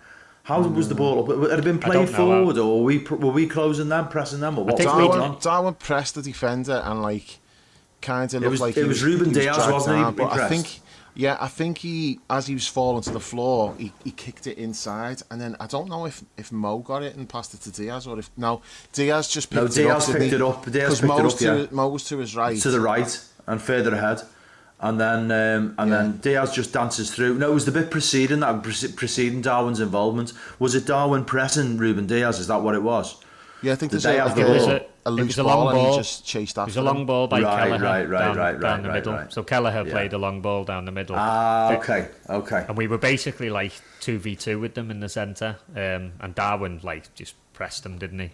Speaker 3: How was the ball up? Had it been played forward, or were we closing them, pressing them, or what?
Speaker 2: Darwin pressed the defender and like kind of looked like
Speaker 3: it was Ruben Diaz, wasn't he?
Speaker 2: But I think he, as he was falling to the floor, he kicked it inside, and then I don't know if Mo got it and passed it to Diaz, or if Diaz just picked it up. Because Mo was to his right,
Speaker 3: to the right, and further ahead. And then Diaz just dances through. No, it was the bit preceding Darwin's involvement. Was it Darwin pressing Ruben Diaz? Is that what it was?
Speaker 2: Yeah, I think there's
Speaker 4: a
Speaker 2: loose
Speaker 4: long
Speaker 2: ball,
Speaker 4: ball.
Speaker 2: And he just chased after
Speaker 4: it was a long ball by Kelleher down the middle.
Speaker 3: Right.
Speaker 4: So Kelleher played a long ball down the middle.
Speaker 3: Okay.
Speaker 4: And we were basically like 2v2 with them in the centre, and Darwin like just pressed him, didn't he,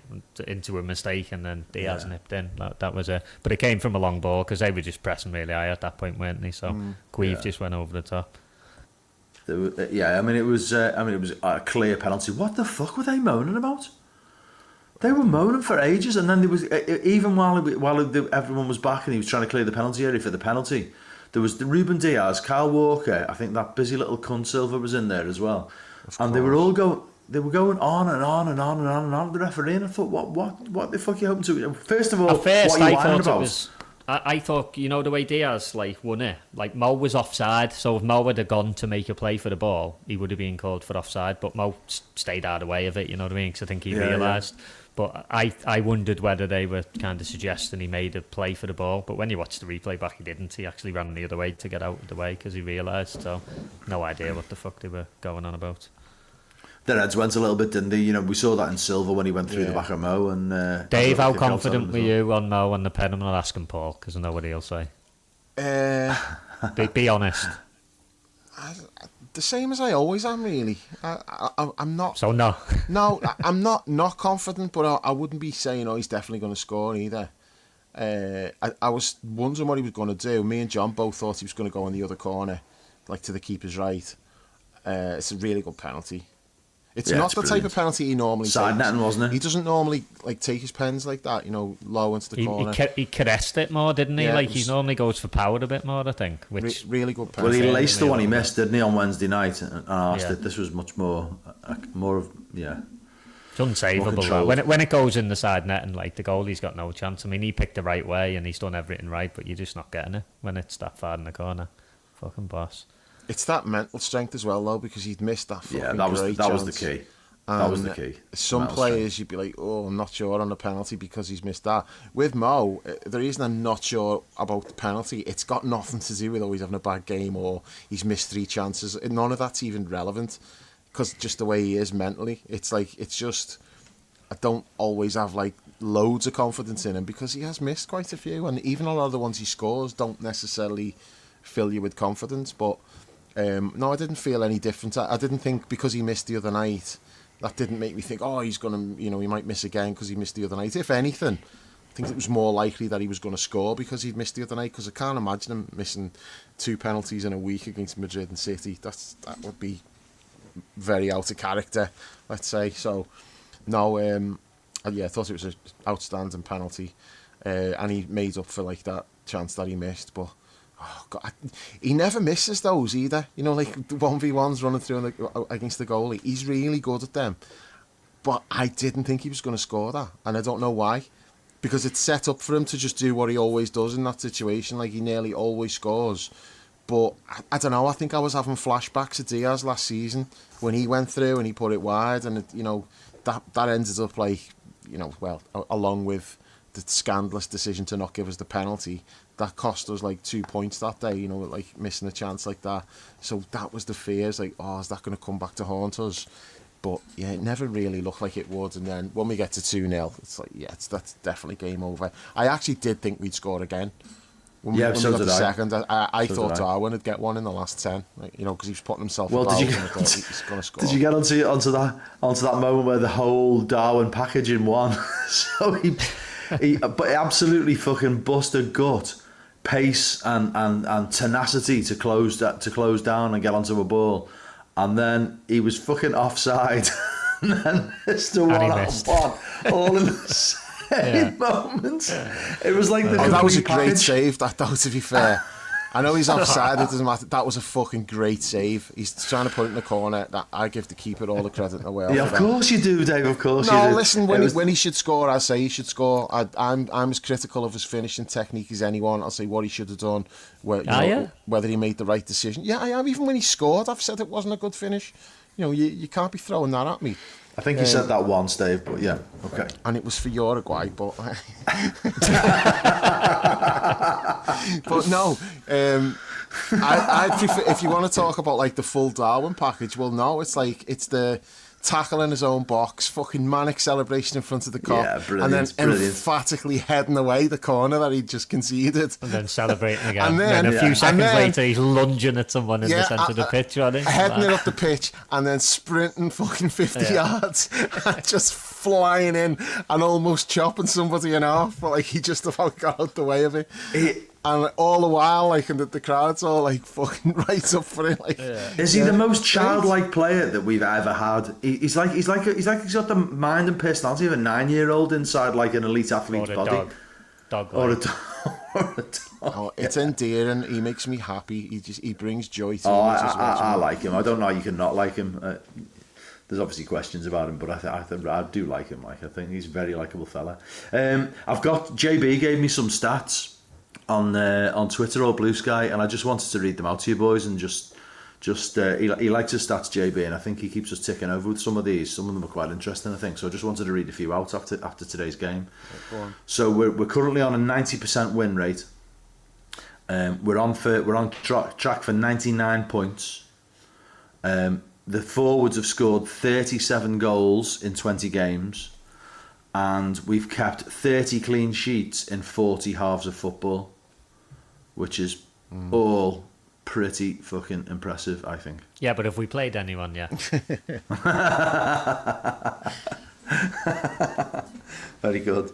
Speaker 4: into a mistake, and then Diaz nipped in. That was but it came from a long ball because they were just pressing really high at that point, weren't they? So Queeve just went over the top.
Speaker 3: It was a clear penalty. What the fuck were they moaning about? They were moaning for ages, and then there was even while everyone was back and he was trying to clear the penalty area for the penalty. There was the Ruben Diaz, Kyle Walker. I think that busy little cunt Silva was in there as well, and they were all going. They were going on and on and on and on and on. The referee, and I thought, what the fuck are you hoping to? First of all, what are you whining about?
Speaker 4: I thought, you know, the way Diaz won it, Mo was offside, so if Mo had gone to make a play for the ball, he would have been called for offside, but Mo stayed out of the way of it, you know what I mean, because I think he realised. But I wondered whether they were kind of suggesting he made a play for the ball, but when you watch the replay back, he didn't. He actually ran the other way to get out of the way because he realised, so no idea what the fuck they were going on about.
Speaker 3: The Reds went a little bit, didn't they? You know, we saw that in Silva when he went through the back of Mo. And
Speaker 4: Dave, how confident were you on Mo on the pen? I'm not asking Paul because I know what he'll say. Be honest.
Speaker 2: The same as I always am, really. I'm not.
Speaker 4: So no.
Speaker 2: No, I'm not confident, but I wouldn't be saying, he's definitely going to score either. I was wondering what he was going to do. Me and John both thought he was going to go in the other corner, to the keeper's right. It's a really good penalty. It's not the type of penalty he normally takes.
Speaker 3: Natton, wasn't it?
Speaker 2: He doesn't normally take his pens like that, low into the corner.
Speaker 4: He caressed it more, didn't he? Yeah, he normally goes for power a bit more, I think. Which
Speaker 2: really good penalty.
Speaker 3: Well, he laced the one he missed, didn't he, on Wednesday night? And asked it. This was much more of.
Speaker 4: It's unsavable. When it goes in the side net and the goalie's got no chance. I mean, he picked the right way and he's done everything right, but you're just not getting it when it's that far in the corner. Fucking boss.
Speaker 2: It's that mental strength as well, though, because he'd missed that fucking
Speaker 3: that was
Speaker 2: great
Speaker 3: that
Speaker 2: chance.
Speaker 3: was the key. That was the key.
Speaker 2: Some
Speaker 3: mental
Speaker 2: players,
Speaker 3: strength.
Speaker 2: you'd be like, I'm not sure on the penalty because he's missed that. With Mo, the reason I'm not sure about the penalty, it's got nothing to do with he's having a bad game or he's missed 3 chances. None of that's even relevant because just the way he is mentally. It's just, I don't always have loads of confidence in him because he has missed quite a few, and even a lot of the ones he scores don't necessarily fill you with confidence, but no, I didn't feel any different. I didn't think because he missed the other night, that didn't make me think, he's going to, he might miss again because he missed the other night. If anything, I think it was more likely that he was going to score because he'd missed the other night, because I can't imagine him missing 2 penalties in a week against Madrid and City. That would be very out of character, let's say. So, no, I thought it was an outstanding penalty, and he made up for that chance that he missed, but oh God, he never misses those either. The 1v1s running through against the goalie. He's really good at them. But I didn't think he was going to score that. And I don't know why. Because it's set up for him to just do what he always does in that situation. He nearly always scores. But I don't know. I think I was having flashbacks of Diaz last season when he went through and he put it wide. And, that ended up along with the scandalous decision to not give us the penalty, that cost us 2 points that day, missing a chance like that. So that was the fears, is that going to come back to haunt us? But yeah, it never really looked like it would. And then when we get to 2-0, it's that's definitely game over. I actually did think we'd score again. When we got the second, I thought Darwin would get one in the last 10, because he was putting himself about and I thought he's going to score.
Speaker 3: Did you get onto that moment where the whole Darwin packaging won? So he but absolutely fucking busted gut, pace and tenacity to close down and get onto a ball, and then he was fucking offside, and then missed a 1-on-1 all in the same moment. Yeah. It was
Speaker 2: that was a great save. That though, to be fair. I know he's offside, it doesn't matter. That was a fucking great save. He's trying to put it in the corner. I give the keeper all the credit in the world.
Speaker 3: Yeah, of course you do, Dave, of course you do.
Speaker 2: No, listen, when he should score, I say he should score. I'm as critical of his finishing technique as anyone. I'll say what he should have done, whether he made the right decision. Yeah, I am. Even when he scored, I've said it wasn't a good finish. You can't be throwing that at me.
Speaker 3: I think you said that once, Dave, but yeah, okay.
Speaker 2: And it was for Uruguay, but... but no, I'd prefer, if you want to talk about the full Darwin package, well, no, it's it's the tackle in his own box, fucking manic celebration in front of the cop, and then emphatically heading away the corner that he just conceded, and
Speaker 4: then celebrating again. And then a few seconds later, he's lunging at someone in the centre of the pitch,
Speaker 2: heading it up the pitch, and then sprinting fucking 50 yards, and just flying in and almost chopping somebody in half, but he just about got out the way of it. And all the while, like, and the crowd's all like fucking right up for it. Like,
Speaker 3: is he the most childlike player that we've ever had? He's like he's got the mind and personality of a 9-year-old inside like an elite athlete's body. Or a dog.
Speaker 2: Oh, it's endearing. He makes me happy. He brings joy to me.
Speaker 3: I like him. I don't know how you can not like him. There's obviously questions about him, but I do like him. Like, I think he's a very likeable fella. I've got JB gave me some stats on Twitter or Blue Sky, and I just wanted to read them out to you boys, and he likes his stats, JB, and I think he keeps us ticking over with some of these. Some of them are quite interesting, I think. So I just wanted to read a few out after today's game. So we're currently on a 90% win rate. We're on track for 99 points. The forwards have scored 37 goals in 20 games, and we've kept 30 clean sheets in 40 halves of football, which is all pretty fucking impressive, I think.
Speaker 4: Yeah, but have we played anyone yet?
Speaker 3: Very good.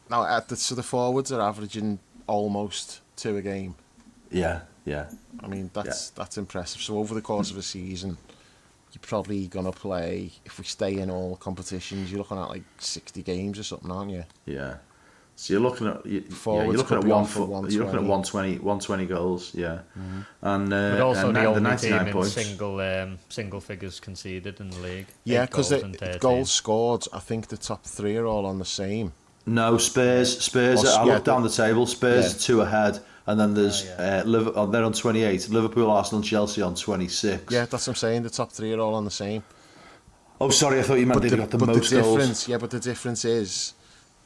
Speaker 2: Now, so the forwards are averaging almost 2 a game.
Speaker 3: Yeah.
Speaker 2: I mean, that's impressive. So over the course of a season, you're probably going to play, if we stay in all competitions, you're looking at like 60 games or something, aren't you?
Speaker 3: Yeah. So you're looking at you're looking at 120 goals, yeah. Mm-hmm. And
Speaker 4: but also
Speaker 3: and
Speaker 4: the only
Speaker 3: 99
Speaker 4: team
Speaker 3: points.
Speaker 4: in single figures conceded in the league.
Speaker 2: Yeah, because the goals scored, I think the top 3 are all on the same.
Speaker 3: No, Spurs. I looked down the table. Spurs are 2 ahead, and then there's Liverpool. They're on 28. Liverpool, Arsenal, and Chelsea on 26.
Speaker 2: Yeah, that's what I'm saying. The top 3 are all on the same.
Speaker 3: Oh, sorry, I thought you meant they got the most goals.
Speaker 2: Yeah, but the difference is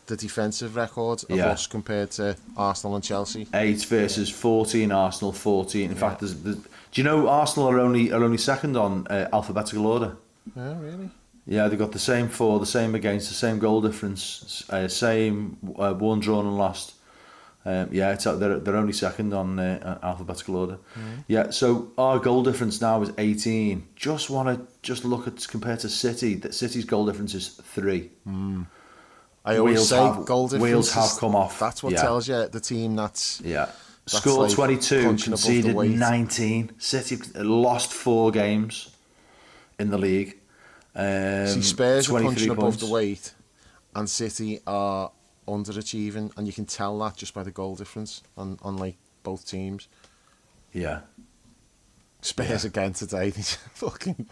Speaker 2: the defensive record of us compared to Arsenal and Chelsea.
Speaker 3: 8 versus 14. Arsenal 14. In fact, do you know Arsenal are only second on alphabetical order?
Speaker 2: Oh, really?
Speaker 3: Yeah, they've got the same for, the same against, the same goal difference, same won, drawn and lost. They're only second on alphabetical order. Yeah, so our goal difference now is 18. Just look at compared to City. That City's goal difference is 3.
Speaker 2: I always say goal difference.
Speaker 3: Wheels have come off.
Speaker 2: That's what tells you the team that's
Speaker 3: scored
Speaker 2: like
Speaker 3: 22, conceded 19. City lost 4 games in the league.
Speaker 2: Spurs are punching above
Speaker 3: points.
Speaker 2: the weight, and City are underachieving, and you can tell that just by the goal difference on like both teams.
Speaker 3: Yeah.
Speaker 2: Spurs again today. Fucking.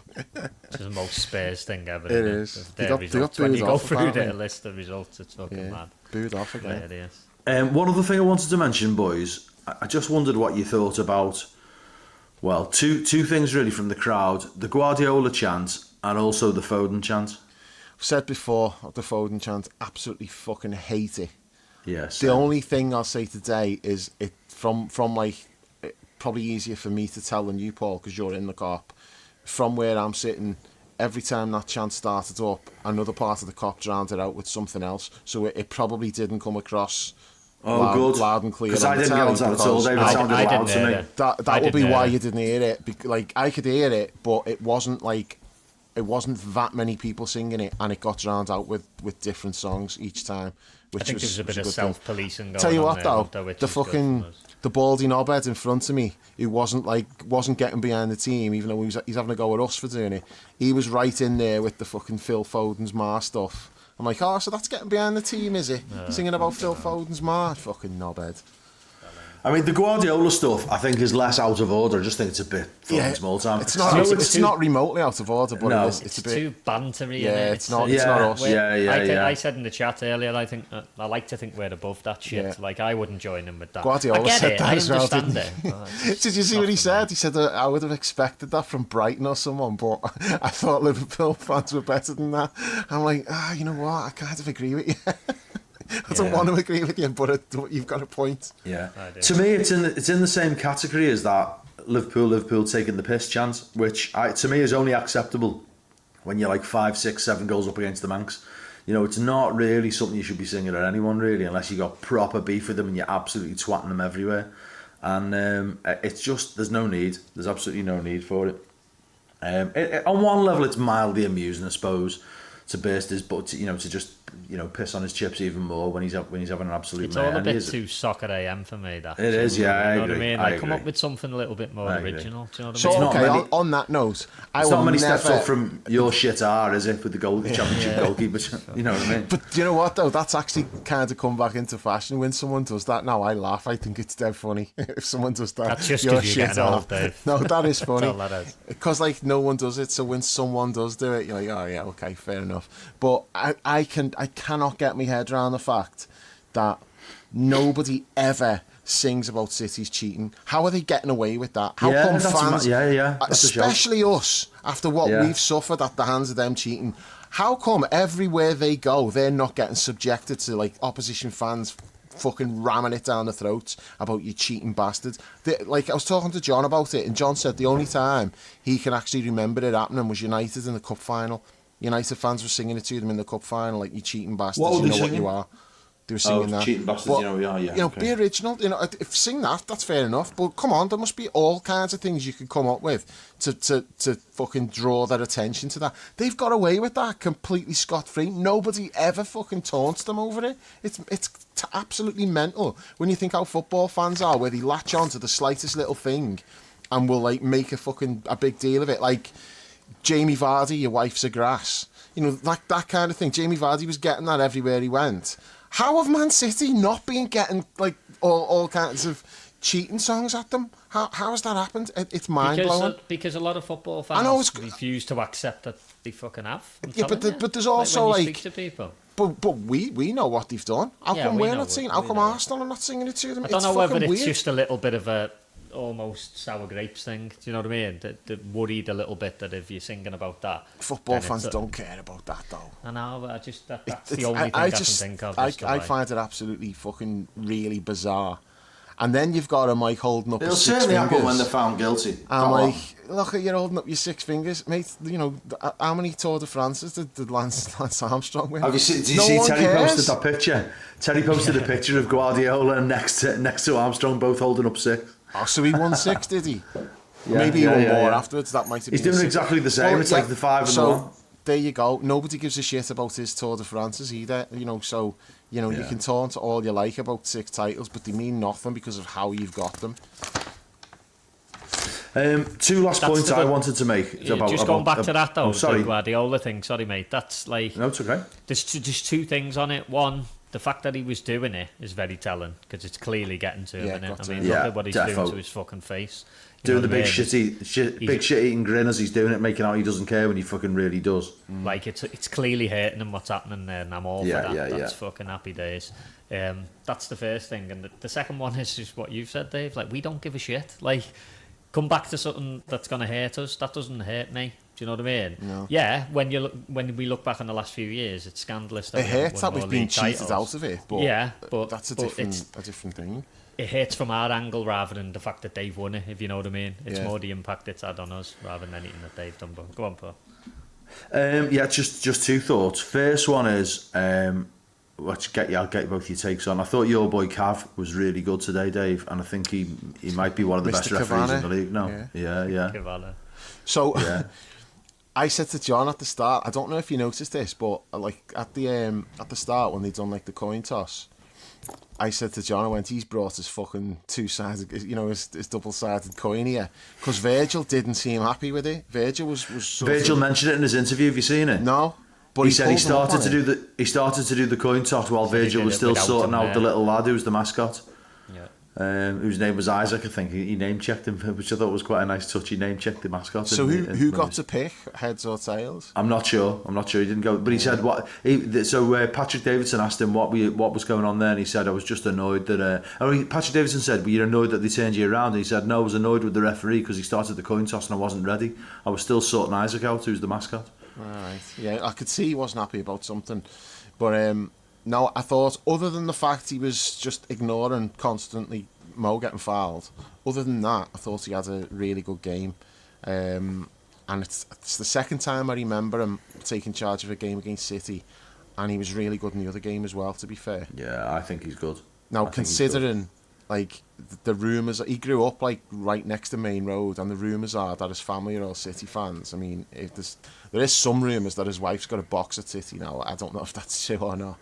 Speaker 4: It's the most Spurs thing ever.
Speaker 2: It is.
Speaker 4: They got when you go through their list of results, it's fucking mad.
Speaker 2: Booed off again.
Speaker 4: There it is.
Speaker 3: One other thing I wanted to mention, boys. I just wondered what you thought about. Well, two things really from the crowd: the Guardiola chant and also the Foden chant.
Speaker 2: I've said before, the Foden chant, absolutely fucking hate it.
Speaker 3: Yes.
Speaker 2: The only thing I'll say today is it from like probably easier for me to tell than you, Paul, because you're in the cop. From where I'm sitting, every time that chant started up, another part of the cop drowned it out with something else. So it probably didn't come across loud and clear.
Speaker 3: Because I didn't get onto that at all, David. It sounded loud to me.
Speaker 2: That would be why you didn't hear it. Like, I could hear it, but it wasn't that many people singing it, and it got drowned out with different songs each time. Which
Speaker 4: I think there's a bit of self-policing going on.
Speaker 2: Tell you what,
Speaker 4: though,
Speaker 2: the baldy knobhead in front of me, who wasn't getting behind the team, even though he's having a go at us for doing it. He was right in there with the fucking Phil Foden's Ma stuff. I'm like, oh, so that's getting behind the team, is it? Singing about Phil Foden's Ma, fucking knobhead.
Speaker 3: I mean, the Guardiola stuff, I think, is less out of order. I just think it's a bit small time.
Speaker 2: It's not remotely out of order, but
Speaker 3: no,
Speaker 2: it's a bit
Speaker 4: too bantery.
Speaker 2: Yeah, it's not us.
Speaker 4: I said in the chat earlier, I think I like to think we're above that shit.
Speaker 2: Yeah.
Speaker 4: Like, I wouldn't join in with that.
Speaker 2: Guardiola said that as well, didn't
Speaker 4: he?
Speaker 2: Did you see what he said? He said, I would have expected that from Brighton or someone, but I thought Liverpool fans were better than that. I'm like, you know what? I kind of agree with you. I don't want to agree with you, but you've got a point.
Speaker 3: Yeah. To me, it's in the same category as that Liverpool taking the piss chance, which to me is only acceptable when you're like 5, 6, 7 goals up against the Manx. You know, it's not really something you should be singing at anyone, really, unless you got proper beef with them and you're absolutely twatting them everywhere. And it's just, there's no need. There's absolutely no need for it. On one level, it's mildly amusing, I suppose, to burst his, but to just piss on his chips even more when he's having an absolute.
Speaker 4: It's all a bit too soccer AM for me. That
Speaker 3: it is, yeah. I agree.
Speaker 4: What I mean?
Speaker 3: Like,
Speaker 4: come up with something a little bit more original. Do you know what I
Speaker 2: So
Speaker 4: mean?
Speaker 2: okay, on that note,
Speaker 3: it's not many steps up from your shit R, is it, with the championship goalkeeper? You know what I mean?
Speaker 2: But do you know what though? That's actually kind of come back into fashion. When someone does that now, I laugh. I think it's dead funny if someone does that.
Speaker 4: That's just because you're getting old, Dave.
Speaker 2: No, that is funny.
Speaker 4: That's all that is.
Speaker 2: Because like no one does it, so when someone does do it, you're like, oh yeah, okay, fair enough. But I cannot get my head around the fact that nobody ever sings about City's cheating. How are they getting away with that? How come fans, especially us, after what we've suffered at the hands of them cheating, how come everywhere they go, they're not getting subjected to like opposition fans fucking ramming it down the throats about you cheating bastards? Like I was talking to John about it, and John said the only time he can actually remember it happening was United in the cup final. United fans were singing it to them in the cup final, like, you cheating bastards, you know what you are. They were singing that.
Speaker 3: Cheating bastards, you know what you are, yeah.
Speaker 2: You know, be original. You know, if sing that, that's fair enough. But come on, there must be all kinds of things you could come up with to fucking draw their attention to that. They've got away with that completely scot-free. Nobody ever fucking taunts them over it. It's absolutely mental when you think how football fans are, where they latch on to the slightest little thing and will, like, make a big deal of it. Like, Jamie Vardy, your wife's a grass. You know, like that kind of thing. Jamie Vardy was getting that everywhere he went. How have Man City not been getting, like, all kinds of cheating songs at them? How has that happened? It's mind-blowing.
Speaker 4: Because a lot of football fans refuse to accept that they fucking have.
Speaker 2: Yeah, but there's also,
Speaker 4: like... When you speak to people.
Speaker 2: But we know what they've done. How come we're not singing? How come Arsenal are not singing it to them?
Speaker 4: I don't know whether it's just a little bit of a almost sour grapes thing. Do you know what I mean? They're worried a little bit that if you're singing about that,
Speaker 2: football fans don't care about that though.
Speaker 4: I know, but that's the only thing I can think of.
Speaker 2: I find it absolutely fucking really bizarre. And then you've got a Mike holding up his 6 fingers.
Speaker 3: It'll certainly happen when they're found guilty.
Speaker 2: I'm like, look, you're holding up your 6 fingers, mate. You know, how many Tour de France's did Lance Armstrong win?
Speaker 3: Did you see Terry posted that picture? Terry posted a picture of Guardiola and next to Armstrong, both holding up 6.
Speaker 2: Oh, so he won 6, did he? Maybe he won more afterwards. That might have been.
Speaker 3: He's doing exactly the same. It's like the 5 and the 1.
Speaker 2: There you go. Nobody gives a shit about his Tour de France either. You know, so you can taunt all you like about 6 titles, but they mean nothing because of how you've got them.
Speaker 3: 2 last points I wanted to make.
Speaker 4: Going back to that though, the Guardiola thing. Sorry, mate. That's like
Speaker 3: no, it's okay.
Speaker 4: There's just 2 things on it. One, the fact that he was doing it is very telling because it's clearly getting to him. Look at what he's doing to his fucking face.
Speaker 3: Doing the big shit eating grin as he's doing it, making out he doesn't care when he fucking really does.
Speaker 4: Like it's clearly hurting him what's happening there, and I'm all for that. That's fucking happy days. That's the first thing, and the second one is just what you've said, Dave. Like, we don't give a shit. Like, come back to something that's gonna hurt us. That doesn't hurt me. Do you know what I mean?
Speaker 2: No.
Speaker 4: Yeah, when we look back on the last few years, it's scandalous. That
Speaker 2: it hurts that we've been cheated out of it. But that's a different thing.
Speaker 4: It hurts from our angle rather than the fact that they've won it, if you know what I mean. It's more the impact it's had on us rather than anything that they've done. But go on, Paul.
Speaker 3: Just 2 thoughts. First one is, I'll get both your takes on. I thought your boy Cav was really good today, Dave, and I think he might be one of the best referees in the league now. Yeah.
Speaker 4: Cavani.
Speaker 2: So, I said to John at the start, I don't know if you noticed this, but like at the start when they done like the coin toss, I said to John, he's brought his fucking 2-sided, his double-sided coin here, because Virgil didn't seem happy with it. Virgil
Speaker 3: mentioned it in his interview. Have you seen it?
Speaker 2: No, but
Speaker 3: he said he started to do the coin toss while Virgil was still sorting out the little lad who was the mascot. Whose name was Isaac, I think. He name-checked him, which I thought was quite a nice touch. He name-checked the mascot.
Speaker 2: So who got to pick, heads or tails?
Speaker 3: I'm not sure. He didn't go. But he said what. Patrick Davidson asked him what was going on there, and he said, I was just annoyed that. Patrick Davidson said, "Were you annoyed that they turned you around?" And he said, "No, I was annoyed with the referee because he started the coin toss and I wasn't ready. I was still sorting Isaac out, who's the mascot."
Speaker 2: All right. Yeah, I could see he wasn't happy about something, but no, I thought other than the fact he was just ignoring constantly Mo getting fouled, other than that, I thought he had a really good game. And it's the second time I remember him taking charge of a game against City, and he was really good in the other game as well, to be fair.
Speaker 3: Yeah, I think he's good.
Speaker 2: Now, considering like the rumours, he grew up like right next to Main Road, and the rumours are that his family are all City fans. I mean, there is some rumours that his wife's got a box at City now. I don't know if that's true or not,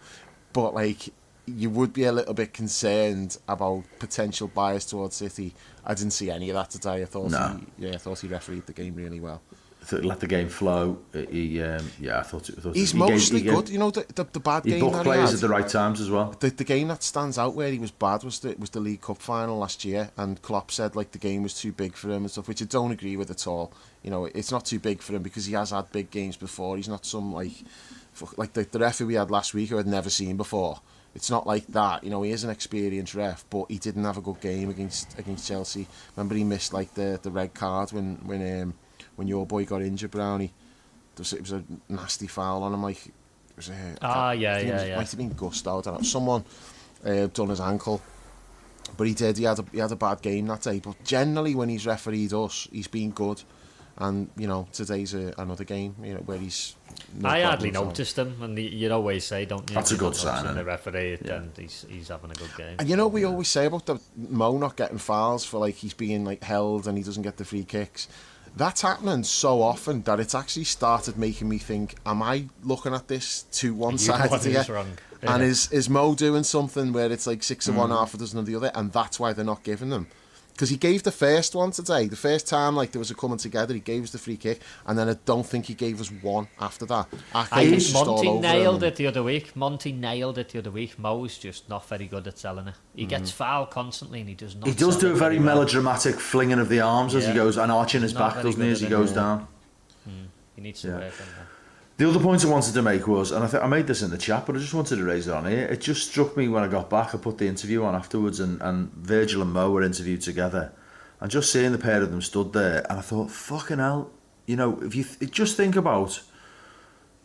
Speaker 2: but like you would be a little bit concerned about potential bias towards City. I didn't see any of that today. I thought I thought he refereed the game really well.
Speaker 3: Let the game flow. I thought
Speaker 2: he's mostly good. You know, the bad game that he had.
Speaker 3: He booked players at the right times as well.
Speaker 2: The game that stands out where he was bad was the League Cup final last year, and Klopp said like the game was too big for him and stuff, which I don't agree with at all. You know, it's not too big for him because he has had big games before. He's not some like the referee we had last week who I'd never seen before. It's not like that. You know, he is an experienced ref, but he didn't have a good game against Chelsea. Remember, he missed like the red card when your boy got injured, Brownie. It was a nasty foul on him. Like, it was might have been Gusto. I don't know. Someone done his ankle, but he did. He had a bad game that day. But generally, when he's refereed us, he's been good. And you know, today's another game. You know, where he's.
Speaker 4: I hardly noticed him, and you'd always say, don't you?
Speaker 3: That's a good sign.
Speaker 4: And the referee, and he's having a good game.
Speaker 2: And you know, we always say about the Mo not getting fouls for like he's being like held and he doesn't get the free kicks. That's happening so often that it's actually started making me think, am I looking at this too one-sided here?
Speaker 4: Wrong.
Speaker 2: Yeah. And is Mo doing something where it's like 6 of one, half a dozen of the other, and that's why they're not giving them? Because he gave the first one today. The first time, like, there was a coming together, he gave us the free kick, and then I don't think he gave us one after that.
Speaker 4: I think Monty nailed it the other week. Mo's just not very good at selling it. He gets fouled constantly, and he does not.
Speaker 3: He does do a very melodramatic flinging of the arms as he goes, and arching his back, doesn't he, as he goes down.
Speaker 4: He needs to work on that.
Speaker 3: The other point I wanted to make was, and I think I made this in the chat, but I just wanted to raise it on here. It just struck me when I got back. I put the interview on afterwards, and Virgil and Mo were interviewed together, and just seeing the pair of them stood there, and I thought, fucking hell, you know, if you just think about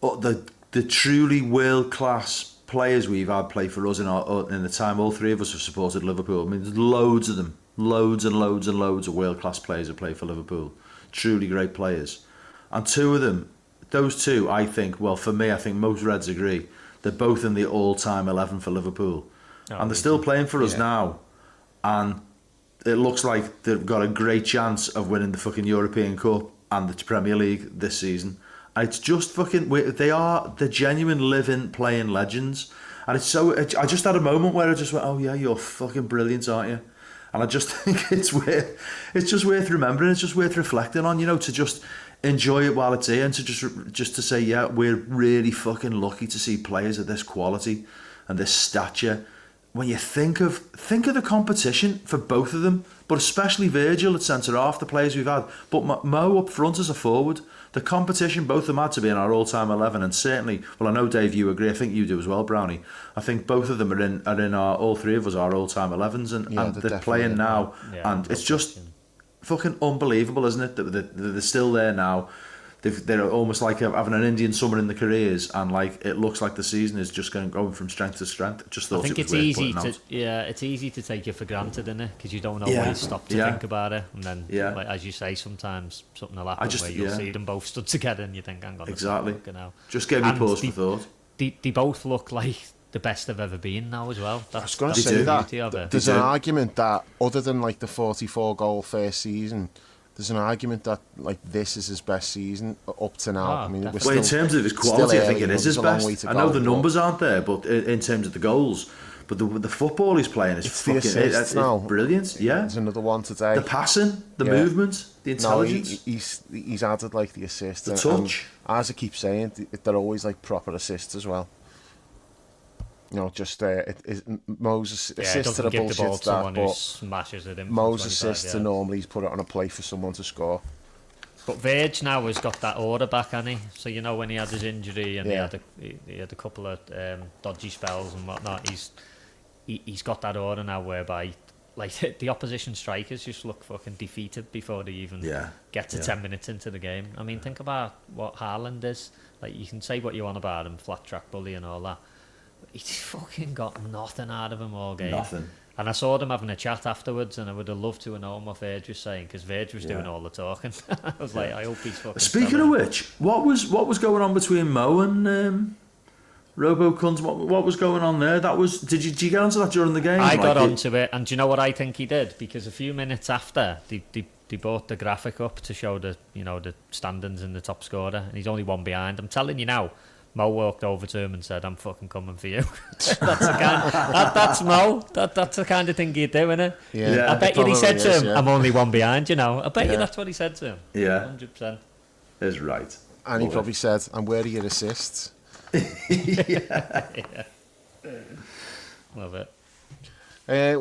Speaker 3: the truly world class players we've had play for us in the time all three of us have supported Liverpool. I mean, there's loads of them, loads and loads and loads of world class players who play for Liverpool, truly great players, and two of them. Those two, I think, well, for me, I think most Reds agree, they're both in the all-time 11 for Liverpool. And they're still playing for us now. And it looks like they've got a great chance of winning the fucking European Cup and the Premier League this season. And it's just fucking... They are the genuine living, playing legends. And it's so... I just had a moment where I just went, oh, yeah, you're fucking brilliant, aren't you? And I just think it's just worth remembering. It's just worth reflecting on, you know, to just... enjoy it while it's here, and to just to say, yeah, we're really fucking lucky to see players of this quality and this stature. When you think of the competition for both of them, but especially Virgil at centre half, the players we've had, but Mo up front as a forward, the competition both of them had to be in our all-time 11, and certainly, well, I know Dave, you agree. I think you do as well, Brownie. I think both of them are in our, all three of us, our all-time 11s, and they're playing now, and it's just. Fucking unbelievable, isn't it? That they're still there now. They're almost like having an Indian summer in the careers, and like it looks like the season is just going from strength to strength. Just thought I think it's easy to
Speaker 4: it's easy to take it for granted, isn't it? Because you don't always stop to think about it, and then like, as you say, sometimes something will happen where you'll see them both stood together, and you think, "Hang on,
Speaker 3: exactly." Just gave me pause for thought.
Speaker 4: They both look like the best they've ever been now as well.
Speaker 2: I was going to say that there's an argument that other than like the 44 goal first season, there's an argument that like this is his best season up to now. I mean,
Speaker 3: in terms of his quality, I think it is his best. I know the numbers aren't there, but in terms of the goals, but the football he's playing is fucking it's brilliant. Yeah,
Speaker 2: there's another one today.
Speaker 3: The passing, the movement, the intelligence.
Speaker 2: No, he's added like the assist,
Speaker 3: the touch.
Speaker 2: And as I keep saying, they're always like proper assists as well. You know, just Mo's assists are a bullshit stat, but
Speaker 4: smashes it in.
Speaker 2: Mo's assists are normally he's put it on a play for someone to score.
Speaker 4: But Verge now has got that order back, hasn't he? So you know when he had his injury and he had a couple of dodgy spells and whatnot, he's got that order now whereby like the opposition strikers just look fucking defeated before they even get to 10 minutes into the game. I mean, think about what Haaland is. Like, you can say what you want about him, flat track bully and all that. He's fucking got nothing out of him all game.
Speaker 3: Nothing.
Speaker 4: And I saw them having a chat afterwards, and I would have loved to have known what Verge was saying, because Verge was doing all the talking. I was like, I hope he's fucking.
Speaker 3: Speaking of which, what was going on between Mo and Robo-Cunt, what was going on there? Did you get onto that during the game?
Speaker 4: I got onto it, and do you know what I think he did? Because a few minutes after, they brought the graphic up to show the standings and the top scorer, and he's only one behind. I'm telling you now, Mo walked over to him and said, "I'm fucking coming for you." That's Mo. That's the kind of thing you do, innit?
Speaker 2: Yeah.
Speaker 4: I bet you he said to him,
Speaker 2: yeah.
Speaker 4: "I'm only one behind." I bet you that's what he said to him.
Speaker 3: Yeah,
Speaker 4: 100%.
Speaker 3: Is right.
Speaker 2: And he probably said, "And where are your assists?"
Speaker 3: Yeah.
Speaker 4: Love it.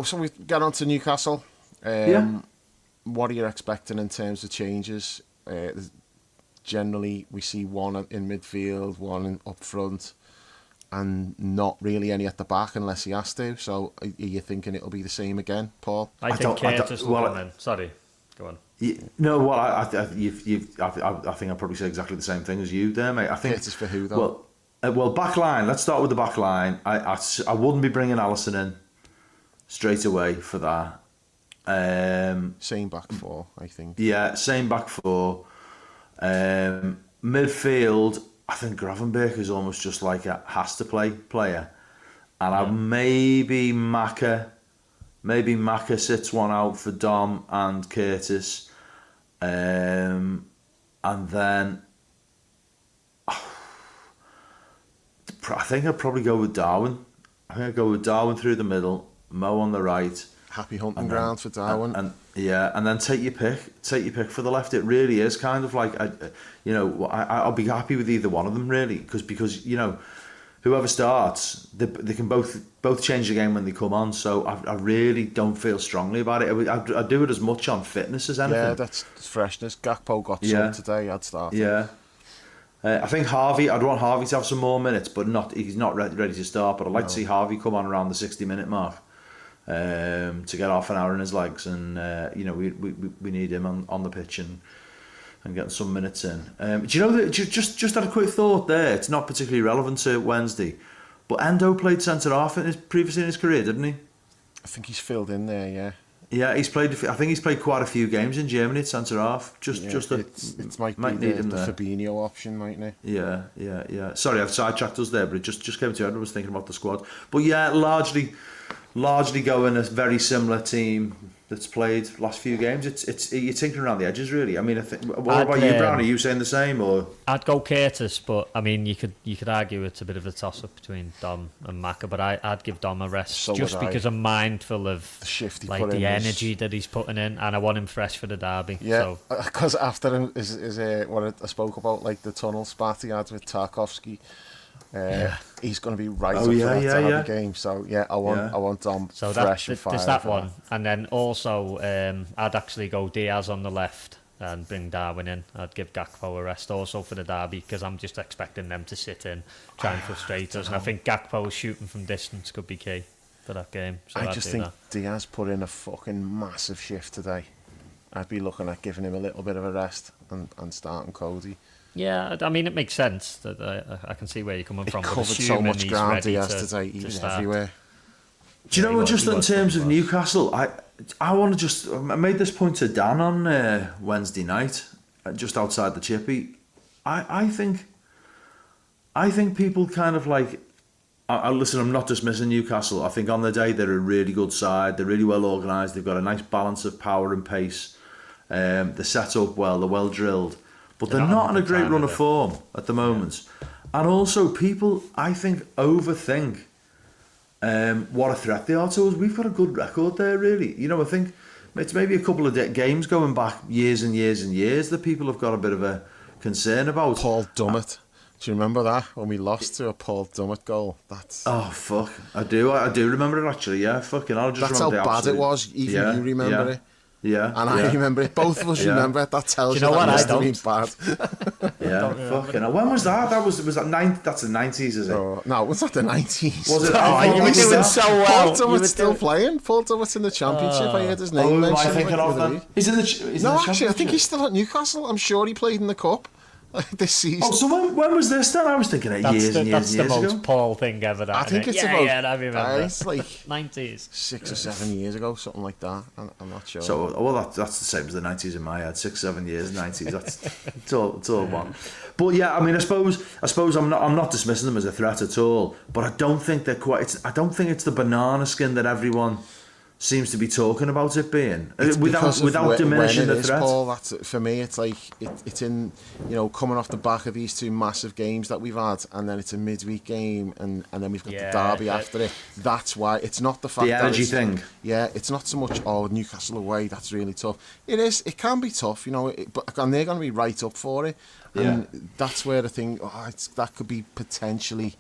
Speaker 2: So we get on to Newcastle. What are you expecting in terms of changes? Generally, we see one in midfield, one up front, and not really any at the back unless he has to. So are you thinking it'll be the same again, Paul?
Speaker 4: I think Curtis will come in. Sorry, go on.
Speaker 3: I think I'll probably say exactly the same thing as you there, mate. I think
Speaker 2: Curtis for who, though?
Speaker 3: Well, back line. Let's start with the back line. I wouldn't be bringing Alisson in straight away for that.
Speaker 2: Same back four, I think.
Speaker 3: Yeah, same back four. Midfield, I think Gravenberch is almost just like a has-to-play player. And maybe Maka sits one out for Dom and Curtis. And then I think I'd probably go with Darwin. I'd go with Darwin through the middle, Mo on the right.
Speaker 2: Happy hunting ground for Darwin.
Speaker 3: And then take your pick for the left. It really is kind of like, I'll be happy with either one of them really, because whoever starts, they can both change the game when they come on. So I really don't feel strongly about it. I'd do it as much on fitness as anything.
Speaker 2: Yeah, that's freshness. Gakpo got some today. I'd start.
Speaker 3: Yeah. I think Harvey, I'd want Harvey to have some more minutes, but he's not ready to start. But I'd like to see Harvey come on around the 60-minute mark to get half an hour in his legs. And, we need him on the pitch and getting some minutes in. Do you know that? Just had a quick thought there. It's not particularly relevant to Wednesday, but Endo played centre half previously in his career, didn't he?
Speaker 2: I think he's filled in there. Yeah.
Speaker 3: Yeah, I think he's played quite a few games in Germany at centre half.
Speaker 2: It might be the Fabinho option, mightn't it?
Speaker 3: Yeah. Sorry, I've sidetracked us there, but it just came to head. I was thinking about the squad, but yeah, largely going a very similar team that's played last few games. It's you're tinkering around the edges, really. I mean, I think. What about you, Brown? Are you saying the same, or?
Speaker 4: I'd go Curtis, but I mean, you could argue it's a bit of a toss up between Dom and Maka, but I'd give Dom a rest just because I'm mindful of the energy that he's putting in, and I want him fresh for the derby.
Speaker 2: Yeah, because after him is what I spoke about, like the tunnel spat he had with Tarkowski. He's going to be right up for that derby game. So I want Dom fresh and fire.
Speaker 4: There's that one, and then also I'd actually go Diaz on the left and bring Darwin in. I'd give Gakpo a rest also for the derby, because I'm just expecting them to sit in, try and frustrate us. And I think Gakpo's shooting from distance could be key for that game. So I just think
Speaker 2: Diaz put in a fucking massive shift today. I'd be looking at giving him a little bit of a rest and starting Cody.
Speaker 4: Yeah, I mean, it makes sense. That I can see where you're coming from.
Speaker 2: He covered so much ground today. He was everywhere.
Speaker 3: Do you know what? Just in terms of Newcastle, I want to I made this point to Dan on Wednesday night, just outside the chippy. I think people kind of like. Listen, I'm not dismissing Newcastle. I think on the day they're a really good side. They're really well organised. They've got a nice balance of power and pace. They're set up well. They're well drilled. But they're not in a great run of form at the moment. Yeah. And also, people, I think, overthink what a threat they are to us. We've got a good record there, really. I think it's maybe a couple of games going back years and years and years that people have got a bit of a concern about.
Speaker 2: Paul Dummett. Do you remember that? When we lost to a Paul Dummett goal?
Speaker 3: Oh, fuck. I do remember it, actually, yeah. Fucking hell.
Speaker 2: That's how bad it was. Even you remember it.
Speaker 3: Yeah,
Speaker 2: and I remember it. Both of us remember it. That tells you that must have been bad.
Speaker 3: Fucking hell. When was that? Was that that's the 90s, is it?
Speaker 2: No, was that the 90s?
Speaker 3: Was it?
Speaker 4: You were doing so well.
Speaker 2: Paul Dummett's still playing. Paul Dummett's in the Championship. I heard his name mentioned.
Speaker 3: Am I thinking of that? He's in the
Speaker 2: actually, I think he's still at Newcastle. I'm sure he played in the Cup. this season.
Speaker 3: Oh, so when was this then? I was thinking years and years
Speaker 4: ago. That's the most
Speaker 3: ago.
Speaker 4: Paul thing ever.
Speaker 2: I think it's about...
Speaker 4: Yeah, I remember.
Speaker 2: It's like
Speaker 4: 90s.
Speaker 2: 6 or 7 years ago, something like that. I'm not sure.
Speaker 3: So, well, that's the same as the 90s in my head. 6, 7 years, 90s. That's it's all one. But yeah, I mean, I suppose I'm not dismissing them as a threat at all. But I don't think they're quite. I don't think it's the banana skin that everyone seems to be talking about it being, without diminishing the threat.
Speaker 2: Paul, that's, for me, it's like it's in, coming off the back of these two massive games that we've had, and then it's a midweek game, and then we've got the derby after it. That's why it's not the fact
Speaker 3: the energy
Speaker 2: that
Speaker 3: thing.
Speaker 2: Yeah, it's not so much Newcastle away. That's really tough. It is. It can be tough, but and they're going to be right up for it. And that's where the thing. That could be potentially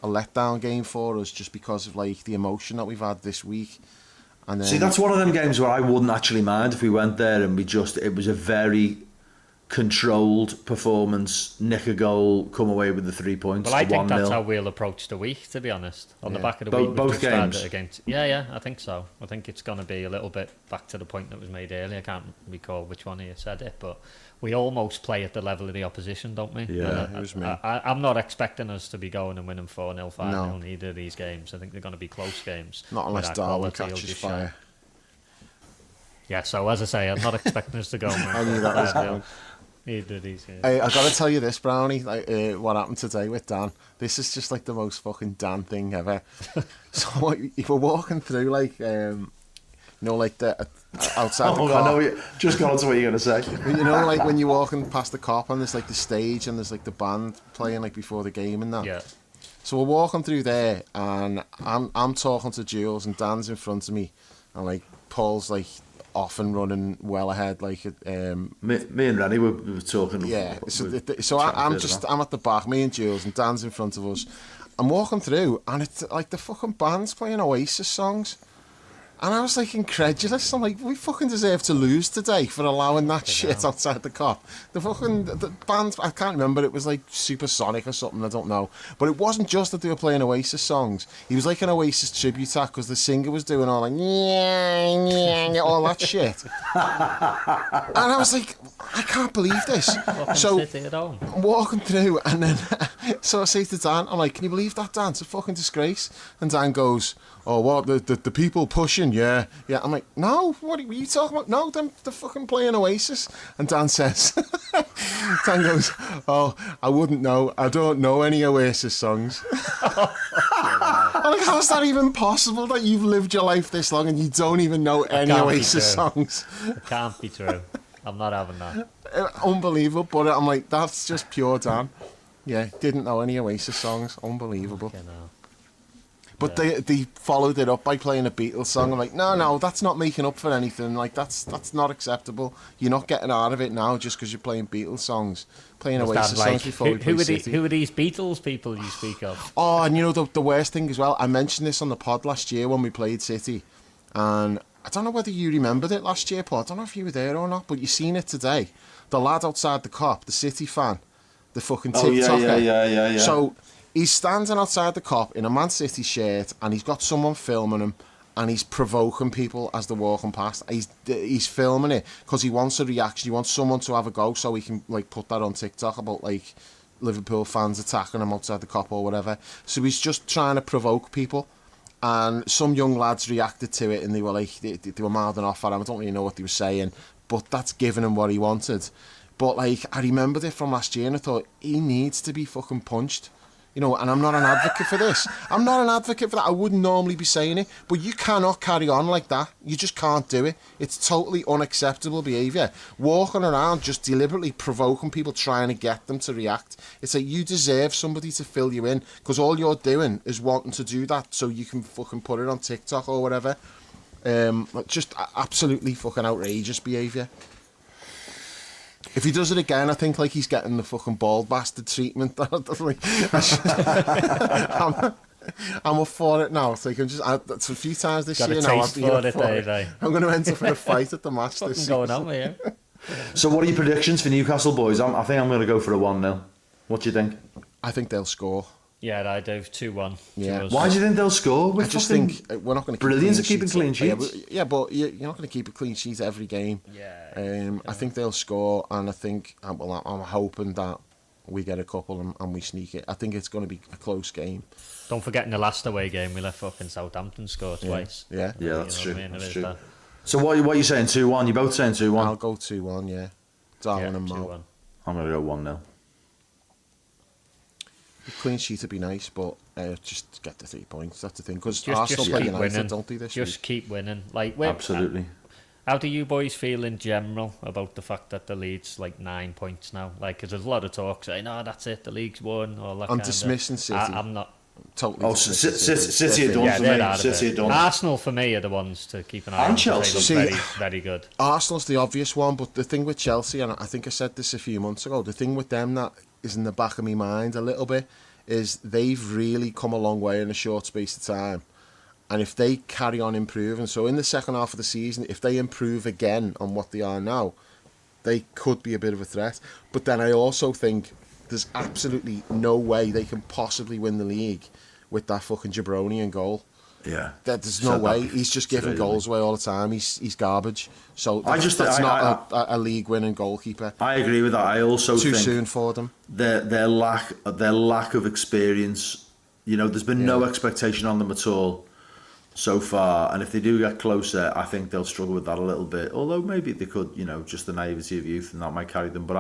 Speaker 2: a letdown game for us, just because of like the emotion that we've had this week. And then,
Speaker 3: see, that's one of them games where I wouldn't actually mind if we went there and it was a very controlled performance, nick a goal, come away with the 3 points.
Speaker 4: Well, I think
Speaker 3: 1-0.
Speaker 4: that's how we'll approach the week, to be honest. On the back of the week,
Speaker 3: both games.
Speaker 4: Against, yeah, I think so. I think it's going to be a little bit back to the point that was made earlier. I can't recall which one of you said it, but we almost play at the level of the opposition, don't we?
Speaker 3: Yeah,
Speaker 2: it was me.
Speaker 4: I'm not expecting us to be going and winning 4-0, 5-0
Speaker 2: No.
Speaker 4: in either of these games. I think they're going to be close games.
Speaker 2: Not unless Darwin catches fire.
Speaker 4: Yeah, so as I say, I'm not expecting us to go.
Speaker 2: I knew that was coming.
Speaker 4: Either of these games.
Speaker 2: I got to tell you this, Brownie, what happened today with Dan. This is just like the most fucking Dan thing ever. So if we're walking through, like, like the outside the car.
Speaker 3: I know you just got on to what you're going to say.
Speaker 2: Like when you're walking past the cop and there's like the stage and there's like the band playing like before the game and that.
Speaker 4: Yeah.
Speaker 2: So we're walking through there and I'm talking to Jules and Dan's in front of me and like Paul's like off and running well ahead, like
Speaker 3: me and Rennie were talking.
Speaker 2: Yeah, so I'm at the back, me and Jules, and Dan's in front of us. I'm walking through, and it's like the fucking band's playing Oasis songs. And I was like incredulous. I'm like, we fucking deserve to lose today for allowing that shit outside the cop. The band, I can't remember, it was like Supersonic or something, I don't know. But it wasn't just that they were playing Oasis songs. He was like an Oasis tribute act because the singer was doing all like, all that shit. And I was like, I can't believe this. So I'm walking through and then, so I say to Dan, I'm like, can you believe that, Dan? It's a fucking disgrace. And Dan goes, oh, what, the people pushing, yeah. I'm like, no, what are you talking about? No, they're fucking playing Oasis. And Dan says, Dan goes, oh, I wouldn't know. I don't know any Oasis songs. I'm like, how's that even possible that you've lived your life this long and you don't even know any Oasis songs?
Speaker 4: It can't be true. I'm not having that.
Speaker 2: Unbelievable, but I'm like, that's just pure Dan. Yeah, didn't know any Oasis songs. Unbelievable. But they followed it up by playing a Beatles song. I'm like, no, that's not making up for anything. Like, that's not acceptable. You're not getting out of it now just because you're playing Beatles songs. Playing Oasis songs before we play City.
Speaker 4: Who are these Beatles people you speak of?
Speaker 2: Oh, and the worst thing as well, I mentioned this on the pod last year when we played City. And I don't know whether you remembered it last year, Paul. I don't know if you were there or not, but you seen it today. The lad outside the cop, the City fan, the fucking TikToker.
Speaker 3: Yeah.
Speaker 2: So he's standing outside the cop in a Man City shirt and he's got someone filming him and he's provoking people as they're walking past. He's filming it because he wants a reaction. He wants someone to have a go so he can like put that on TikTok about like Liverpool fans attacking him outside the cop or whatever. So he's just trying to provoke people. And some young lads reacted to it and they were like, they were mouthing off at him. I don't really know what they were saying, but that's giving him what he wanted. But like, I remembered it from last year and I thought, he needs to be fucking punched. And I'm not an advocate for this. I'm not an advocate for that. I wouldn't normally be saying it, but you cannot carry on like that. You just can't do it. It's totally unacceptable behaviour. Walking around just deliberately provoking people, trying to get them to react. It's like you deserve somebody to fill you in because all you're doing is wanting to do that so you can fucking put it on TikTok or whatever. Just absolutely fucking outrageous behaviour. If he does it again, I think like he's getting the fucking bald bastard treatment. I'm up for it now. It's like it's a few times this year now. I'm going to enter for a fight at the match this season.
Speaker 4: Going on with you?
Speaker 3: So what are your predictions for Newcastle, boys? I think I'm going to go for a 1-0. What do you think?
Speaker 2: I think they'll score.
Speaker 4: Yeah, I do. 2-1.
Speaker 2: Yeah.
Speaker 3: Why do you think they'll score?
Speaker 2: I just think we're not going to keep
Speaker 3: brilliant at keeping clean sheets.
Speaker 2: But you're not going to keep a clean sheet every game.
Speaker 4: Yeah.
Speaker 2: I think they'll score, and I think I'm hoping that we get a couple and we sneak it. I think it's going to be a close game.
Speaker 4: Don't forget in the last away game we let fucking Southampton score twice.
Speaker 2: Yeah,
Speaker 3: that's true.
Speaker 4: That's
Speaker 3: true.
Speaker 4: that.
Speaker 3: So what are you saying? 2-1. You're both saying 2-1.
Speaker 2: I'll go 2-1. Yeah, Darwin and Mo.
Speaker 4: 2-1.
Speaker 3: I'm gonna go 1-0.
Speaker 2: A clean sheet would be nice, but just get the 3 points. That's the thing. Because
Speaker 4: Just
Speaker 2: Arsenal play
Speaker 4: keep
Speaker 2: United,
Speaker 4: winning.
Speaker 2: don't they, this
Speaker 4: Just
Speaker 2: week?
Speaker 4: keep winning. Like
Speaker 3: Absolutely.
Speaker 4: How do you boys feel in general about the fact that the lead's like 9 points now? Like, because there's a lot of talk saying, "No, that's it, the league's won." Or that
Speaker 2: I'm
Speaker 4: kinda.
Speaker 2: dismissing City.
Speaker 4: I'm not.
Speaker 2: Totally.
Speaker 3: Oh,
Speaker 2: dismissing
Speaker 3: City are done
Speaker 4: Yeah,
Speaker 3: for
Speaker 4: they're
Speaker 3: me.
Speaker 4: out of
Speaker 3: City
Speaker 4: it.
Speaker 3: are done.
Speaker 4: Arsenal for me are the ones to keep an eye
Speaker 3: And
Speaker 4: on.
Speaker 3: Chelsea.
Speaker 4: They look
Speaker 2: See,
Speaker 4: very, very good.
Speaker 2: Arsenal's the obvious one, but the thing with Chelsea, and I think I said this a few months ago, the thing with them that is in the back of my mind a little bit is they've really come a long way in a short space of time. And if they carry on improving, so in the second half of the season, if they improve again on what they are now, they could be a bit of a threat. But then I also think there's absolutely no way they can possibly win the league with that fucking jabroni in goal.
Speaker 3: Yeah.
Speaker 2: There's no way. He's just giving goals away all the time. He's garbage. So that's not a league-winning goalkeeper.
Speaker 3: I agree with that. I also
Speaker 2: Too
Speaker 3: think
Speaker 2: soon for them.
Speaker 3: their lack of experience. You know, there's been no expectation on them at all so far, and if they do get closer, I think they'll struggle with that a little bit. Although maybe they could, you know, just the naivety of youth, and that might carry them. But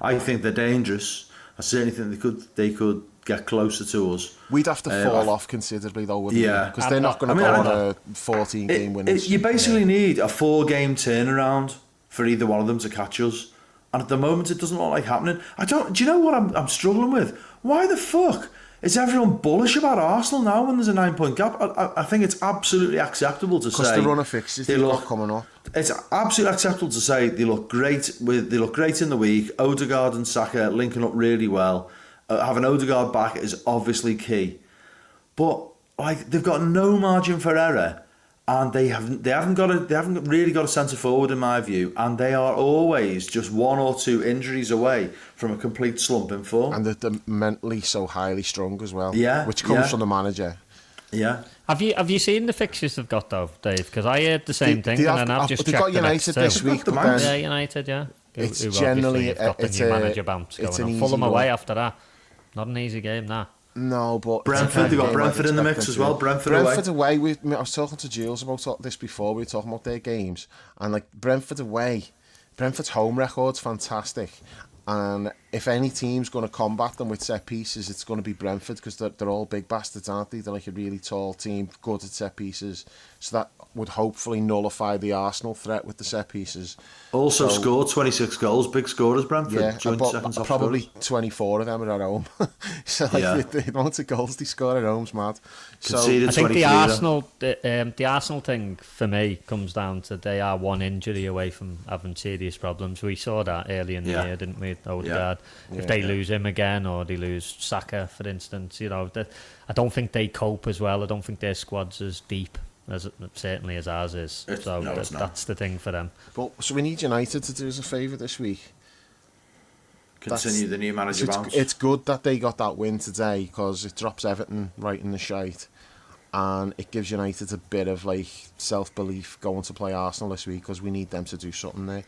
Speaker 3: I think they're dangerous. I certainly think they could get closer to us.
Speaker 2: We'd have to fall off considerably though, wouldn't we? Because they're not going to go on a 14-game winning streak.
Speaker 3: You basically need a 4-game turnaround for either one of them to catch us, and at the moment it doesn't look like happening. Do you know what I'm struggling with? Why the fuck is everyone bullish about Arsenal now when there's a 9-point gap? I think it's absolutely acceptable to say
Speaker 2: because the run of fixtures they've got coming up.
Speaker 3: It's absolutely acceptable to say they look great in the week. Odegaard and Saka linking up really well. Having Odegaard back is obviously key, but like they've got no margin for error, and they haven't really got a centre forward in my view, and they are always just 1 or 2 injuries away from a complete slump in form.
Speaker 2: And they're mentally so highly strung as well.
Speaker 3: Yeah,
Speaker 2: which comes from the manager.
Speaker 3: Yeah.
Speaker 4: Have you seen the fixtures they've got though, Dave? Because I heard the same thing, and then I've just checked
Speaker 2: got United this week.
Speaker 4: Yeah, United. Yeah.
Speaker 2: It's generally
Speaker 4: it's a manager bounce going on. Fulham away after that. Not an easy game, nah.
Speaker 2: No, but
Speaker 3: Brentford, they got Brentford in the mix as well. Brentford
Speaker 2: away. I was talking to Jules about this before. We were talking about their games, and like Brentford away, Brentford's home record's fantastic. And if any team's going to combat them with set pieces, it's going to be Brentford, because they're all big bastards, aren't they? They're like a really tall team, good at set pieces. So that would hopefully nullify the Arsenal threat with the set pieces.
Speaker 3: Also scored 26 goals, big scorers, Brentford.
Speaker 2: Yeah, but probably 24 of them are at home. So the amount of goals they score at home's mad.
Speaker 3: Conceded
Speaker 4: I think the Arsenal thing for me comes down to they are 1 injury away from having serious problems. We saw that early in the year, didn't we? Odegaard. If they lose him again, or they lose Saka, for instance, you know, I don't think they cope as well. I don't think their squad's as deep as certainly as ours is. That's the thing for them.
Speaker 2: But so we need United to do us a favour this week.
Speaker 3: Continue the new manager bounce.
Speaker 2: It's good that they got that win today, because it drops Everton right in the shite, and it gives United a bit of like self-belief going to play Arsenal this week, because we need them to do something there.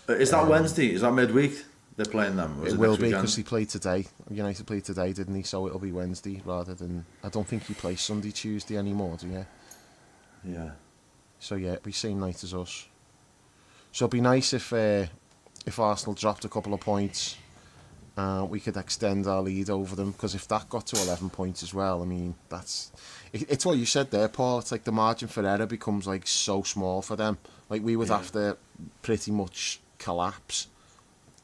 Speaker 3: Is that Wednesday? Is that midweek? They're playing them.
Speaker 2: It will be, because he played today. United played today, didn't he? So it'll be Wednesday rather than. I don't think he plays Sunday, Tuesday anymore, do you?
Speaker 3: Yeah.
Speaker 2: So yeah, it'll be same night as us. So it'd be nice if Arsenal dropped a couple of points, we could extend our lead over them. Because if that got to 11 points as well, I mean, it's what you said there, Paul. It's like the margin for error becomes like so small for them. Like we would have to pretty much collapse,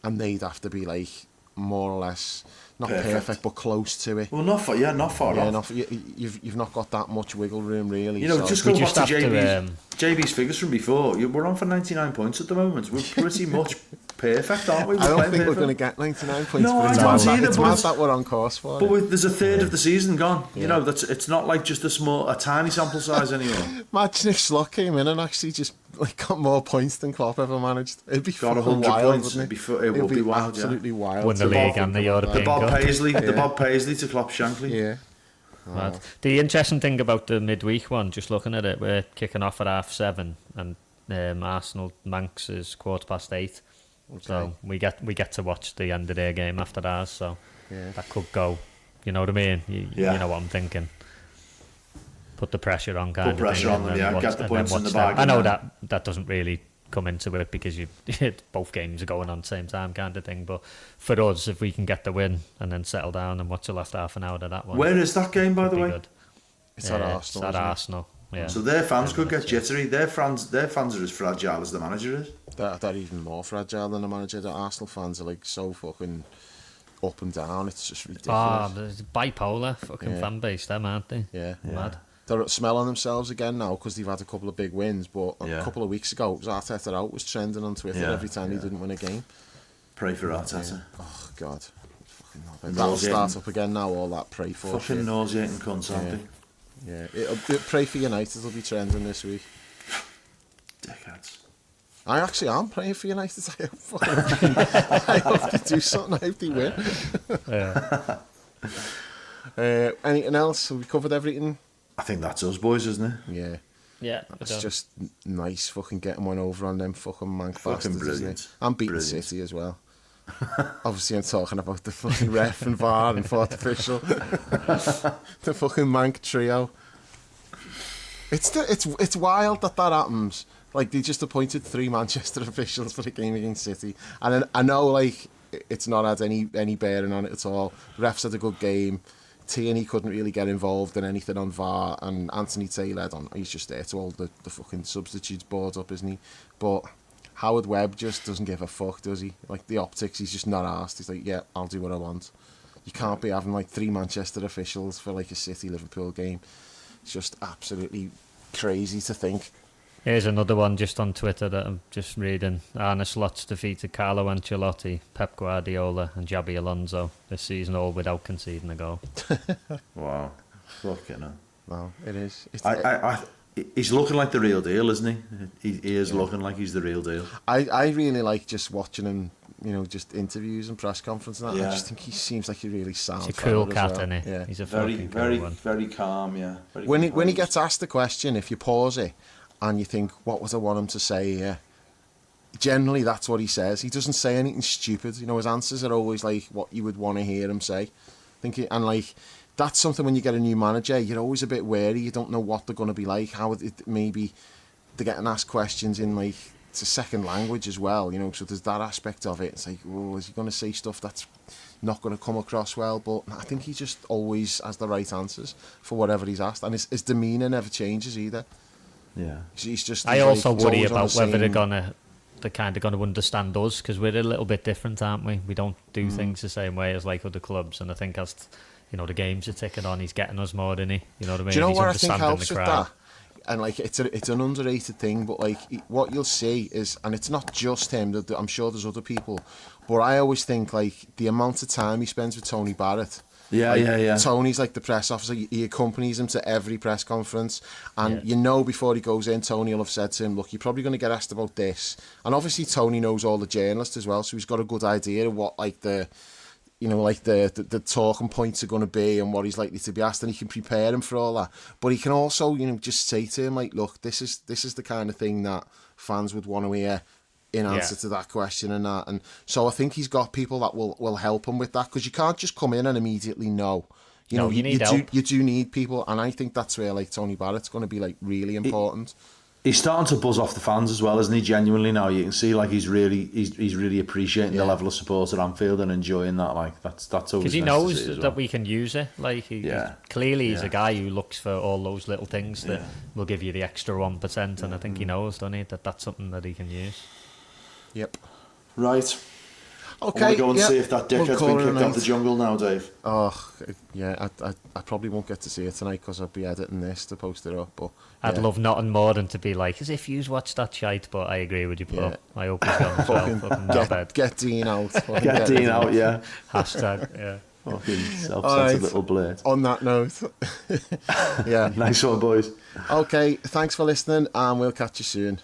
Speaker 2: and they'd have to be like more or less not perfect but close to it.
Speaker 3: Well, not far off.
Speaker 2: You've not got that much wiggle room, really.
Speaker 3: You know, just go back to JB's figures from before. We're on for 99 points at the moment. We're pretty much perfect, aren't we?
Speaker 2: I don't think we're going to get 99 points.
Speaker 3: No, I don't either.
Speaker 2: It's mad that we're on course for it.
Speaker 3: But there's a third of the season gone. Yeah. You know, it's not like just a tiny sample size anymore.
Speaker 2: Imagine if Slot came in and actually just like got more points than Klopp ever managed. It'd be
Speaker 3: got 100
Speaker 2: wild,
Speaker 3: points.
Speaker 2: wouldn't it?
Speaker 3: It would be wild.
Speaker 2: Absolutely wild.
Speaker 4: Win the league and the European Cup.
Speaker 3: The Bob Paisley to Klopp Shankly.
Speaker 2: Yeah.
Speaker 4: Oh. The interesting thing about the midweek one, just looking at it, we're kicking off at 7:30, and Arsenal Manx is 8:15.
Speaker 2: Okay.
Speaker 4: So we get to watch the end of their game after ours. So that could go. You know what I mean? You know what I'm thinking. Put the pressure on, kind of thing. Put pressure on them,
Speaker 3: get the points in the bag.
Speaker 4: I know that doesn't really come into it because both games are going on at the same time, kind of thing. But for us, if we can get the win and then settle down and watch the last half an hour of that one.
Speaker 3: Where is that game, by the way?
Speaker 4: Good.
Speaker 2: It's at Arsenal.
Speaker 4: It's at Arsenal. Yeah.
Speaker 3: So their fans could get jittery. Their fans are as fragile as the manager is.
Speaker 2: They're even more fragile than the manager. The Arsenal fans are like so fucking up and down. It's just ridiculous.
Speaker 4: There's bipolar fucking fan base, them, aren't they?
Speaker 2: Yeah.
Speaker 4: Mad.
Speaker 2: They're smelling themselves again now because they've had a couple of big wins. But a couple of weeks ago, Arteta out was trending on Twitter every time he didn't win a game.
Speaker 3: Pray for Arteta.
Speaker 2: Yeah. Oh God. That'll start up again now. All that pray for.
Speaker 3: Fucking nauseating cunts, aren't they?
Speaker 2: Yeah, pray for United will be trending this week.
Speaker 3: Dickheads.
Speaker 2: I actually am praying for United. I hope they do something. I hope they win. Anything else? Have we covered everything?
Speaker 3: I think that's us boys, isn't it?
Speaker 2: Yeah.
Speaker 4: Yeah.
Speaker 2: It's just nice fucking getting one over on them fucking mank
Speaker 3: fucking
Speaker 2: bastards,
Speaker 3: brilliant.
Speaker 2: isn't it? I'm beating City as well. Obviously, I'm talking about the fucking ref and VAR and fourth official. The fucking mank trio. It's wild that happens. Like, they just appointed 3 Manchester officials for the game against City. And I know, like, it's not had any bearing on it at all. Refs had a good game. Tierney couldn't really get involved in anything on VAR. And Anthony Taylor, he's just there to hold the fucking substitutes board up, isn't he? But Howard Webb just doesn't give a fuck, does he? Like, the optics, he's just not arsed. He's like, yeah, I'll do what I want. You can't be having, like, 3 Manchester officials for, like, a City-Liverpool game. It's just absolutely crazy to think.
Speaker 4: Here's another one just on Twitter that I'm just reading. Arne Slot's defeated Carlo Ancelotti, Pep Guardiola and Xabi Alonso this season, all without conceding a goal.
Speaker 3: Wow. Fucking hell.
Speaker 2: Wow, it is.
Speaker 3: He's looking like the real deal, isn't he? He is looking like he's the real deal.
Speaker 2: I really like just watching him, just interviews and press conferences and that.
Speaker 3: Yeah.
Speaker 2: I just think he seems like a really sound
Speaker 4: He's a cool cat,
Speaker 2: well.
Speaker 4: isn't he?
Speaker 2: Yeah.
Speaker 4: He's a
Speaker 3: Very,
Speaker 4: fucking
Speaker 3: very,
Speaker 4: cool one.
Speaker 3: very calm, yeah.
Speaker 2: When he gets asked the question, if you pause it and you think, what would I want him to say here? Generally, that's what he says. He doesn't say anything stupid. His answers are always like what you would want to hear him say. That's something when you get a new manager, you're always a bit wary. You don't know what they're going to be like. How maybe they're getting asked questions in it's a second language as well. So there's that aspect of it. It's like, oh, is he going to say stuff that's not going to come across well? But I think he just always has the right answers for whatever he's asked, and his demeanour never changes either.
Speaker 3: Yeah,
Speaker 2: he's just.
Speaker 4: I also worry about whether they're kind of going to understand us, because we're a little bit different, aren't we? We don't do things the same way as like other clubs, and I think as the games are ticking on, he's getting us more, isn't he? You know what I mean?
Speaker 2: Do you know
Speaker 4: he's
Speaker 2: what I think helps
Speaker 4: the
Speaker 2: with
Speaker 4: crowd.
Speaker 2: that? And it's an underrated thing, but what you'll see is, and it's not just him. I'm sure there's other people, but I always think the amount of time he spends with Tony Barrett.
Speaker 3: Yeah.
Speaker 2: Tony's like the press officer. He accompanies him to every press conference, and before he goes in, Tony will have said to him, "Look, you're probably going to get asked about this." And obviously, Tony knows all the journalists as well, so he's got a good idea of what the talking points are going to be and what he's likely to be asked, and he can prepare him for all that. But he can also, just say to him, look, this is the kind of thing that fans would want to hear in answer to that question and that. And so I think he's got people that will help him with that, because you can't just come in and immediately know. You need help. You do need people, and I think that's where Tony Barrett's going to be really important.
Speaker 3: He's starting to buzz off the fans as well, isn't he? Genuinely now, you can see he's really appreciating the level of support at Anfield and enjoying that. That's always
Speaker 4: because he
Speaker 3: nice
Speaker 4: knows
Speaker 3: to see as
Speaker 4: that
Speaker 3: well.
Speaker 4: we can use it. Clearly he's a guy who looks for all those little things that will give you the extra 1%, and I think he knows, doesn't he, that that's something that he can use.
Speaker 2: Yep.
Speaker 3: Right.
Speaker 2: Okay.
Speaker 3: I want to go and see if that dickhead's been kicked out the jungle now, Dave.
Speaker 2: Oh, yeah. I probably won't get to see it tonight because I'll be editing this to post it up. But
Speaker 4: I'd love nothing more than to be like, as if you've watched that shite, but I agree with you, Paul. I hope he's gone as well.
Speaker 2: Get Dean out.
Speaker 3: Get Dean out, yeah.
Speaker 4: Hashtag, yeah.
Speaker 3: Fucking self-centered little blade.
Speaker 2: On that note. Yeah.
Speaker 3: Nice one, boys.
Speaker 2: Okay, thanks for listening, and we'll catch you soon.